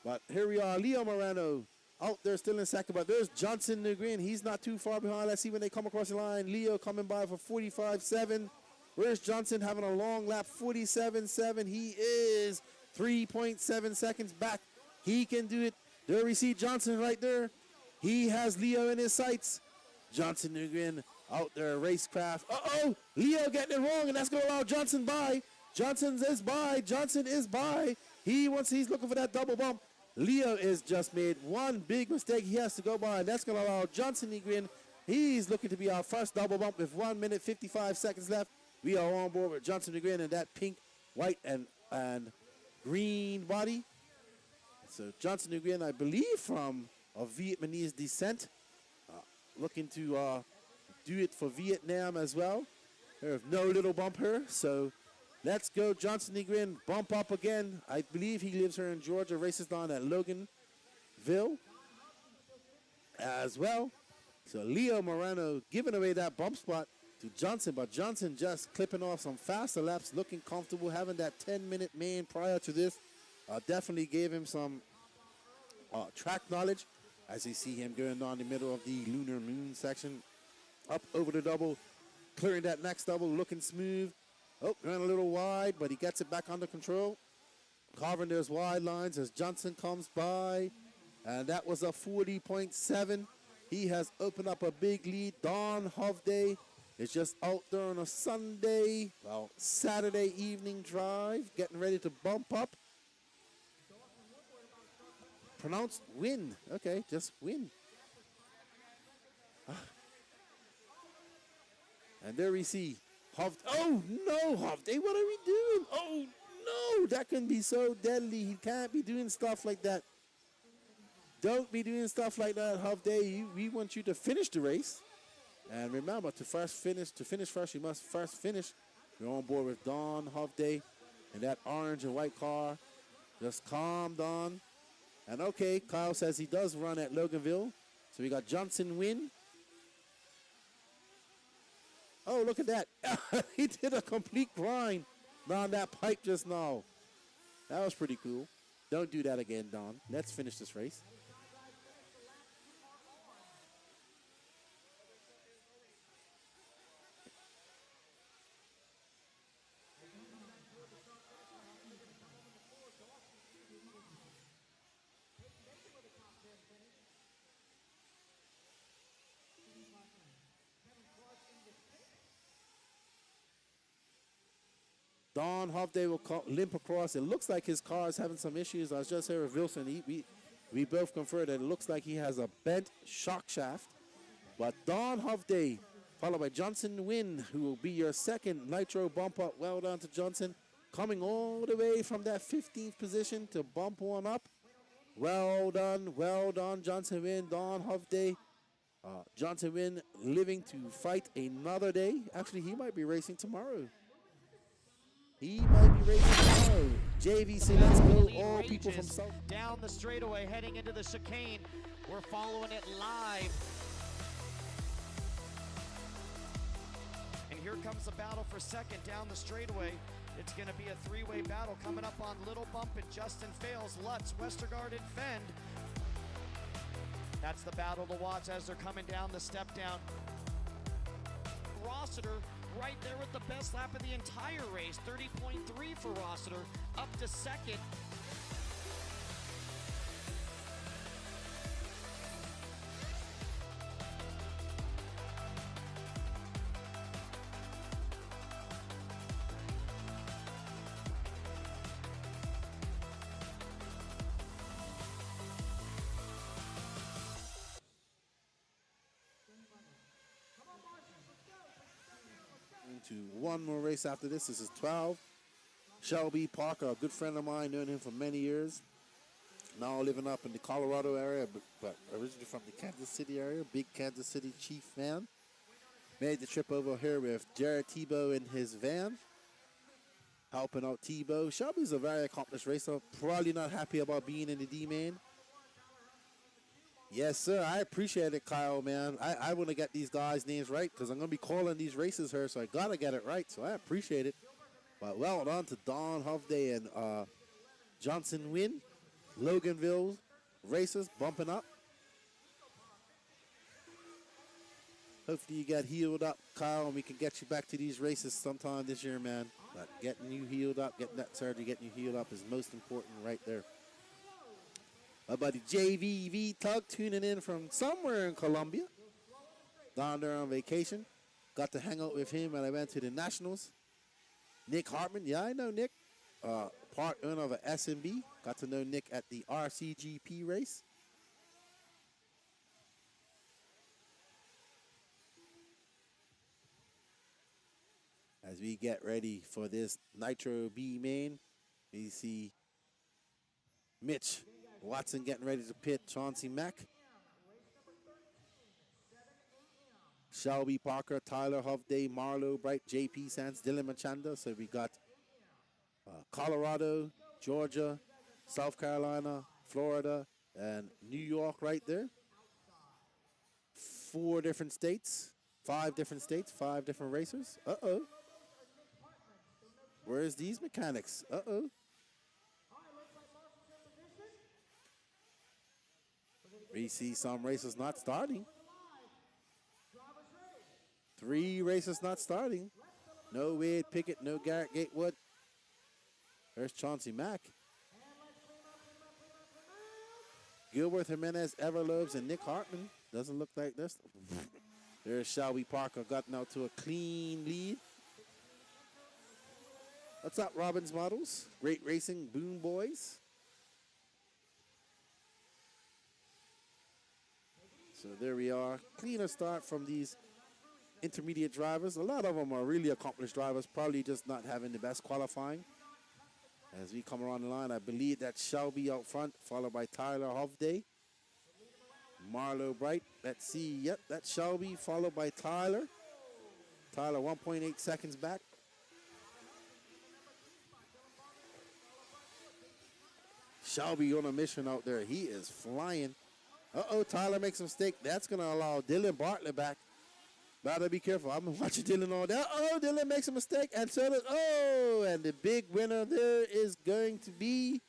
But here we are, Leo Moreno out there still in second, but there's Johnson Nguyen. He's not too far behind. Let's see when they come across the line. Leo coming by for 45.7. Where's Johnson having a long lap, 47.7. He is 3.7 seconds back. He can do it. There we see Johnson right there. He has Leo in his sights. Johnson Nguyen out there, racecraft. Uh-oh, Leo getting it wrong, and that's going to allow Johnson by. Johnson is by. Johnson is by. He's looking for that double bump. Leo is just made one big mistake. He has to go by, and that's going to allow Johnson Nguyen. He's looking to be our first double bump with 1 minute, 55 seconds left. We are on board with Johnson Nguyen and that pink, white, and green body. So Johnson Nguyen, I believe, from of Vietnamese descent, looking to do it for Vietnam as well. There's no little bump here, so let's go. Johnson Nguyen, bump up again. I believe he lives here in Georgia, races down at Loganville as well. So Leo Moreno giving away that bump spot to Johnson, but Johnson just clipping off some faster laps, looking comfortable, having that 10-minute main prior to this. Definitely gave him some track knowledge, as you see him going down the middle of the lunar moon section, up over the double, clearing that next double, looking smooth. Oh, going a little wide, but he gets it back under control. Carving those wide lines as Johnson comes by, and that was a 40.7. He has opened up a big lead. Don Hovday is just out there on a Sunday, well, Saturday evening drive, getting ready to bump up. Pronounced win. Okay, just win. And there we see Hovday. Oh, no, Hovday, what are we doing? Oh, no, that can be so deadly. He can't be doing stuff like that. Don't be doing stuff like that, Hovday. We want you to finish the race. And remember, to finish first, you must first finish. We're on board with Don Hovday in that orange and white car. Just calm down. And okay, Kyle says he does run at Loganville. So we got Johnson win. Oh, look at that. He did a complete grind down that pipe just now. That was pretty cool. Don't do that again, Don. Let's finish this race. Don Hovday will limp across. It looks like his car is having some issues. I was just here with Wilson. We both conferred that it looks like he has a bent shock shaft. But Don Hovday, followed by Johnson Nguyen, who will be your second Nitro bump up. Well done to Johnson. Coming all the way from that 15th position to bump one up. Well done, Johnson Nguyen, Don Hovday. Johnson Nguyen living to fight another day. Actually, he might be racing tomorrow. JVC, let's go. All people from South. Down the straightaway, heading into the chicane. We're following it live. And here comes the battle for second down the straightaway. It's going to be a three-way battle coming up on Little Bump and Justin Fales, Lutz, Westergaard, and Fend. That's the battle to watch as they're coming down the step down. Rossiter right there with the best lap of the entire race, 30.3 for Rossiter, up to second. To one more race after this. This is 12. Shelby Parker, a good friend of mine, known him for many years. Now living up in the Colorado area, but originally from the Kansas City area. Big Kansas City Chief fan. Made the trip over here with Jared Tebow in his van, helping out Tebow. Shelby's a very accomplished racer. Probably not happy about being in the D-main. Yes, sir. I appreciate it, Kyle, man. I want to get these guys' names right because I'm going to be calling these races here, so I got to get it right. So I appreciate it. But well done to Don Hovday and Johnson Nguyen. Loganville racers bumping up. Hopefully you get healed up, Kyle, and we can get you back to these races sometime this year, man. But getting you healed up, getting that surgery, getting you healed up is most important right there. My buddy JVV Tug tuning in from somewhere in Colombia. Down there on vacation. Got to hang out with him when I went to the Nationals. Nick Hartman. Yeah, I know Nick. Part owner of a SMB. Got to know Nick at the RCGP race. As we get ready for this Nitro B main, we see Mitch Watson getting ready to pit Chauncey Mack. Shelby Parker, Tyler Hovday, Marlo Bright, JP Sands, Dylan Machanda. So we got Colorado, Georgia, South Carolina, Florida, and New York right there. 5 different states, 5 different racers. Uh-oh. Where's these mechanics? Uh-oh. We see some races not starting. 3 races not starting. No Wade Pickett, no Garrett Gatewood. There's Chauncey Mack. Gilbert Jimenez, Everlobes, and Nick Hartman. Doesn't look like this. There's Shelby Parker gotten out to a clean lead. What's up, Robbins Models? Great Racing, Boom Boys. So there we are. Cleaner start from these intermediate drivers. A lot of them are really accomplished drivers, probably just not having the best qualifying. As we come around the line, I believe that's Shelby out front, followed by Tyler Hovday. Marlo Bright, let's see, yep, that's Shelby, followed by Tyler. Tyler 1.8 seconds back. Shelby on a mission out there. He is flying. Uh-oh, Tyler makes a mistake. That's going to allow Dylan Bartlett back. Better be careful. I've been watching Dylan all day. Uh-oh, Dylan makes a mistake. And so does, oh, and the big winner there is going to be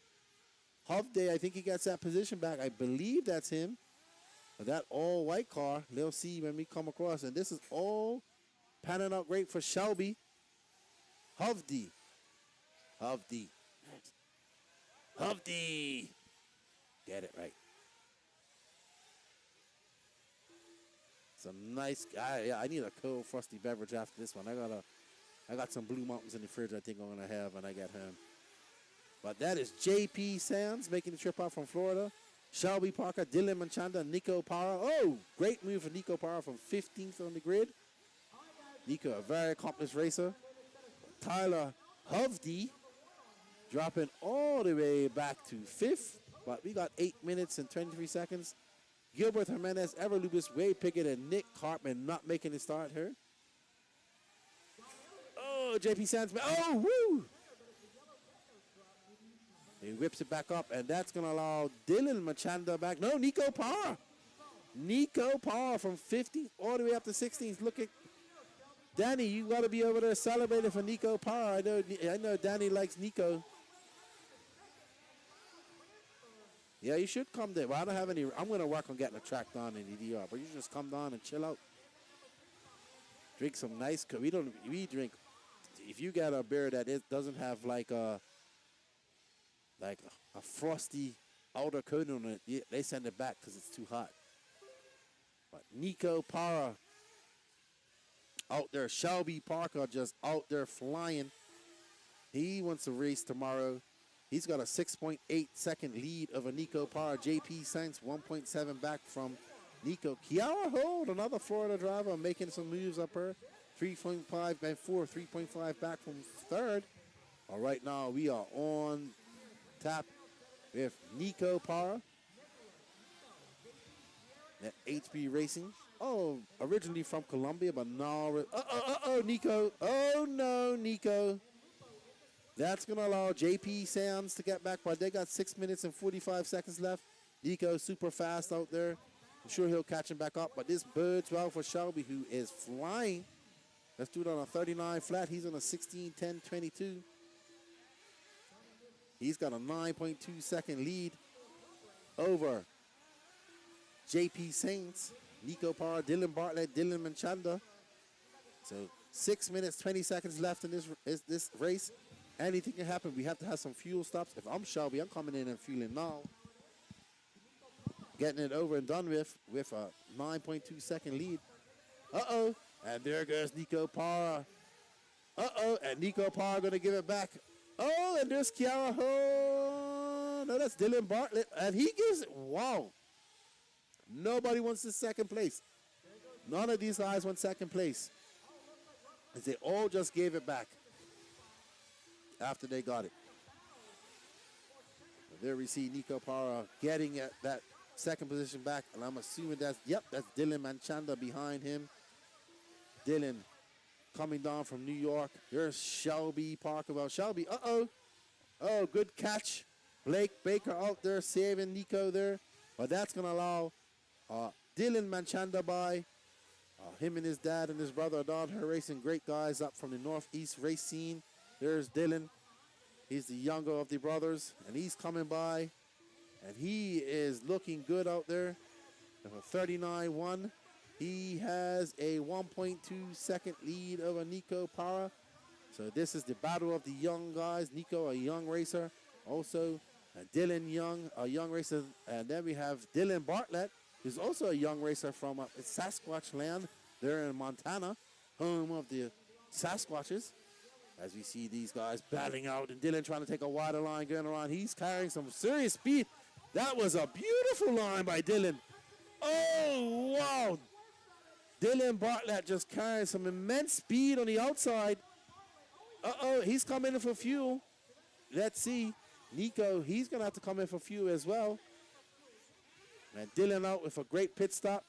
Hovday. I think he gets that position back. I believe that's him. That all-white car, they'll see when we come across. And this is all panning out great for Shelby. Hovday. Hovday. Hovday. Get it right. Some nice guy. Yeah, I need a cold frosty beverage after this one. I got some Blue Mountains in the fridge I think I'm gonna have when I get home. But that is JP Sands making the trip out from Florida. Shelby Parker, Dylan Manchanda, Nico Parra. Oh, great move for Nico Parra from 15th on the grid. Nico, a very accomplished racer. Tyler Hovday dropping all the way back to 5th. But we got 8 minutes and 23 seconds. Gilbert Jimenez, Everlubis, Wade Pickett, and Nick Hartman not making it start here. Oh, JP Sands. Oh, woo! He whips it back up, and that's going to allow Dylan Machanda back. No, Nico Parra. Nico Parra from 50th all the way up to 16th. Look at Danny. You got to be over there celebrating for Nico Parra. I know Danny likes Nico. Yeah, you should come there. Well, I don't have any. I'm going to work on getting a track down in EDR, but you should just come down and chill out. Drink some nice. We drink. If you get a beer that doesn't have like a frosty outer coating on it, they send it back because it's too hot. But Nico Parra out there, Shelby Parker just out there flying. He wants to race tomorrow. He's got a 6.8 second lead over Nico Parra. JP Saints 1.7 back from Nico. Kiara Hold, another Florida driver, making some moves up here. 3.5 and 4, 3.5 back from 3rd. All right, now we are on tap with Nico Parra at HB Racing. Oh, originally from Colombia, but now, Nico. Oh no, Nico. That's going to allow JP Sands to get back, but they got 6 minutes and 45 seconds left. Nico super fast out there. I'm sure he'll catch him back up, but this bodes well for Shelby, who is flying. Let's do it on a 39 flat. He's on a 16, 10, 22. He's got a 9.2 second lead over JP Saints, Nico Parra, Dylan Bartlett, Dylan Manchanda. So 6 minutes, 20 seconds left in this race. Anything can happen. We have to have some fuel stops. If I'm Shelby, I'm coming in and fueling now. Getting it over and done with a 9.2 second lead. Uh-oh. And there goes Nico Parra. Uh-oh. And Nico Parra going to give it back. Oh, and there's Kiara. Oh, no, that's Dylan Bartlett. And he gives it. Wow. Nobody wants the second place. None of these guys want second place. As they all just gave it back after they got it. And there we see Nico Parra getting at that second position back. And I'm assuming that's Dylan Manchanda behind him. Dylan coming down from New York. There's Shelby Parker. Well, Shelby, oh, good catch. Blake Baker out there saving Nico there. But that's going to allow Dylan Manchanda by. Him and his dad and his brother are down here racing, great guys up from the Northeast race scene. There's Dylan. He's the younger of the brothers, and he's coming by. And he is looking good out there. And for 39-1, he has a 1.2 second lead over Nico Para. So this is the battle of the young guys. Nico, a young racer. Also, Dylan Young, a young racer. And then we have Dylan Bartlett, who's also a young racer from Sasquatch land there in Montana, home of the Sasquatches. As we see these guys battling out, and Dylan trying to take a wider line going around. He's carrying some serious speed. That was a beautiful line by Dylan. Oh, wow. Dylan Bartlett just carrying some immense speed on the outside. Uh-oh, he's coming in for fuel. Let's see. Nico, he's going to have to come in for fuel as well. And Dylan out with a great pit stop.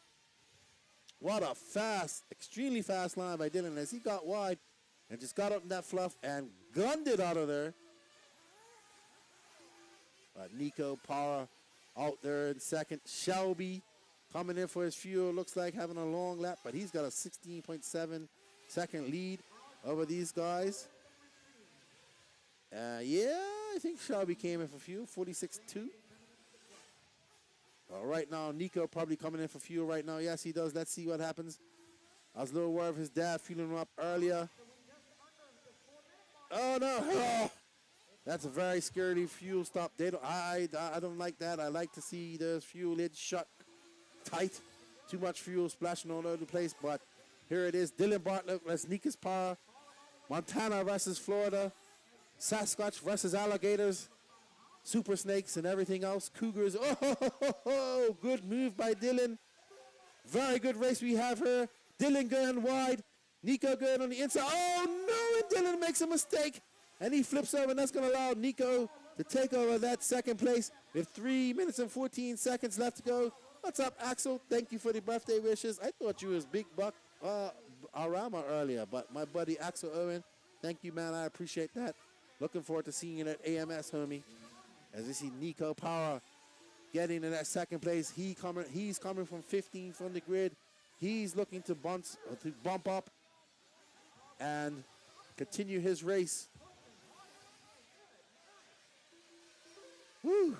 What a fast, extremely fast line by Dylan as he got wide and just got up in that fluff and gunned it out of there. But Nico Para out there in second. Shelby coming in for his fuel. Looks like having a long lap, but he's got a 16.7 second lead over these guys. Yeah, I think Shelby came in for fuel, 46.2. Well, right now, Nico probably coming in for fuel right now. Yes, he does. Let's see what happens. I was a little worried of his dad fueling him up earlier. Oh, no. Oh, that's a very scary fuel stop. I don't like that. I like to see the fuel lid shut tight. Too much fuel splashing all over the place. But here it is. Dylan Bartlett versus Nico's Power. Montana versus Florida. Sasquatch versus alligators. Super snakes and everything else. Cougars. Oh, good move by Dylan. Very good race we have here. Dylan going wide. Nico going on the inside. Oh, no, and Dylan makes a mistake. And he flips over, and that's going to allow Nico to take over that second place with 3 minutes and 14 seconds left to go. What's up, Axel? Thank you for the birthday wishes. I thought you was Big Buck Arama earlier, but my buddy Axel Owen, thank you, man. I appreciate that. Looking forward to seeing you at AMS, homie. As we see Nico Power getting in that second place. He's coming from 15th on the grid. He's looking to bump up and continue his race. Whew.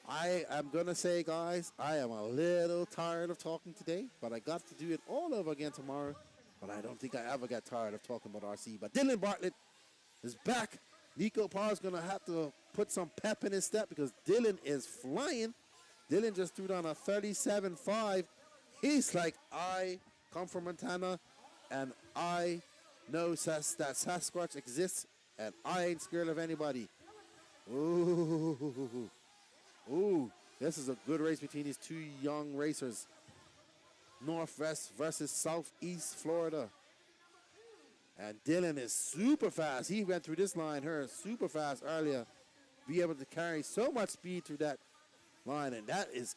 I am going to say, guys, I am a little tired of talking today, but I got to do it all over again tomorrow. But I don't think I ever got tired of talking about RC. But Dylan Bartlett is back. Nico Parr's going to have to put some pep in his step because Dylan is flying. Dylan just threw down a 37.5. He's like, I come from Montana, and I know that Sasquatch exists, and I ain't scared of anybody. Ooh. Ooh, this is a good race between these two young racers. Northwest versus Southeast Florida. And Dylan is super fast. He went through this line here super fast earlier. Be able to carry so much speed through that line. And that is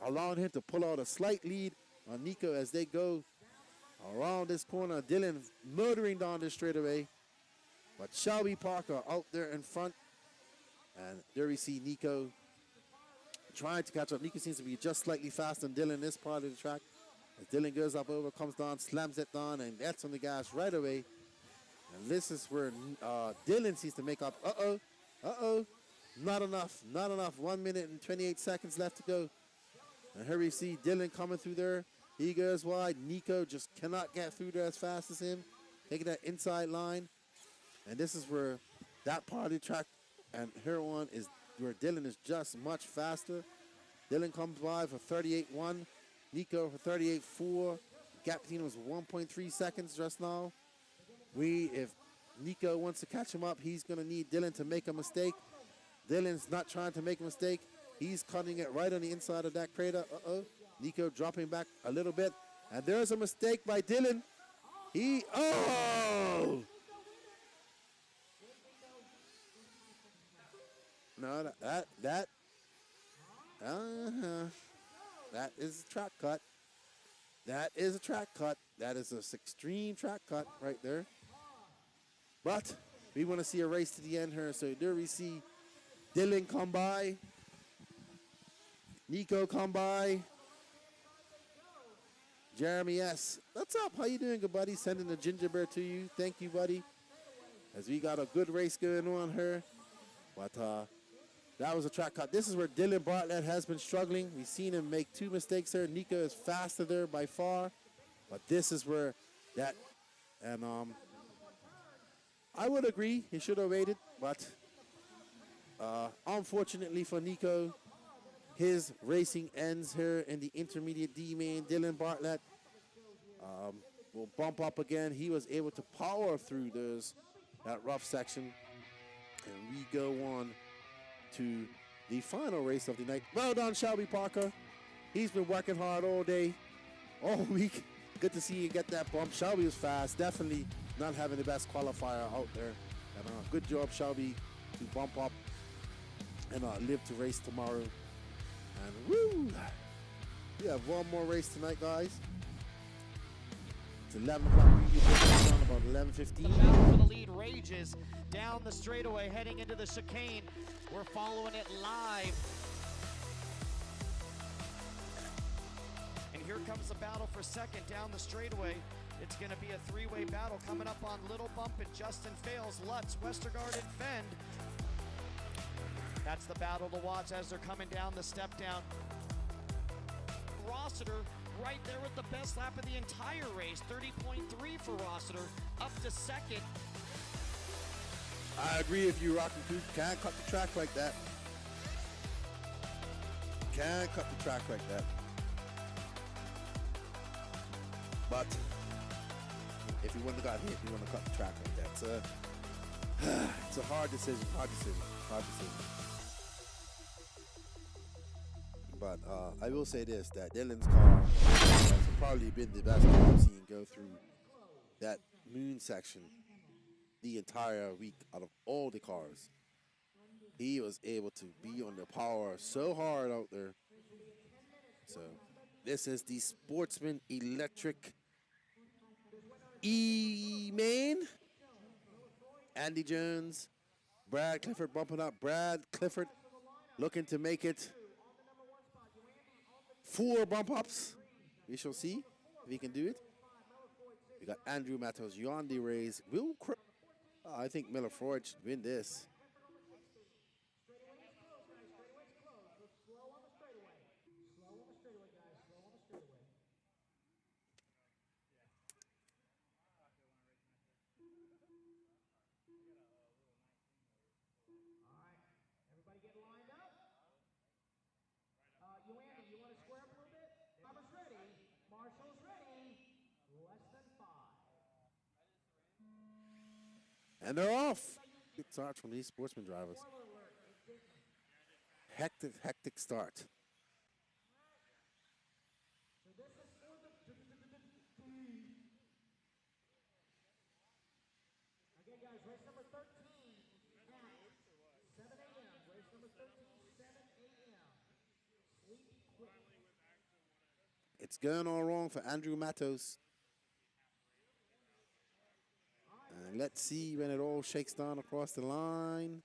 allowing him to pull out a slight lead on Nico as they go around this corner. Dylan murdering down this straightaway. But Shelby Parker out there in front. And there we see Nico trying to catch up. Nico seems to be just slightly faster than Dylan this part of the track. As Dylan goes up over, comes down, slams it down, and that's on the gas right away. And this is where Dylan seems to make up. Uh-oh. Not enough. 1 minute and 28 seconds left to go. And here we see Dylan coming through there. He goes wide. Nico just cannot get through there as fast as him. Taking that inside line. And this is where that part of the track and here one is where Dylan is just much faster. Dylan comes by for 38.1. Nico for 38.4. Gap between them was 1.3 seconds just now. If Nico wants to catch him up, he's going to need Dylan to make a mistake. Dylan's not trying to make a mistake. He's cutting it right on the inside of that crater. Uh-oh. Nico dropping back a little bit. And there's a mistake by Dylan. No, that is a track cut. That is a track cut. That is an extreme track cut right there. But we want to see a race to the end here. So there we see Dylan come by. Nico come by. Jeremy S. What's up? How you doing, good buddy? Sending a ginger bear to you. Thank you, buddy. As we got a good race going on here. But That was a track cut. This is where Dylan Bartlett has been struggling. We've seen him make 2 mistakes there. Nico is faster there by far. But this is where that, and I would agree he should have waited. But unfortunately for Nico, his racing ends here in the intermediate D main. Dylan Bartlett will bump up again. He was able to power through that rough section. And we go on to the final race of the night. Well done, Shelby Parker. He's been working hard all day, all week. Good to see you get that bump. Shelby was fast. Definitely not having the best qualifier out there. And good job, Shelby, to bump up and live to race tomorrow. And woo! We have one more race tonight, guys. It's 11 o'clock. We get down about 11:15. The battle for the lead rages down the straightaway, heading into the chicane. We're following it live. And here comes the battle for second down the straightaway. It's going to be a 3-way battle coming up on Little Bump and Justin Fales, Lutz, Westergaard, and Fend. That's the battle to watch as they're coming down the step down. Rossiter right there with the best lap of the entire race, 30.3 for Rossiter, up to second. I agree with you, Rocky Coop. Can't cut the track like that. Can't cut the track like that. But if he wouldn't have got hit, he wouldn't have cut the track like that. It's a hard decision, hard decision. But I will say this, that Dylan's car has probably been the best car I've seen go through that moon section the entire week out of all the cars. He was able to be on the power so hard out there. So this is the Sportsman Electric E-main. Andy Jones, Brad Clifford bumping up. Brad Clifford looking to make it 4 bump ups. We shall see if he can do it. We got Andrew Matos, Yandy Rays, I think Miller Freud should win this. Everybody get lined up. Nguyen, you want to square up a little bit? Thomas ready. Marshall's ready. Less than 5. And they're off. Good start from these Sportsman drivers. Hectic start. Okay, guys, race number 13 at 7 a.m. Race number 13, 7 a.m. Sleep quick. It's going all wrong for Andrew Matos. And let's see when it all shakes down across the line.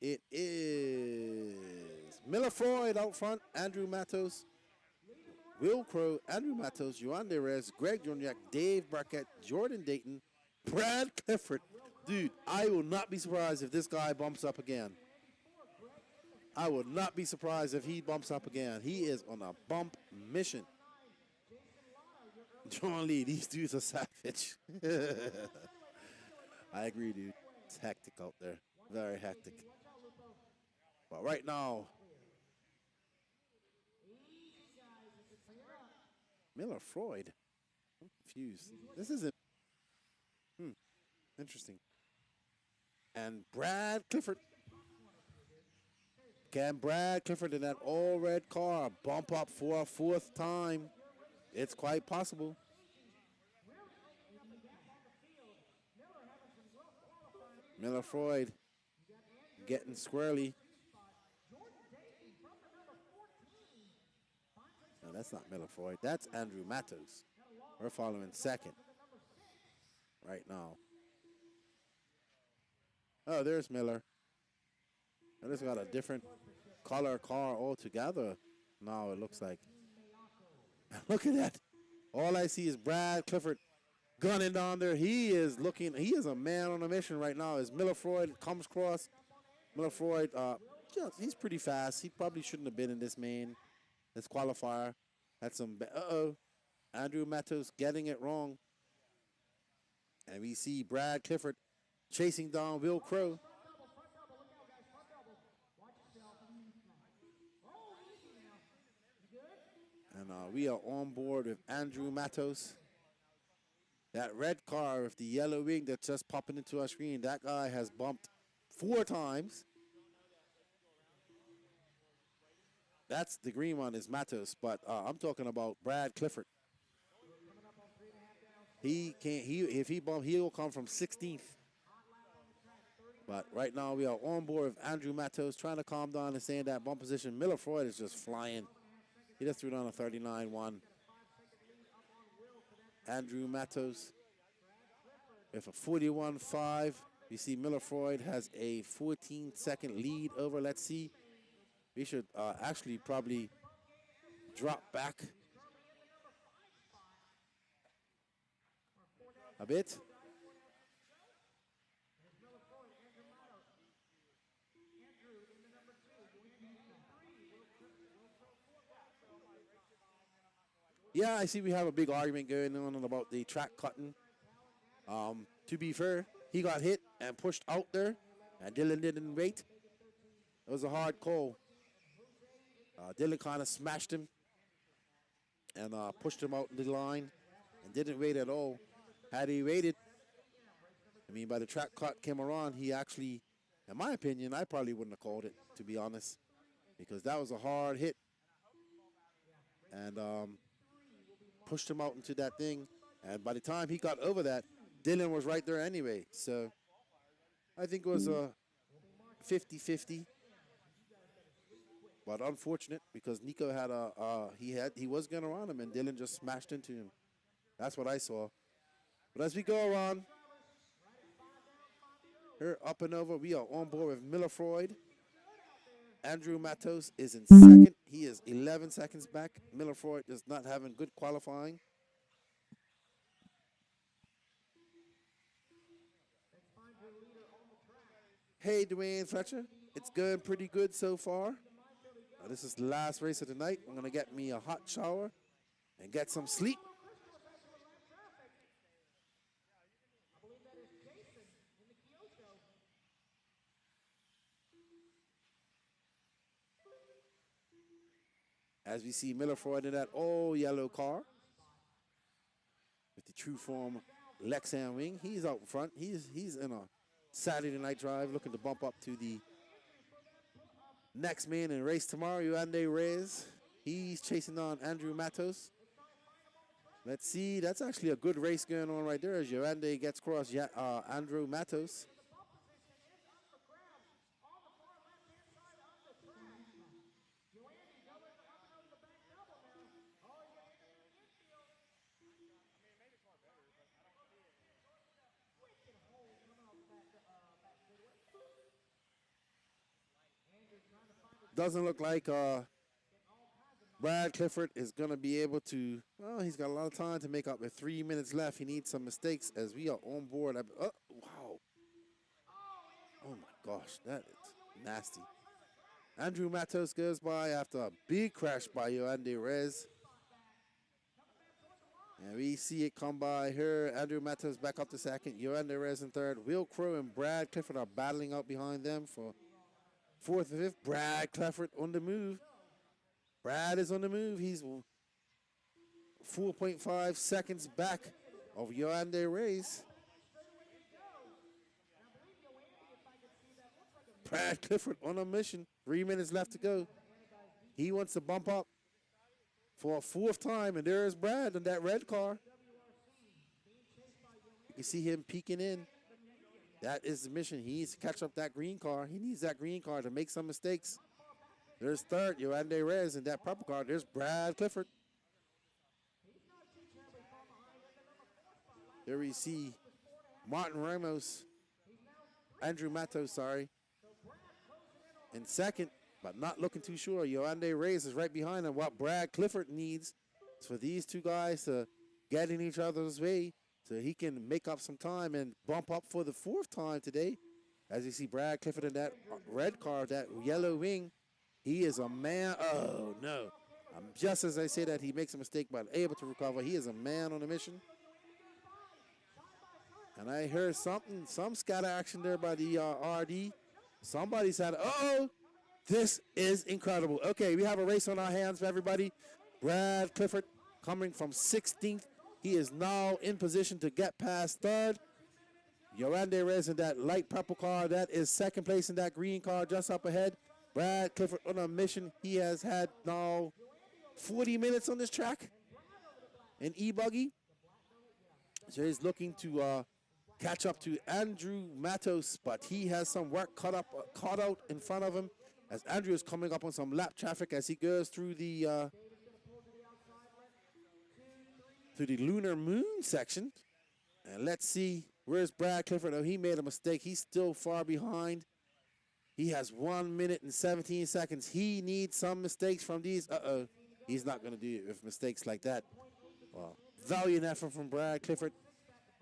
It is Miller Freud out front, Andrew Matos, Will Crow, Andrew Matos, Juan Derez, Greg Joniak, Dave Burkett, Jordan Dayton, Brad Clifford. Dude, I will not be surprised if this guy bumps up again. I will not be surprised if he bumps up again. He is on a bump mission. John Lee, these dudes are savage. I agree, dude. It's hectic out there. Very hectic. But right now, Miller Freud. I'm confused. This isn't. Interesting. And Brad Clifford. Can Brad Clifford in that all red car bump up for a 4th time? It's quite possible. Miller Freud getting squirrely. No, that's not Miller Freud. That's Andrew Matos. We're following second right now. Oh, there's Miller. I just got a different color car altogether. Now it looks like. Look at that. All I see is Brad Clifford gunning down there. He is looking. He is a man on a mission right now. As Miller Freud comes across, Miller Freud he's pretty fast. He probably shouldn't have been in this qualifier. Had some, Andrew Matos getting it wrong. And we see Brad Clifford chasing down Will Crow. And we are on board with Andrew Matos. That red car with the yellow wing that's just popping into our screen, that guy has bumped 4 times. That's the green one is Matos, but I'm talking about Brad Clifford. If he bump, he'll come from 16th. But right now we are on board with Andrew Matos trying to calm down and stay in that bump position. Miller Freud is just flying. He just threw down a 39-1. Andrew Matos with a 41-5. We see Miller Freud has a 14-second lead over. Let's see. We should actually probably drop back a bit. Yeah, I see we have a big argument going on about the track cutting. To be fair, he got hit and pushed out there, and Dylan didn't wait. It was a hard call. Dylan kind of smashed him and pushed him out the line and didn't wait at all. Had he waited, I mean, by the track cut came around, he actually, in my opinion, I probably wouldn't have called it, to be honest, because that was a hard hit. And pushed him out into that thing. And by the time he got over that, Dylan was right there anyway. So I think it was a 50-50. But unfortunate because Nico had he was going around him and Dylan just smashed into him. That's what I saw. But as we go around, here up and over, we are on board with Miller Freud. Andrew Matos is in second. He is 11 seconds back. Miller Freud is not having good qualifying. Hey, Dwayne Fletcher. It's going pretty good so far. This is the last race of the night. I'm going to get me a hot shower and get some sleep. As we see Miller Freud in that all-yellow car with the True Form Lexan wing. He's out in front. He's in a Saturday night drive looking to bump up to the next man in race tomorrow, Yuande Reyes. He's chasing down Andrew Matos. Let's see. That's actually a good race going on right there as Yuande gets across Andrew Matos. Doesn't look like Brad Clifford is going to be able to, well, he's got a lot of time to make up with 3 minutes left. He needs some mistakes as we are on board. Wow. Oh, my gosh, that is nasty. Andrew Matos goes by after a big crash by Yuande Reyes. And we see it come by here. Andrew Matos back up to second. Yuande Reyes in third. Will Crow and Brad Clifford are battling out behind them for fourth and fifth. Brad Clifford on the move. Brad is on the move. He's 4.5 seconds back of Yuande Reyes. Brad Clifford on a mission. 3 minutes left to go. He wants to bump up for a fourth time, and there is Brad in that red car. You can see him peeking in. That is the mission. He needs to catch up that green car. He needs that green car to make some mistakes. There's third, Yuande Reyes in that purple car. There's Brad Clifford. There we see Martin Ramos, Andrew Matos, sorry, in second, but not looking too sure. Yuande Reyes is right behind him. What Brad Clifford needs is for these two guys to get in each other's way so he can make up some time and bump up for the fourth time today As you see Brad Clifford in that red car, that yellow wing, he is a man. Oh, no. Just as I say that, he makes a mistake, but able to recover. He is a man on a mission. And I heard some scatter action there by the RD. Somebody's had, uh-oh, this is incredible. Okay, we have a race on our hands for everybody. Brad Clifford coming from 16th. He is now in position to get past third. Yorande Rez in that light purple car. That is second place in that green car just up ahead. Brad Clifford on a mission. He has had now 40 minutes on this track in E-buggy. So he's looking to catch up to Andrew Matos, but he has some work caught out in front of him as Andrew is coming up on some lap traffic as he goes through the lunar moon section. And let's see, where's Brad Clifford? Oh, he made a mistake. He's still far behind. He has 1 minute and 17 seconds. He needs some mistakes from these. Uh-oh. He's not going to do it with mistakes like that. Well, valiant effort from Brad Clifford.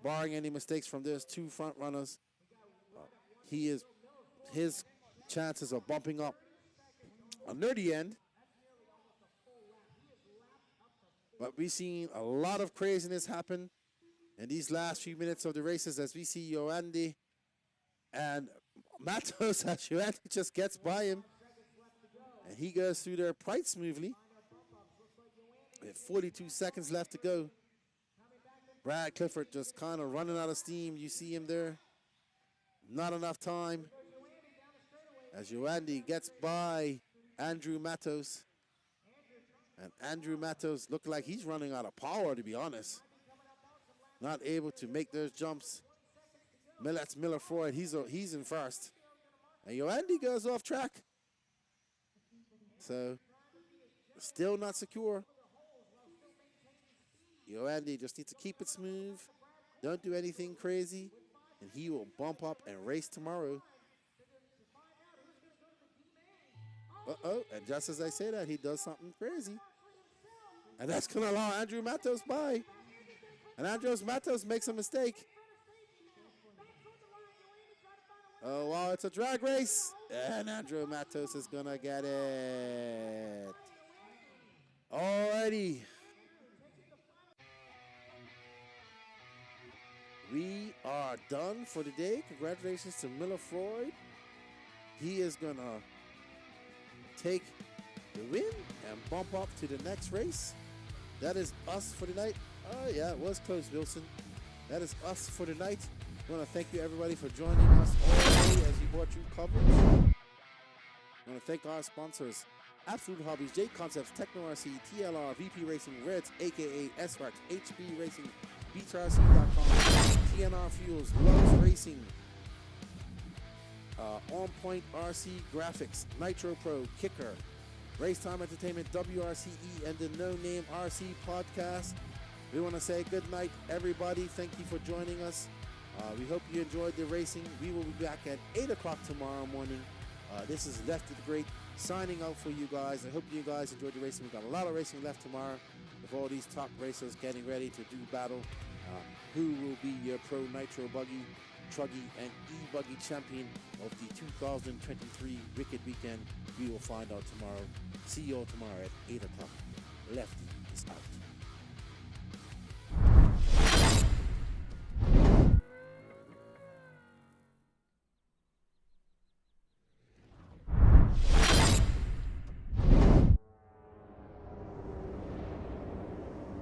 Barring any mistakes from those two front runners, his chances of bumping up near the end. But we've seen a lot of craziness happen in these last few minutes of the races as we see Yoandi and Matos as Yoandi just gets by him. And he goes through there quite smoothly. With 42 seconds left to go. Brad Clifford just kind of running out of steam. You see him there. Not enough time. As Yoandi gets by Andrew Matos. And Andrew Matos looked like he's running out of power, to be honest. Not able to make those jumps. That's Miller Freud. He's in first. And Yoandi goes off track. So, still not secure. Yoandi just needs to keep it smooth. Don't do anything crazy. And he will bump up and race tomorrow. Uh-oh. And just as I say that, he does something crazy. And that's going to allow Andrew Matos by. And Andrew Matos makes a mistake. Oh, wow, it's a drag race. And Andrew Matos is going to get it. Alrighty. We are done for the day. Congratulations to Miller Freud. He is going to take the win and bump up to the next race. That is us for the night. Oh, yeah, it was close, Wilson. That is us for the night. I want to thank you, everybody, for joining us all day as we brought you coverage. I want to thank our sponsors, Absolute Hobbies, J Concepts, Techno RC, TLR, VP Racing, Reds, a.k.a. SRAX, HB Racing, BeachRC.com, TNR Fuels, Loves Racing, On Point RC Graphics, Nitro Pro, Kicker, RaceTime Entertainment, WRCE, and the No Name RC Podcast. We want to say good night, everybody. Thank you for joining us. We hope you enjoyed the racing. We will be back at 8 o'clock tomorrow morning. This is Left of the Great signing out for you guys. I hope you guys enjoyed the racing. We've got a lot of racing left tomorrow with all these top racers getting ready to do battle. Who will be your Pro Nitro Buggy, Truggy, and E-buggy champion of the 2023 Wicked Weekend? We will find out tomorrow. See you all tomorrow at 8 o'clock. Lefty is out.